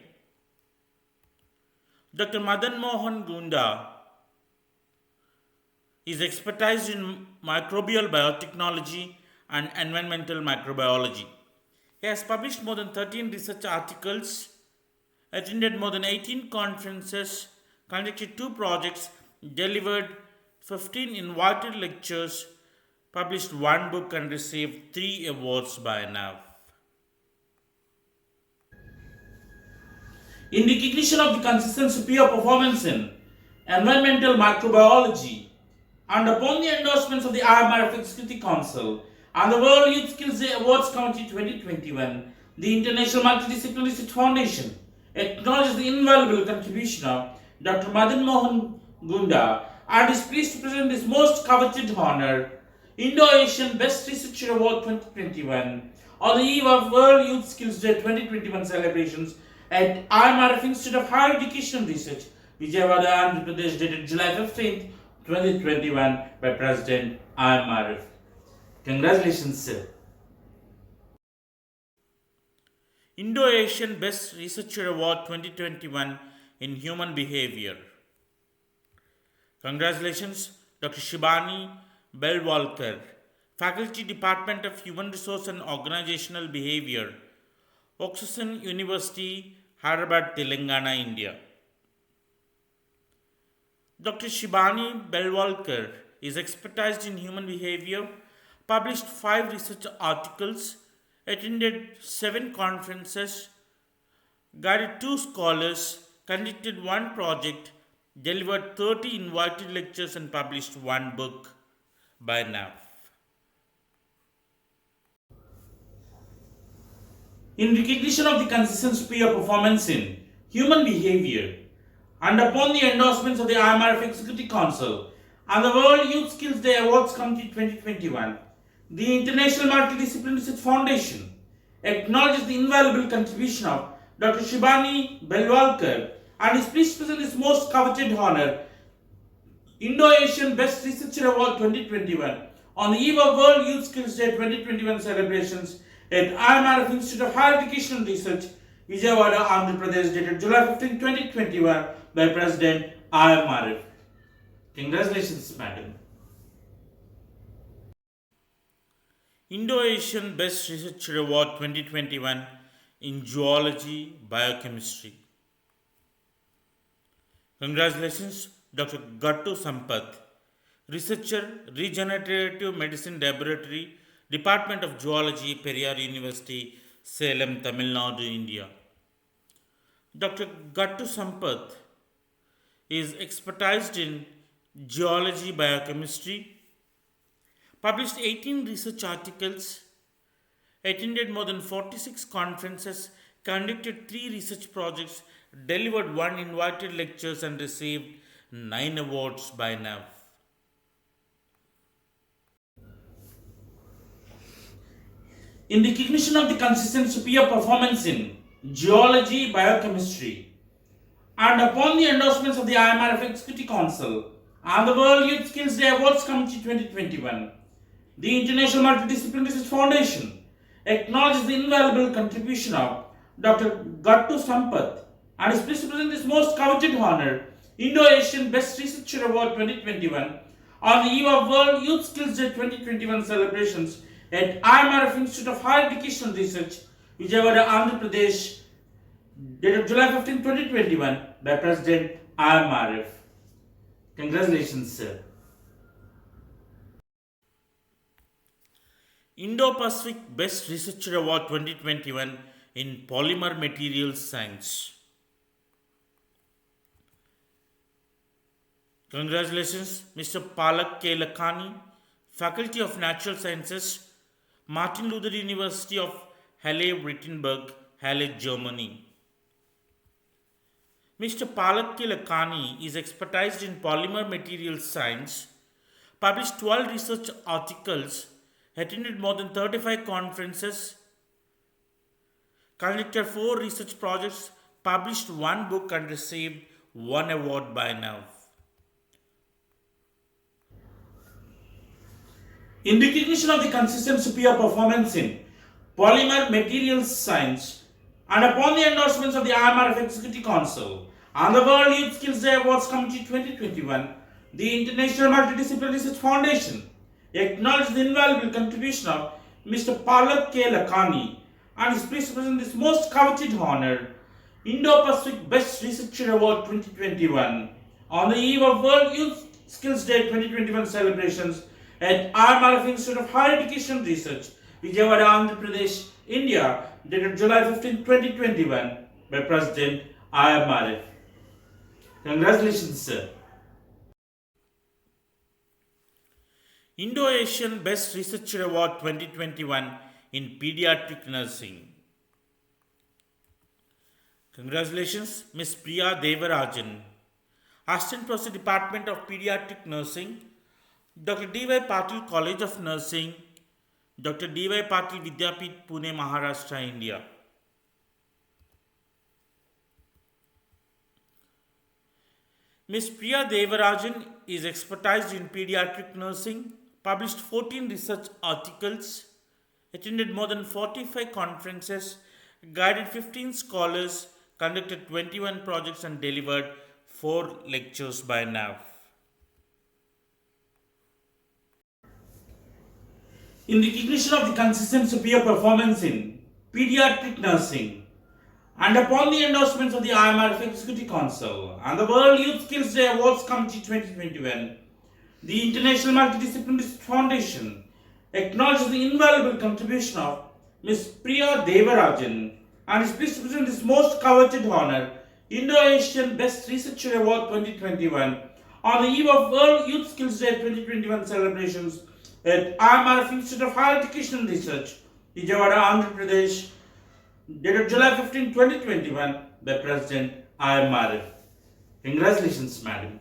Dr. Madan Mohan Gunda is expertised in microbial biotechnology and environmental microbiology. He has published more than 13 research articles, attended more than 18 conferences, conducted 2 projects, delivered 15 invited lectures, published 1 book, and received 3 awards by now. In recognition of the consistent superior performance in environmental microbiology and upon the endorsements of the IMRF Executive Council and the World Youth Skills Day Awards Committee 2021, the International Multidisciplinary Research Foundation acknowledges the invaluable contribution of Dr. Madan Mohan Gunda and is pleased to present this most coveted honor, Indo-Asian Best Researcher Award 2021, on the eve of World Youth Skills Day 2021 celebrations at IMRF Institute of Higher Education and Research, Vijayawada, Andhra Pradesh, dated July 15, 2021, by President IMRF. Congratulations, sir. Indo-Asian Best Researcher Award 2021 in Human Behavior. Congratulations, Dr. Shibani Belwalkar, Faculty, Department of Human Resource and Organizational Behavior, Oxygen University, Hyderabad, Telangana, India. Dr. Shibani Belwalkar is expertised in human behavior, published 5 research articles, attended 7 conferences, guided 2 scholars, conducted 1 project, delivered 30 invited lectures, and published 1 book by now. In recognition of the consistent superior performance in human behavior and upon the endorsements of the IMRF Executive Council and the World Youth Skills Day Awards Committee 2021, the International Multidisciplinary Research Foundation acknowledges the invaluable contribution of Dr. Shibani Belwalkar and is pleased to present this most coveted honor, Indo-Asian Best Researcher Award 2021, on the eve of World Youth Skills Day 2021 celebrations at IMRF Institute of Higher Education and Research, Vijayawada, Andhra Pradesh, dated July 15, 2021, by President IMRF. Congratulations, madam. Indo-Asian Best Researcher Award 2021 in Zoology, Biochemistry. Congratulations, Dr. Gattu Sampath, Researcher, Regenerative Medicine Laboratory, Department of Zoology, Periyar University, Salem, Tamil Nadu, India. Dr. Gattu Sampath is expertised in geology, biochemistry, published 18 research articles, attended more than 46 conferences, conducted 3 research projects, delivered 1 invited lectures, and received 9 awards by now. In recognition of the consistent superior performance in geology, biochemistry, and upon the endorsements of the IMRF Executive Council and the World Youth Skills Day Awards Committee 2021, the International Multidisciplinary Research Foundation acknowledges the invaluable contribution of Dr. Gattu Sampath and is pleased to present this most coveted honor, Indo-Asian-Based Researcher Award 2021, on the eve of World Youth Skills Day 2021 celebrations at IMRF Institute of Higher Education and Research, Vijayawada, Andhra Pradesh, dated July 15, 2021, by President IMRF. Congratulations, sir. Indo-Pacific Best Researcher Award 2021 in Polymer Materials Science. Congratulations, Mr. Palak K. Lakhani, Faculty of Natural Sciences, Martin Luther University of Halle-Wittenberg, Halle, Germany. Mr. Palak K. Lakhani is expertised in polymer materials science, published 12 research articles, attended more than 35 conferences, conducted 4 research projects, published 1 book, and received 1 award by now. In recognition of the consistent superior performance in polymer materials science and upon the endorsements of the IMRF Executive Council and the World Youth Skills Day Awards Committee 2021, the International Multidisciplinary Research Foundation acknowledges the invaluable contribution of Mr. Palak K. Lakhani and is pleased to present this most coveted honor, Indo-Pacific Best Researcher Award 2021, on the eve of World Youth Skills Day 2021 celebrations at IMRF Institute of Higher Education and Research, Vijayawada, Andhra Pradesh, India, dated July 15, 2021, by President IMRF. Congratulations, sir. Indo-Asian Best Researcher Award 2021 in Pediatric Nursing. Congratulations, Ms. Priya Devarajan, Assistant Professor, Department of Pediatric Nursing, Dr. D.Y. Patil College of Nursing, Dr. D.Y. Patil Vidyapeeth, Pune, Maharashtra, India. Ms. Priya Devarajan is expertised in pediatric nursing, published 14 research articles, attended more than 45 conferences, guided 15 scholars, conducted 21 projects, and delivered 4 lectures by now. In recognition of the consistent superior performance in pediatric nursing and upon the endorsements of the IMRF Executive Council and the World Youth Skills Day Awards Committee 2021, the International Multidisciplinary Research Foundation acknowledges the invaluable contribution of Ms. Priya Devarajan and is pleased to present this most coveted honor, Indo-Asian Best Researcher Award 2021, on the eve of World Youth Skills Day 2021 celebrations at IMRF Institute of Higher Education and Research, Vijayawada, Andhra Pradesh, dated July 15, 2021, by President IMRF. Congratulations, madam.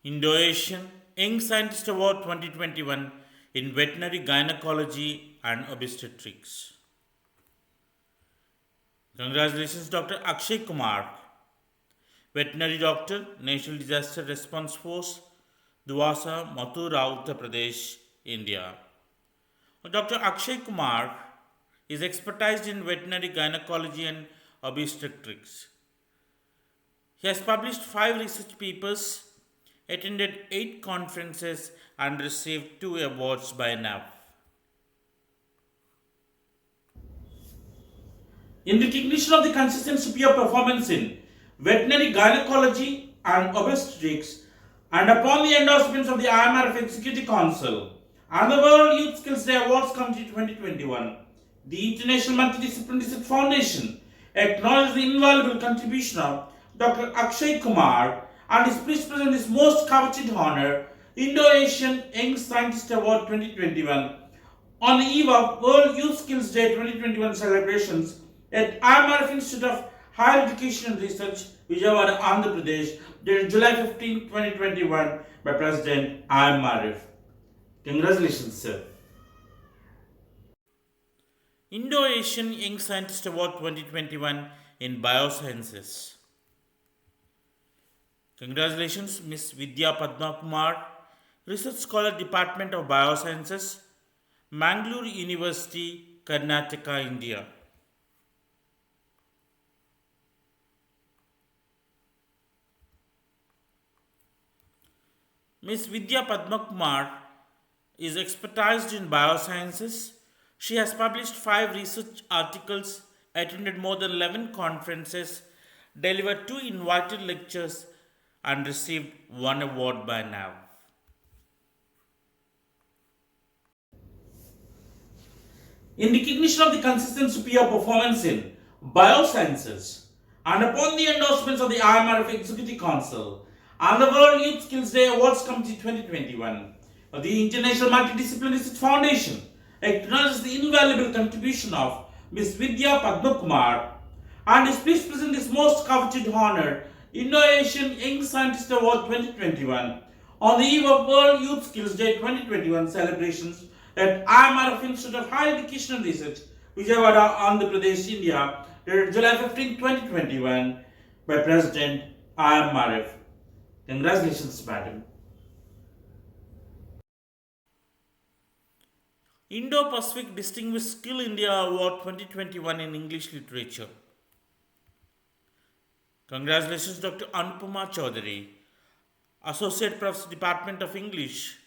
Indo-Asian Young Scientist Award 2021 in Veterinary, Gynecology and Obstetrics. Congratulations, Dr. Akshay Kumar, Veterinary Doctor, National Disaster Response Force, Duwasa, Mathura, Uttar Pradesh, India. Dr. Akshay Kumar is expertised in veterinary gynecology and obstetrics. He has published 5 research papers, attended 8 conferences, and received 2 awards by now. In recognition of the consistent superior performance in veterinary gynecology and obstetrics, and upon the endorsements of the IMRF Executive Council and the World Youth Skills Day Awards Committee 2021, the International Multidisciplinary Research Foundation acknowledges the invaluable contribution of Dr. Akshay Kumar and is pleased to present his most coveted honor, Indo-Asian Young Scientist Award 2021, on the eve of World Youth Skills Day 2021 celebrations at IMRF Institute of Higher Education and Research, Vijayawada, Andhra Pradesh, dated July 15, 2021, by President IMRF. Congratulations, sir. Indo-Asian Young Scientist Award 2021 in Biosciences. Congratulations, Ms. Vidya Padma Kumar, Research Scholar, Department of Biosciences, Mangalore University, Karnataka, India. Ms. Vidya Padma Kumar is expertised in biosciences. She has published 5 research articles, attended more than 11 conferences, delivered 2 invited lectures, and received 1 award by now. In recognition of the consistent superior performance in biosciences and upon the endorsements of the IMRF Executive Council and the World Youth Skills Day Awards Committee 2021, the International Multidisciplinary Research Foundation acknowledges the invaluable contribution of Ms. Vidya Padma Kumar and is pleased to present this most coveted honor, Indo-Asian Young Scientist Award 2021, on the eve of World Youth Skills Day 2021 celebrations at IMRF Institute of Higher Education and Research, Vijayawada, Andhra Pradesh, India, dated July 15, 2021, by President IMRF. Congratulations, madam. Indo-Pacific Distinguished Skill India Award 2021 in English Literature. Congratulations, Dr. Anupama Chaudhary, Associate Professor, Department of English,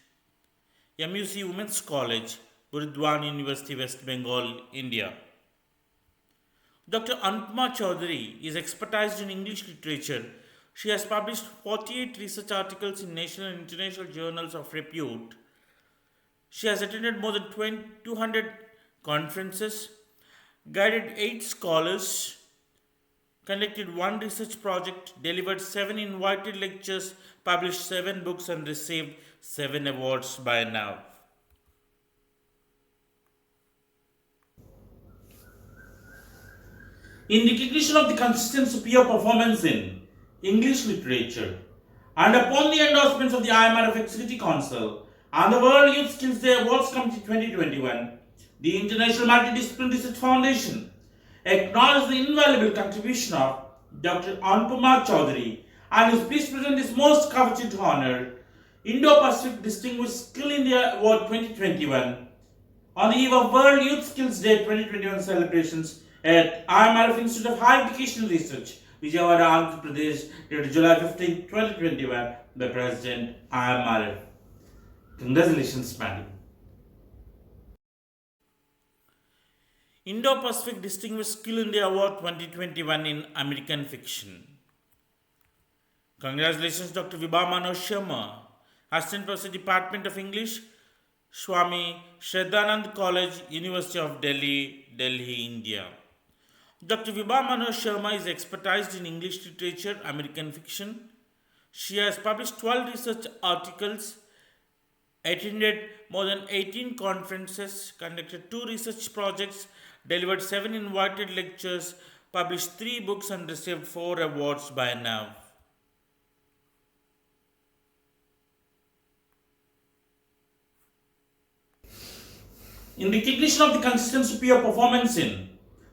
MUC Women's College, Burdwan University, West Bengal, India. Dr. Anupama Chaudhary is expertised in English literature. She has published 48 research articles in national and international journals of repute. She has attended more than 200 conferences, guided 8 scholars, conducted 1 research project, delivered 7 invited lectures, published 7 books, and received 7 awards by now. In recognition of the consistent superior performance in English literature and upon the endorsements of the IMRF Executive Council and the World Youth Skills Day Awards Committee 2021, the International Multidisciplinary Research Foundation acknowledges the invaluable contribution of Dr. Anupama Chaudhary and is pleased to present this most coveted honor, Indo-Pacific Distinguished Skill India Award 2021, on the eve of World Youth Skills Day 2021 celebrations at IMRF Institute of Higher Education and Research, Vijayawada, Andhra Pradesh, dated July 15, 2021, by President IMRF. Congratulations, madam. Indo-Pacific Distinguished Skill India Award 2021 in American Fiction. Congratulations, Dr. Vibha Manoj Sharma, Assistant Professor, Department of English, Swami Shraddhanand College, University of Delhi, Delhi, India. Dr. Vibha Manoj Sharma is expertised in English literature, American fiction. She has published 12 research articles, attended more than 18 conferences, conducted 2 research projects, delivered 7 invited lectures, published 3 books, and received 4 awards by now. In recognition of the consistent superior performance in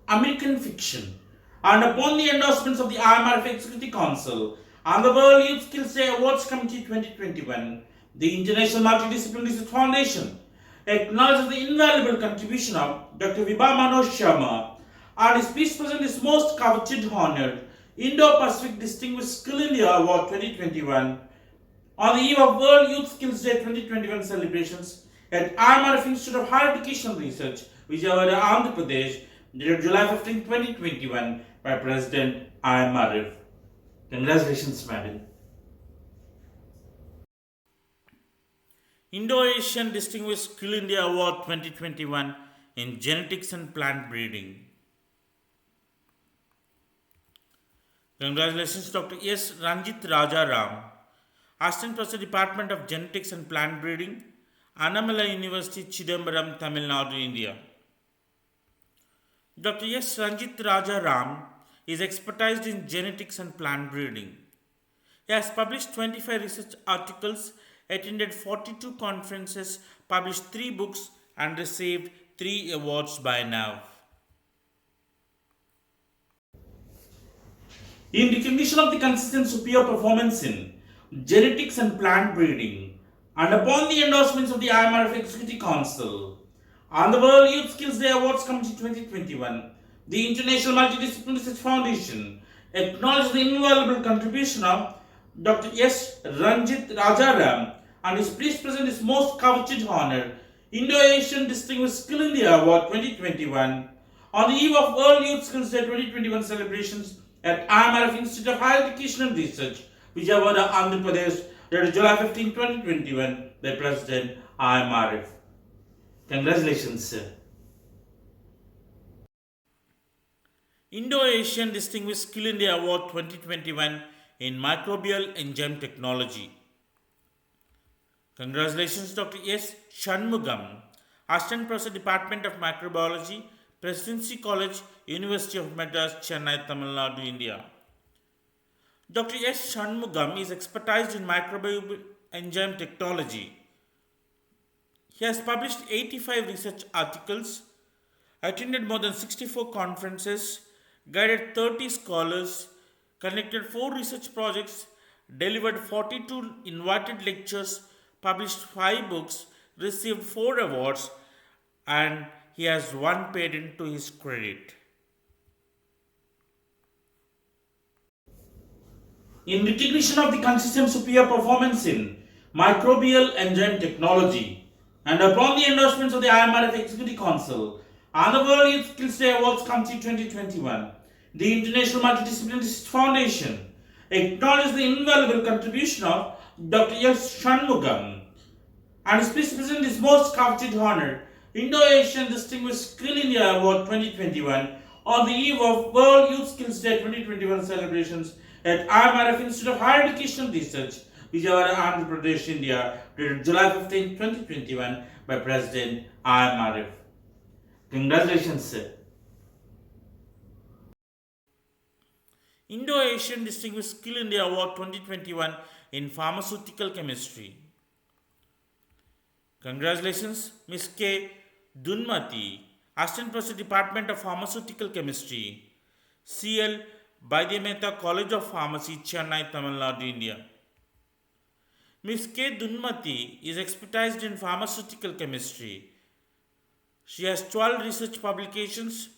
American fiction and upon the endorsements of the IMRF Executive Council and the World Youth Skills Day Awards Committee 2021, the International Multidisciplinary Research Foundation acknowledges the invaluable contribution of Dr. Vibha Manoj Sharma and is pleased to present his most coveted honor, Indo-Pacific Distinguished Skill India Award 2021, on the eve of World Youth Skills Day 2021 celebrations at IMRF Institute of Higher Education and Research, Vijayawada, Andhra Pradesh, dated July 15, 2021, by President IMRF. Congratulations, madam. Indo-Asian Distinguished Skill India Award 2021 in Genetics and Plant Breeding. Congratulations, Dr. S. Ranjit Rajaram, Assistant Professor, Department of Genetics and Plant Breeding, Annamalai University, Chidambaram, Tamil Nadu, India. Dr. S. Ranjit Rajaram is expertised in genetics and plant breeding. He has published 25 research articles, attended 42 conferences, published 3 books, and received 3 awards by now. In recognition of the consistent superior performance in genetics and plant breeding, and upon the endorsements of the IMRF Executive Council, on the World Youth Skills Day Awards Committee 2021, the International Multidisciplinary Research Foundation acknowledges the invaluable contribution of Dr. S. Ranjit Rajaram and is pleased to present his most coveted honor, Indo-Asian Distinguished Skill in the Award 2021, on the eve of World Youth Skills Day 2021 celebrations at IMRF Institute of Higher Education and Research, Vijayawada, Andhra Pradesh, dated July 15, 2021, by President IMRF. Congratulations, sir. Indo-Asian Distinguished Skill in the Award 2021 in Microbial Enzyme Technology. Congratulations, Dr. S. Shanmugam, Assistant Professor, Department of Microbiology, Presidency College, University of Madras, Chennai, Tamil Nadu, India. Dr. S. Shanmugam is expertised in microbial enzyme technology. He has published 85 research articles, attended more than 64 conferences, guided 30 scholars, conducted 4 research projects, delivered 42 invited lectures, published 5 books, received 4 awards, and he has 1 patent to his credit. In recognition of the consistent superior performance in microbial enzyme technology, and upon the endorsements of the IMRF Executive Council, and the World Youth Skills Day Awards Committee 2021, the International Multidisciplinary Research Foundation acknowledges the invaluable contribution of Dr. S. Shanmugam and is pleased to present his most coveted honor, Indo-Asian Distinguished Skill in the Award 2021, on the eve of World Youth Skills Day 2021 celebrations at IMRF Institute of Higher Education and Research, Vijayawada, Andhra Pradesh, India, dated July 15, 2021, by President IMRF. Congratulations, sir. Indo-Asian Distinguished Skill in the Award 2021 in Pharmaceutical Chemistry. Congratulations, Ms. K. Dunmati, Assistant Professor, Department of Pharmaceutical Chemistry, CL Baidya College of Pharmacy, Chennai, Tamil Nadu, India. Ms. K. Dunmati is expertised in pharmaceutical chemistry. She has 12 research publications,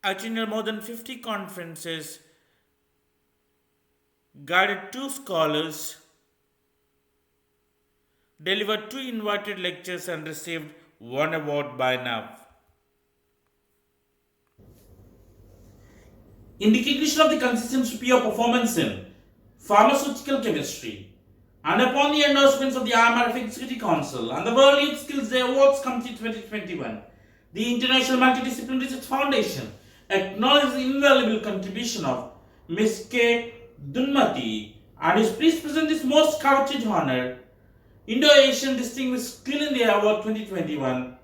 attended more than 50 conferences, guided 2 scholars, delivered 2 invited lectures, and received 1 award by now. In recognition of the consistent superior performance in pharmaceutical chemistry, and upon the endorsements of the IMRF Executive Council and the World Youth Skills Day Awards Committee 2021, the International Multidisciplinary Research Foundation acknowledges the invaluable contribution of Ms. K. Dunmati and is pleased to present this most coveted honor, Indo-Asian Distinguished Skill in the Award 2021,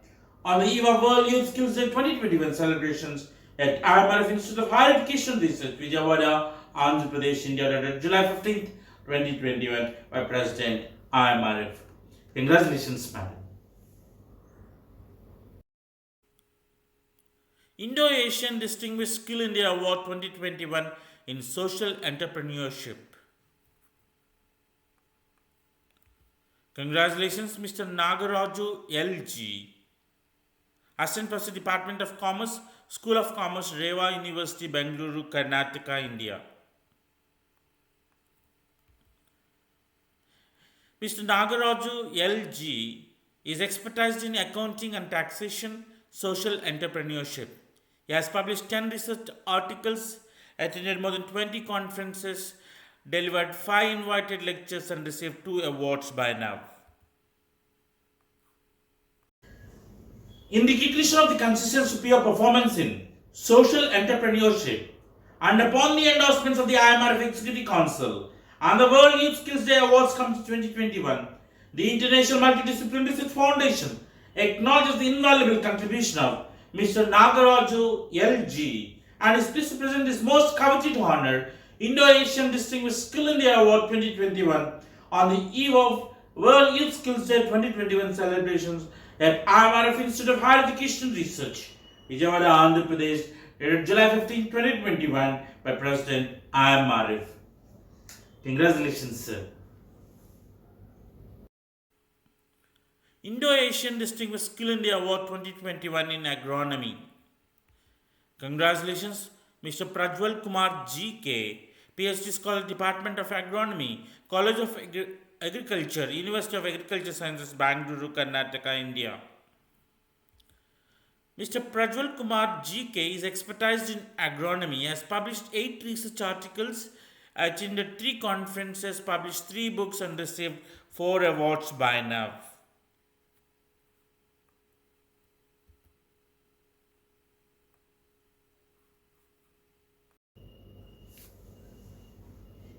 on the eve of World Youth Skills Day 2021 celebrations at IMRF Institute of Higher Education and Research, Vijayawada, Andhra Pradesh, India, dated July 15th, 2021, by President IMRF. Congratulations, madam. Indo-Asian Distinguished Skill in the Award 2021 in Social Entrepreneurship. Congratulations, Mr. Nagaraju LG, Assistant Professor, Department of Commerce, School of Commerce, Rewa University, Bengaluru, Karnataka, India. Mr. Nagaraju LG is expertised in accounting and taxation, social entrepreneurship. He has published 10 research articles, attended more than 20 conferences, delivered 5 invited lectures, and received 2 awards by now. In recognition of the consistent superior performance in social entrepreneurship, and upon the endorsements of the IMRF Executive Council and the World Youth Skills Day Awards Committee 2021, the International Multidisciplinary Research Foundation acknowledges the invaluable contribution of Mr. Nagaraju LG and is pleased to present this most coveted honor, Indo-Asian Distinguished Skill India Award 2021, on the eve of World Youth Skills Day 2021 celebrations at IMRF Institute of Higher Education and Research, Vijayawada, Andhra Pradesh, dated July 15, 2021 by President IMRF. Congratulations, sir. Indo-Asian Distinguished Skill India Award 2021 in Agronomy. Congratulations, Mr. Prajwal Kumar GK, PhD Scholar, Department of Agronomy, College of Agriculture, University of Agriculture Sciences, Bangalore, Karnataka, India. Mr. Prajwal Kumar GK is expertised in agronomy, has published 8 research articles, attended 3 conferences, published 3 books, and received 4 awards by now.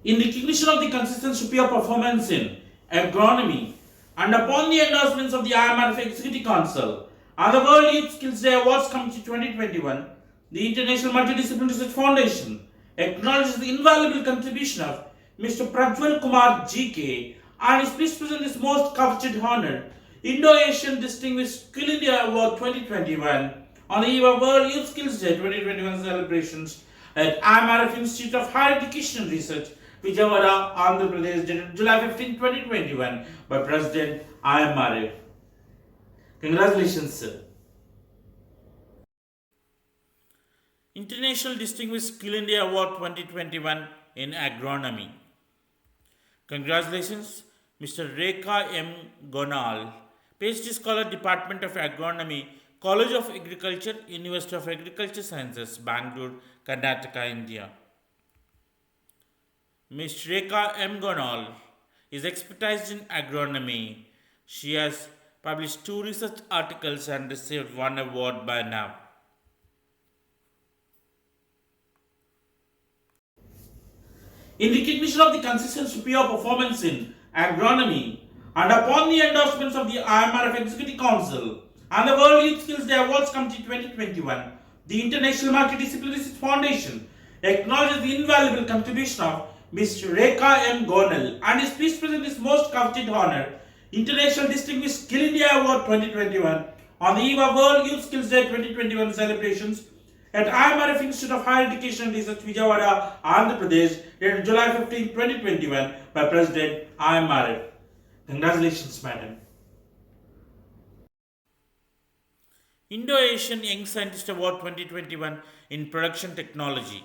In recognition of the consistent superior performance in agronomy and upon the endorsements of the IMRF Executive Council and the World Youth Skills Day Awards Committee 2021, the International Multidisciplinary Research Foundation acknowledges the invaluable contribution of Mr. Prajwal Kumar GK and is pleased to present this most coveted honor, Indo-Asian Distinguished Skill India Award 2021, on the eve of World Youth Skills Day 2021 celebrations at IMRF Institute of Higher Education and Research, Vijayawada, Andhra Pradesh, dated July 15, 2021 by President IMRF. Congratulations, sir. International Distinguished Skill India Award 2021 in Agronomy. Congratulations, Mr. Rekha M. Gonal, PhD Scholar, Department of Agronomy, College of Agriculture, University of Agriculture Sciences, Bangalore, Karnataka, India. Ms. Rekha M. Gonal is expertised in agronomy. She has published 2 research articles and received 1 award by now. In recognition of the consistent superior performance in agronomy and upon the endorsements of the IMRF Executive Council and the World Youth Skills Day Awards Committee 2021, the International Multidisciplinary Research Foundation acknowledges the invaluable contribution of Ms. Rekha M. Gonal and is pleased to present this most coveted honor, International Distinguished Skill India Award 2021, on the eve of World Youth Skills Day 2021 celebrations at IMRF Institute of Higher Education and Research, Vijayawada, Andhra Pradesh, dated July 15, 2021 by President IMRF. Congratulations, madam. Indo-Asian Young Scientist Award 2021 in Production Technology.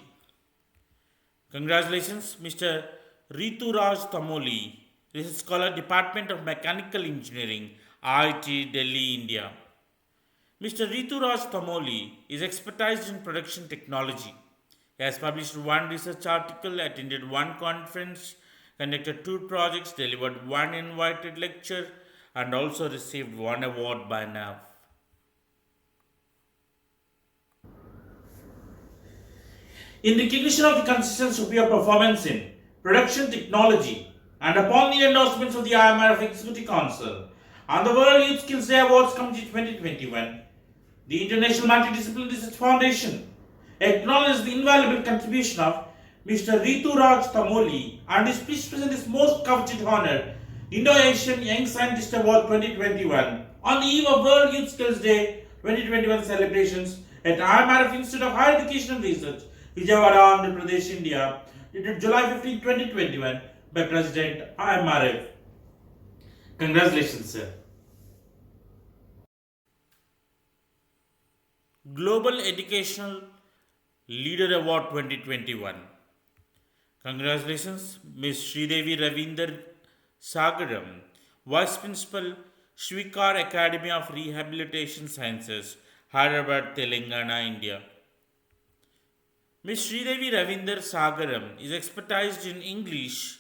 Congratulations, Mr. Rituraj Tamoli, Research Scholar, Department of Mechanical Engineering, IIT, Delhi, India. Mr. Rituraj Tamoli is expertised in production technology. He has published 1 research article, attended 1 conference, conducted 2 projects, delivered 1 invited lecture, and also received 1 award by now. In recognition of the consistent superior performance in production technology and upon the endorsements of the IMRF Executive Council and the World Youth Skills Day Awards Committee 2021, the International Multidisciplinary Research Foundation acknowledges the invaluable contribution of Mr. Rituraj Tamoli and is pleased to present this most coveted honor, Indo-Asian Young Scientist Award 2021, on the eve of World Youth Skills Day 2021 celebrations at IMRF Institute of Higher Education and Research, Vijayawada, Andhra Pradesh, India, dated July 15, 2021 by President IMRF. Congratulations, sir. Global Educational Leader Award 2021. Congratulations, Ms. Sridevi Ravinder Sagaram, Vice Principal, Shvikar Academy of Rehabilitation Sciences, Hyderabad, Telangana, India. Ms. Sridevi Ravinder Sagaram is expertised in English.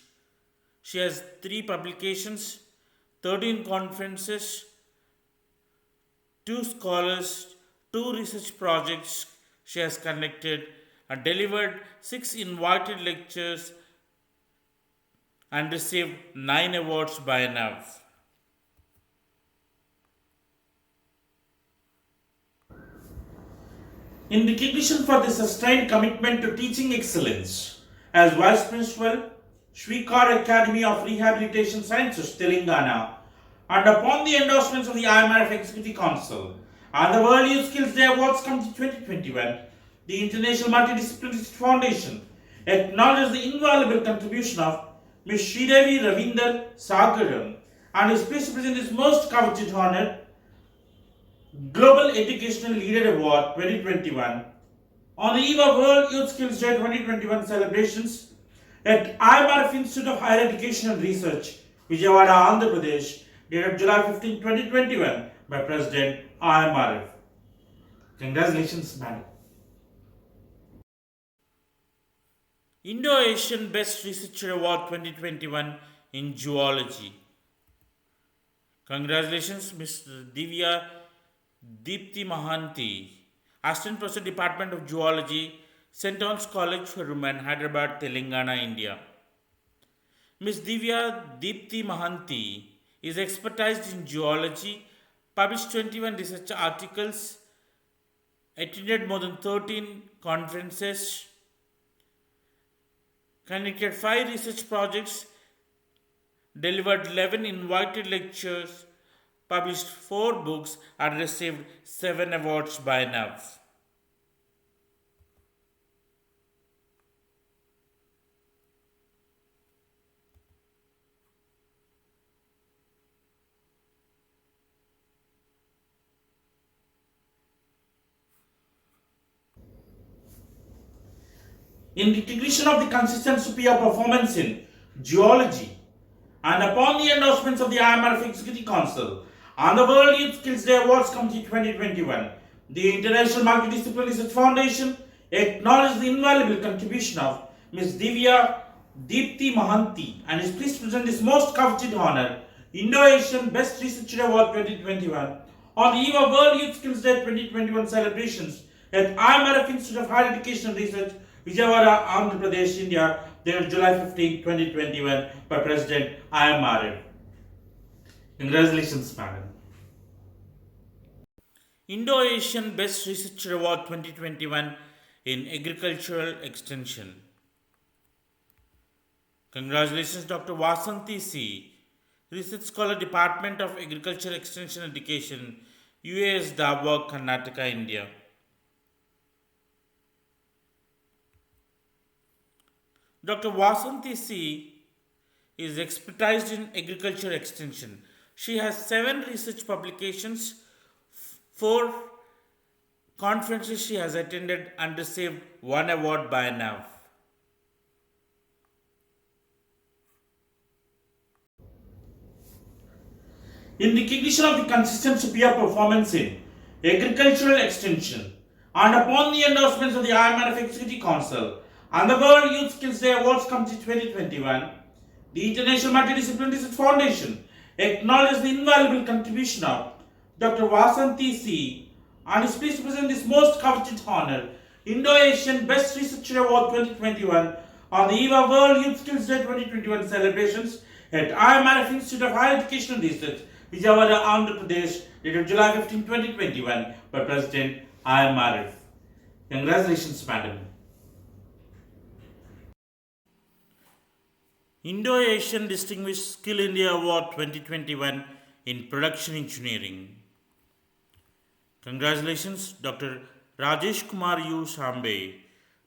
She has 3 publications, 13 conferences, 2 scholars, 2 research projects she has conducted, and delivered 6 invited lectures and received 9 awards by now. In recognition for the sustained commitment to teaching excellence, as Vice Principal, Shrikar Academy of Rehabilitation Sciences, Telangana, and upon the endorsements of the IMRF Executive Council and the World Youth Skills Day Awards Committee 2021, the International Multidisciplinary Foundation acknowledges the invaluable contribution of Ms. Sridevi Ravinder Sagaram and is pleased to present his most coveted honor, Global Educational Leader Award 2021 on the eve of World Youth Skills Day 2021 celebrations at IMRF Institute of Higher Education and Research, Vijayawada, Andhra Pradesh, dated July 15, 2021 by President IMRF. Congratulations, madam. Indo-Asian-Based Researcher Award 2021 in Zoology. Congratulations, Mr. Divya Deepthi Mahanti, Assistant Professor, Department of Zoology, St. John's College for Women, Hyderabad, Telangana, India. Ms. Divya Deepthi Mahanti is expertised in zoology, published 21 research articles, attended more than 13 conferences, conducted 5 research projects, delivered 11 invited lectures, published 4 books, and received 7 awards by now. In recognition of the consistent superior performance in zoology, and upon the endorsements of the IMRF Executive Council and the World Youth Skills Day Awards Committee 2021, the International Multidisciplinary Research Foundation acknowledges the invaluable contribution of Ms. Divya Deepthi Mahanti and is pleased to present this most coveted honor, Indo-Asian-Based Researcher Award 2021, on the eve of World Youth Skills Day 2021 celebrations at IMRF Institute of Higher Education and Research, Vijayawada, Andhra Pradesh, India, dated July 15, 2021 by President IMRF. Congratulations, madam. Indo-Asian Best Researcher Award 2021 in Agricultural Extension. Congratulations, Dr. Vasanthi C., Research Scholar, Department of Agriculture Extension Education, UAS Dabwa, Karnataka, India. Dr. Vasanthi C. is expertised in agriculture extension. She has 7 research publications, 4 conferences she has attended and received 1 award by now. In recognition of the consistent superior performance in agricultural extension and upon the endorsements of the IMRF Executive Council and the World Youth Skills Day Awards Committee 2021, the International Multidisciplinary Research Foundation acknowledges the invaluable contribution of Dr. Vasanthi C. and is pleased to present this most coveted honor, Indo-Asian Best Researcher Award 2021, on the eve of World Youth Skills Day 2021 celebrations at IMRF Institute of Higher Education and Research, Vijayawada, Andhra Pradesh, dated July 15, 2021 by President IMRF. Congratulations, madam. Indo-Asian Distinguished Skill India Award 2021 in Production Engineering. Congratulations, Dr. Rajesh Kumar U. Shambe,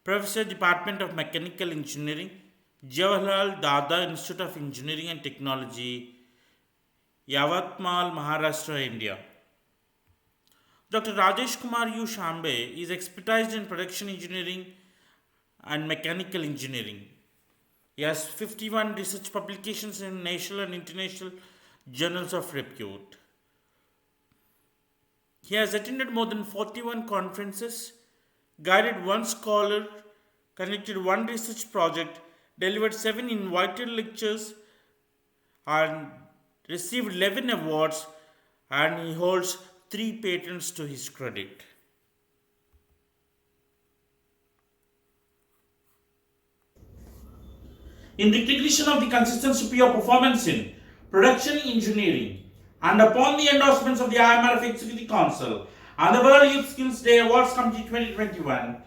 Professor, Department of Mechanical Engineering, Jawaharlal Dada Institute of Engineering and Technology, Yavatmal, Maharashtra, India. Dr. Rajesh Kumar U. Shambe is expertised in production engineering and mechanical engineering. He has 51 research publications in national and international journals of repute. He has attended more than 41 conferences, guided 1 scholar, conducted 1 research project, delivered 7 invited lectures, and received 11 awards, and he holds 3 patents to his credit. In recognition of the consistent superior performance in production engineering and upon the endorsements of the IMRF Executive Council and the World Youth Skills Day Awards Committee 2021,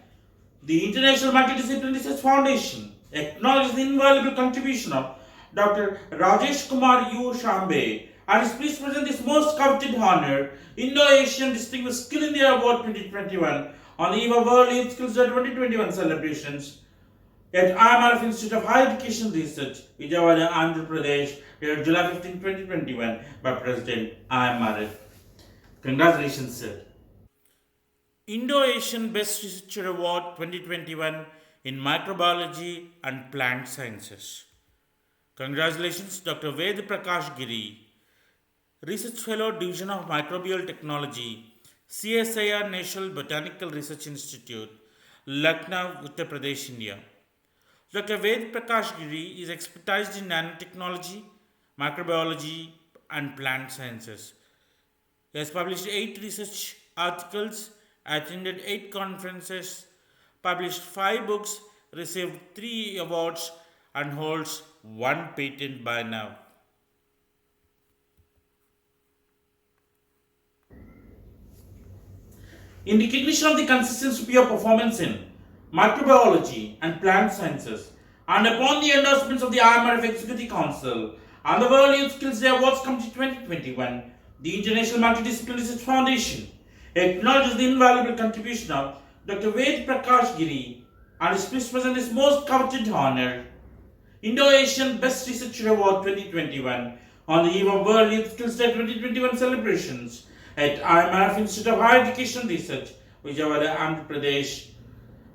the International Multidisciplinary Research Foundation acknowledges the invaluable contribution of Dr. Rajesh Kumar U. Shambe and is pleased to present this most coveted honor, Indo-Asian Distinguished Skill in the Award 2021 on the eve of World Youth Skills Day 2021 celebrations at IMRF Institute of Higher Education Research, Vijayawada, Andhra Pradesh, dated July 15, 2021 by President IMRF. Congratulations, sir. Indo-Asian-Based Researcher Award 2021 in Microbiology and Plant Sciences. Congratulations, Dr. Ved Prakash Giri, Research Fellow, Division of Microbial Technology, CSIR National Botanical Research Institute, Lucknow, Uttar Pradesh, India. Dr. Ved Prakash Giri is expertised in nanotechnology, microbiology, and plant sciences. He has published 8 research articles, attended 8 conferences, published 5 books, received 3 awards, and holds 1 patent by now. In recognition of the consistent superior performance in microbiology and plant sciences, and upon the endorsements of the IMRF Executive Council and the World Youth Skills Day Awards Committee 2021, the International Multidisciplinary Research Foundation acknowledges the invaluable contribution of Dr. Ved Prakash Giri and is pleased to present this most coveted honor, Indo-Asian-Based Researcher Award 2021 on the eve of World Youth Skills Day 2021 celebrations at IMRF Institute of Higher Education Research, Vijayawada, Andhra Pradesh,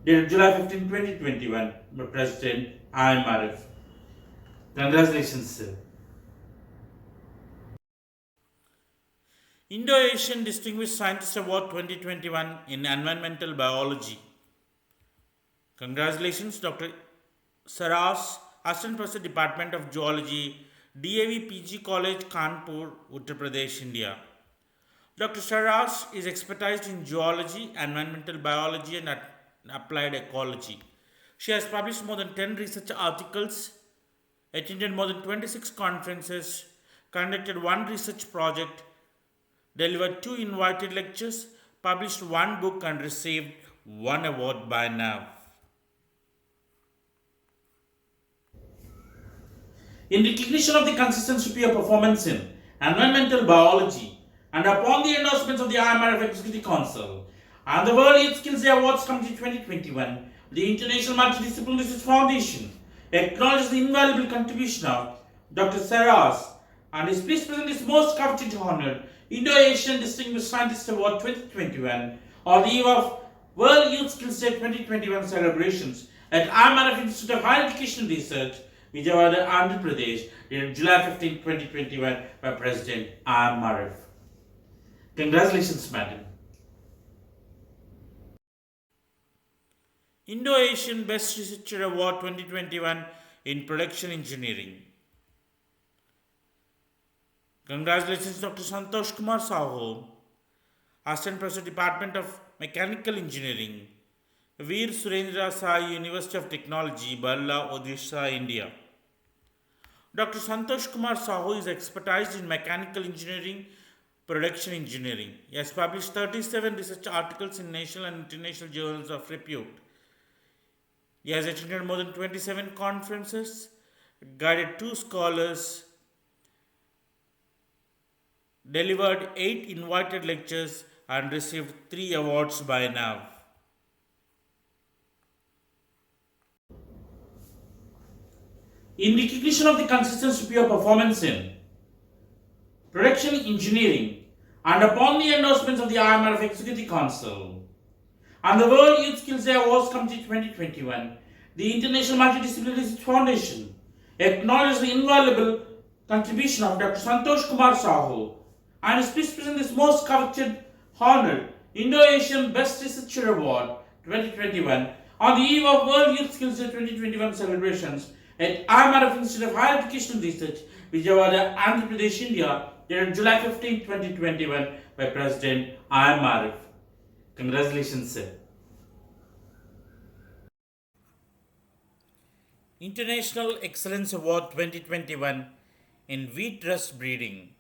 dated July 15, 2021 by President IMRF. Congratulations, sir. Indo-Asian Distinguished Scientist Award 2021 in Environmental Biology. Congratulations, Dr. Saras, Assistant Professor, Department of Zoology, DAV PG College, Kanpur, Uttar Pradesh, India. Dr. Saras is expertised in zoology, environmental biology, and applied ecology. She has published more than 10 research articles, attended more than 26 conferences, conducted 1 research project, delivered 2 invited lectures, published 1 book, and received 1 award by now. In recognition of the consistent superior performance in environmental biology and upon the endorsements of the IMRF Executive Council and the World Youth Skills Day Awards Committee 2021, the International Multidisciplinary Research Foundation acknowledges the invaluable contribution of Dr. Saras and is pleased to present this most coveted honor, Indo-Asian Distinguished Scientist Award 2021 on the eve of World Youth Skills Day 2021 celebrations at IMRF Institute of Higher Education Research, Vijayawada, Andhra Pradesh, dated July 15, 2021 by President IMRF. Congratulations, madam. Indo-Asian Best Researcher Award 2021 in Production Engineering. Congratulations, Dr. Santosh Kumar Saho, Assistant Professor, Department of Mechanical Engineering, Veer Surendra Sai, University of Technology, Balla, Odisha, India. Dr. Santosh Kumar Sahu is expertised in mechanical engineering, production engineering. He has published 37 research articles in national and international journals of repute. He has attended more than 27 conferences, guided 2 scholars, delivered 8 invited lectures, and received 3 awards by now. In recognition of the consistent superior performance in production engineering and upon the endorsements of the IMRF Executive Council and the World Youth Skills Day Awards Committee 2021, the International Multidisciplinary Research Foundation acknowledges the invaluable contribution of Dr. Santosh Kumar Sahu and is pleased to present this most coveted honor, Indo-Asian Best Researcher Award 2021 on the eve of World Youth Skills Day 2021 celebrations at IMRF Institute of Higher Education Research, Vijayawada, Andhra Pradesh, India, dated July 15, 2021 by President IMRF. Congratulations, sir. International Excellence Award 2021 in Wheat Rust Breeding.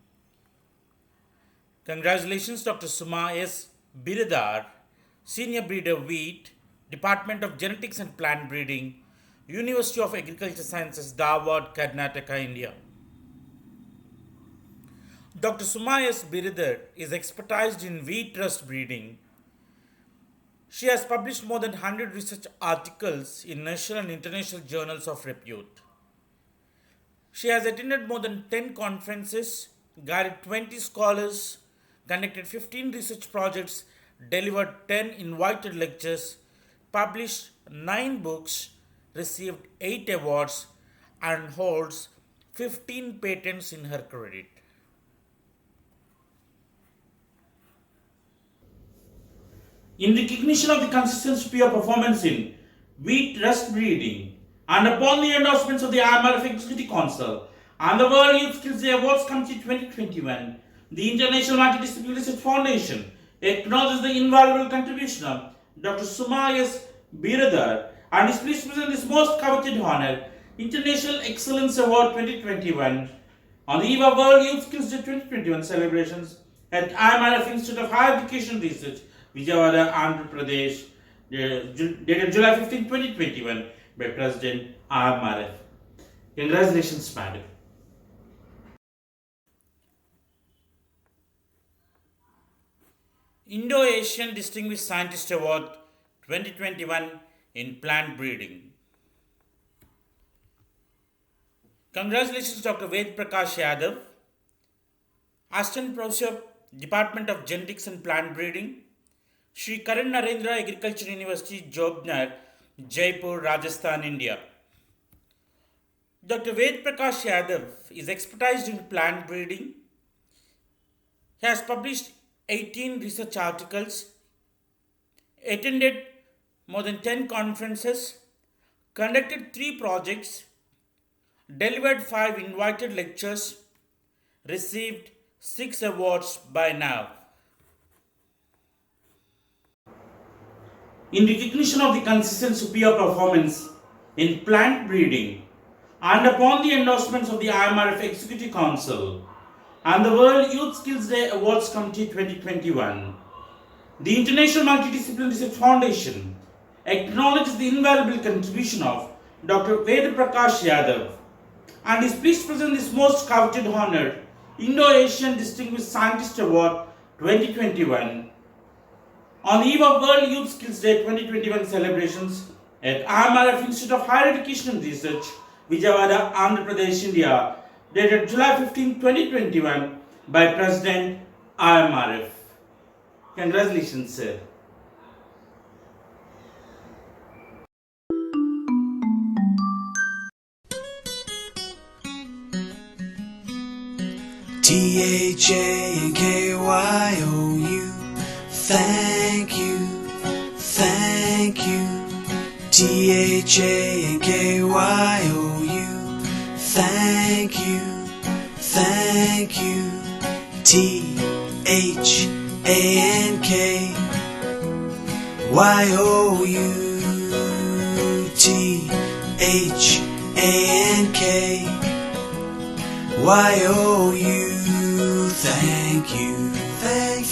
Congratulations Dr. Suma S. Biradar, Senior Breeder Wheat, Department of Genetics and Plant Breeding, University of Agriculture Sciences, Dharwad, Karnataka, India. Dr. Suma S. Biradar is expertised in wheat rust breeding. She has published more than 100 research articles in national and international journals of repute. She has attended more than 10 conferences, guided 20 scholars, conducted 15 research projects, delivered 10 invited lectures, published 9 books, received 8 awards, and holds 15 patents in her credit. In recognition of the consistent superior performance in wheat rust breeding and upon the endorsements of the IMRF Executive Council and the World Youth Skills Day Awards Committee 2021, the International Multidisciplinary Research Foundation acknowledges the invaluable contribution of Dr. Suma S. Biradar and is pleased to present this most coveted honor, International Excellence Award 2021, on the eve of World Youth Skills Day 2021 celebrations at IMRF Institute of Higher Education Research, Vijayawada, Andhra Pradesh, dated July 15, 2021 by President IMRF. Congratulations, madam. Indo-Asian Distinguished Scientist Award 2021 in Plant Breeding. Congratulations, Dr. Prakash Yadav, Assistant Professor, Department of Genetics and Plant Breeding, Shri Karan Narendra Agriculture University, Jobnar, Jaipur, Rajasthan, India. Dr. Prakash Yadav is expertised in plant breeding. He has published 18 research articles, attended more than 10 conferences, conducted 3 projects, delivered 5 invited lectures, received 6 awards by now. In recognition of the consistent superior performance in plant breeding and upon the endorsements of the IMRF Executive Council and the World Youth Skills Day Awards Committee 2021, the International Multidisciplinary Research Foundation acknowledges the invaluable contribution of Dr. Prakash Yadav and is pleased to present this most coveted honor, Indo-Asian Distinguished Scientist Award 2021, on the eve of World Youth Skills Day 2021 celebrations at IMRF Institute of Higher Education and Research, Vijayawada, Andhra Pradesh, India, dated July 15, 2021 by President IMRF. Congratulations, sir. THANKYOU, thank you, thank you. THANKYOU, thank you, thank you. THANKYOU, thank you, thank